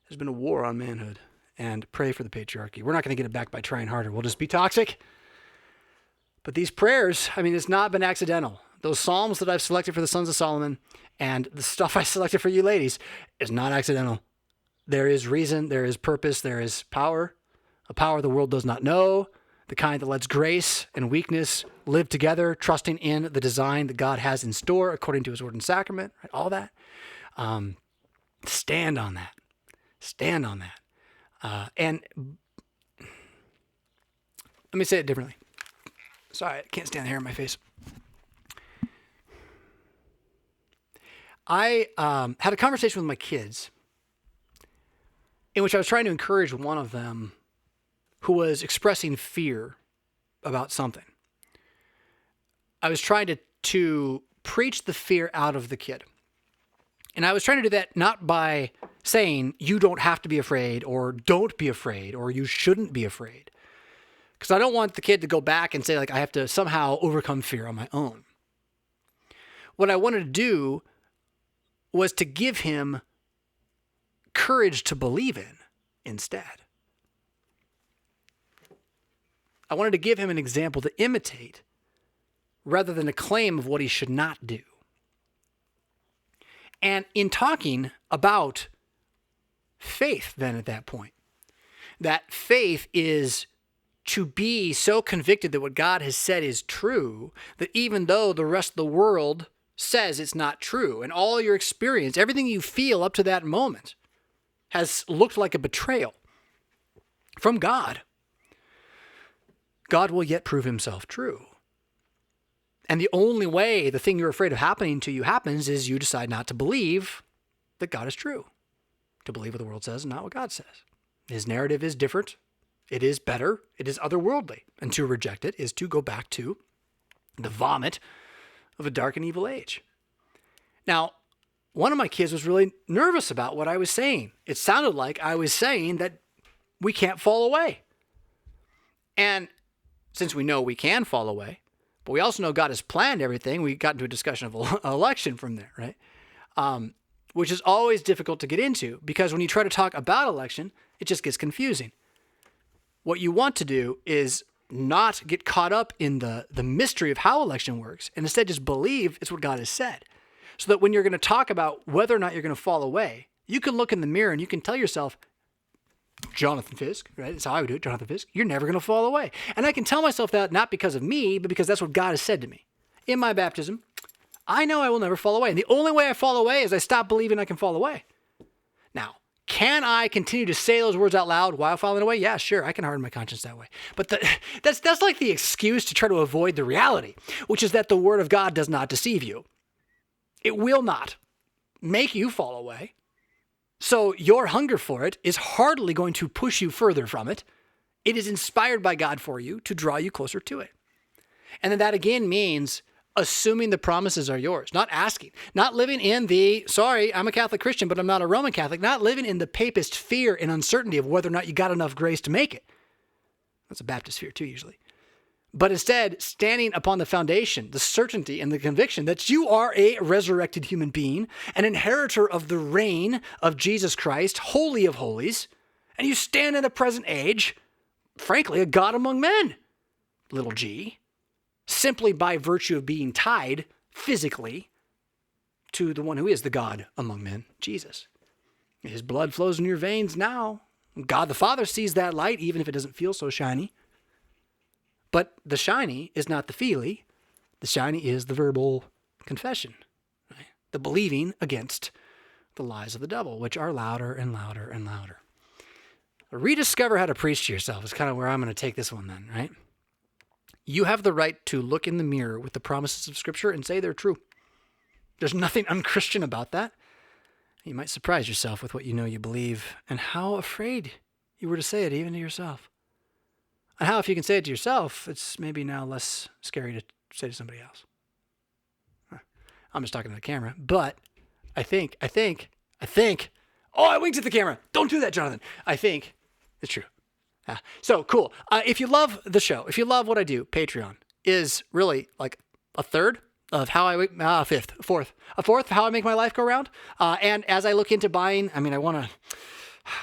There's been a war on manhood, and pray for the patriarchy. We're not going to get it back by trying harder. We'll just be toxic. But these prayers, I mean, it's not been accidental. Those psalms that I've selected for the Sons of Solomon and the stuff I selected for you ladies is not accidental. There is reason, there is purpose, there is power, a power the world does not know, the kind that lets grace and weakness live together, trusting in the design that God has in store according to his word and sacrament, right? All that. Stand on that. Stand on that. And let me say it differently. Sorry, I can't stand the hair in my face. I had a conversation with my kids in which I was trying to encourage one of them who was expressing fear about something. I was trying to preach the fear out of the kid. And I was trying to do that not by saying, you don't have to be afraid, or don't be afraid, or you shouldn't be afraid. Because I don't want the kid to go back and say, like, I have to somehow overcome fear on my own. What I wanted to do was to give him courage to believe in instead. I wanted to give him an example to imitate rather than a claim of what he should not do. And in talking about faith then at that point, that faith is to be so convicted that what God has said is true, that even though the rest of the world says it's not true, and all your experience, everything you feel up to that moment has looked like a betrayal from God, God will yet prove himself true. And the only way the thing you're afraid of happening to you happens is you decide not to believe that God is true. To believe what the world says and not what God says. His narrative is different. It is better. It is otherworldly. And to reject it is to go back to the vomit of a dark and evil age. Now, one of my kids was really nervous about what I was saying. It sounded like I was saying that we can't fall away. And since we know we can fall away, But we also know God has planned everything. We got into a discussion of election from there, right? Which is always difficult to get into because when you try to talk about election, it just gets confusing. What you want to do is not get caught up in the mystery of how election works and instead just believe it's what God has said. So that when you're going to talk about whether or not you're going to fall away, you can look in the mirror and you can tell yourself, Jonathan Fisk, right? That's how I would do it, Jonathan Fisk. You're never going to fall away. And I can tell myself that not because of me, but because that's what God has said to me. In my baptism, I know I will never fall away. And the only way I fall away is I stop believing I can fall away. Now, can I continue to say those words out loud while falling away? Yeah, sure. I can harden my conscience that way. But that's like the excuse to try to avoid the reality, which is that the word of God does not deceive you. It will not make you fall away. So your hunger for it is hardly going to push you further from it. It is inspired by God for you to draw you closer to it. And then that again means assuming the promises are yours, not asking, not living in sorry, I'm a Catholic Christian, but I'm not a Roman Catholic, not living in the papist fear and uncertainty of whether or not you got enough grace to make it. That's a Baptist fear too, usually. But instead, standing upon the foundation, the certainty and the conviction that you are a resurrected human being, an inheritor of the reign of Jesus Christ, Holy of Holies, and you stand in the present age, frankly, a God among men, little g, simply by virtue of being tied physically to the one who is the God among men, Jesus. His blood flows in your veins now. God the Father sees that light, even if it doesn't feel so shiny. But the shiny is not the feely. The shiny is the verbal confession, right? The believing against the lies of the devil, which are louder and louder and louder. Rediscover how to preach to yourself is kind of where I'm going to take this one then, right? You have the right to look in the mirror with the promises of Scripture and say they're true. There's nothing unchristian about that. You might surprise yourself with what you know you believe and how afraid you were to say it even to yourself. And how, if you can say it to yourself, it's maybe now less scary to say to somebody else. I'm just talking to the camera, but I think, oh, I winked at the camera. Don't do that, Jonathan. I think it's true. So cool. If you love the show, if you love what I do, Patreon is really like a third of how I, a fourth of how I make my life go round. And as I look into buying, I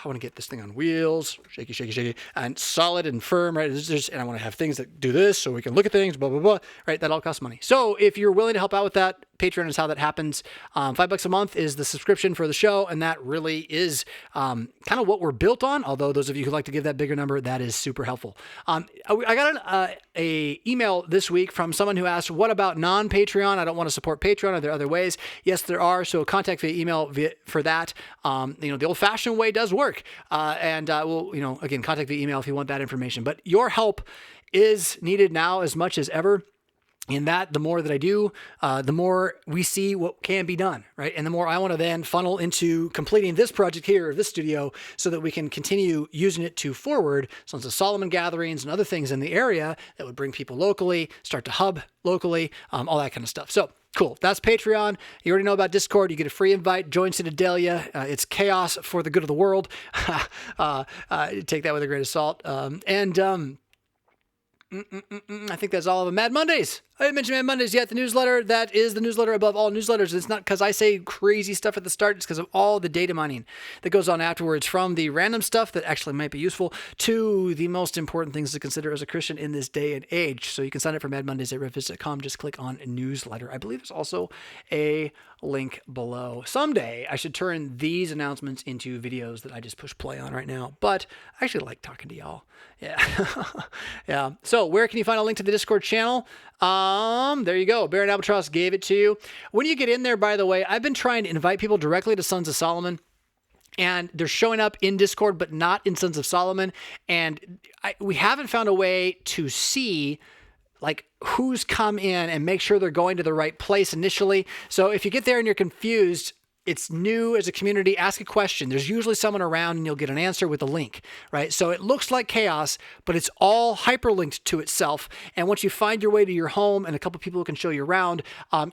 want to get this thing on wheels, shaky, and solid and firm, right? And I want to have things that do this so we can look at things, blah, blah, blah, right? That all costs money. So if you're willing to help out with that, Patreon is how that happens. $5 a month is the subscription for the show, and that really is kind of what we're built on, although those of you who like to give that bigger number, that is super helpful. I got a email this week from someone who asked, what about non-Patreon? I don't want to support Patreon. Are there other ways? Yes, there are. So contact via email for that. The old-fashioned way does work. We'll, again, contact via email if you want that information. But your help is needed now as much as ever. In that, the more that I do, the more we see what can be done, right? And the more I want to then funnel into completing this project here, this studio, so that we can continue using it to forward Sons of Solomon gatherings and other things in the area that would bring people locally, start to hub locally, all that kind of stuff. So cool. That's Patreon. You already know about Discord. You get a free invite. Join Citadelia. It's chaos for the good of the world. Take that with a grain of salt. I think that's all of them. Mad Mondays. I didn't mention Mad Mondays yet. The newsletter, that is the newsletter above all newsletters. It's not because I say crazy stuff at the start. It's because of all the data mining that goes on afterwards, from the random stuff that actually might be useful to the most important things to consider as a Christian in this day and age. So you can sign up for Mad Mondays at RevFisk.com. Just click on newsletter. I believe there's also a link below. Someday I should turn these announcements into videos that I just push play on right now, but I actually like talking to y'all. Yeah. Yeah. So where can you find a link to the Discord channel? There you go. Baron Albatross gave it to you. When you get in there, by the way, I've been trying to invite people directly to Sons of Solomon, and they're showing up in Discord, but not in Sons of Solomon. And we haven't found a way to see like who's come in and make sure they're going to the right place initially. So if you get there and you're confused, it's new as a community, ask a question. There's usually someone around and you'll get an answer with a link, right? So it looks like chaos, but it's all hyperlinked to itself. And once you find your way to your home and a couple people who can show you around,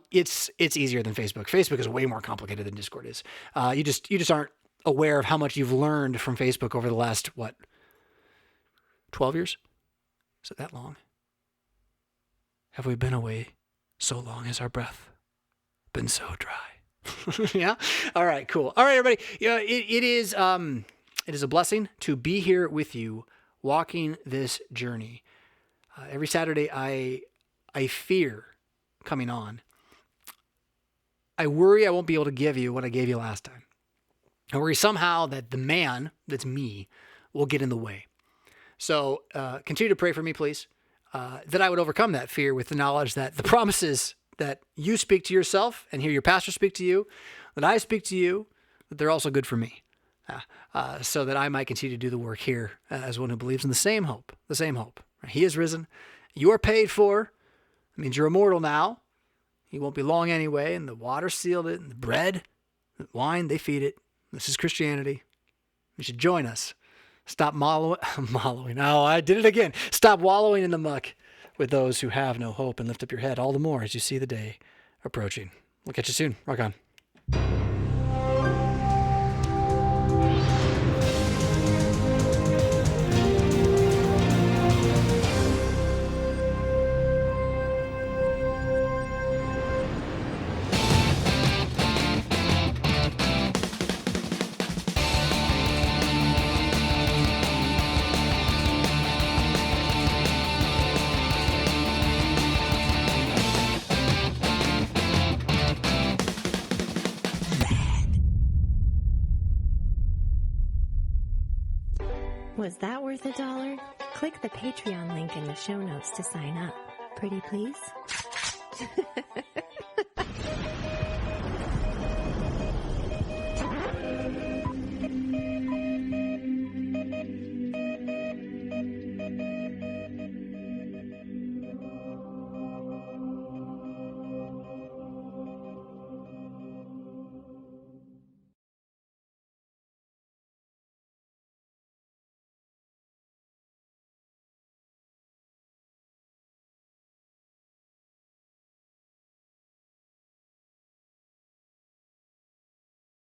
it's easier than Facebook. Facebook is way more complicated than Discord is. You just aren't aware of how much you've learned from Facebook over the last, 12 years? Is it that long? have we been away so long? Has our breath been so dry? Yeah? All right, cool. All right, everybody. Yeah, it is a blessing to be here with you walking this journey. Every Saturday, I fear coming on. I worry I won't be able to give you what I gave you last time. I worry somehow that the man, that's me, will get in the way. So continue to pray for me, please, that I would overcome that fear with the knowledge that the promises that you speak to yourself and hear your pastor speak to you, that I speak to you, that they're also good for me, so that I might continue to do the work here as one who believes in the same hope. He is risen. You are paid for. It means you're immortal now. He won't be long anyway, and the water sealed it, and the bread, the wine, they feed it. This is Christianity. You should join us. Stop wallowing. Oh, I did it again. Stop wallowing in the muck with those who have no hope, and lift up your head all the more as you see the day approaching. We'll catch you soon. Rock on. Was that worth $1? Click the Patreon link in the show notes to sign up. Pretty please?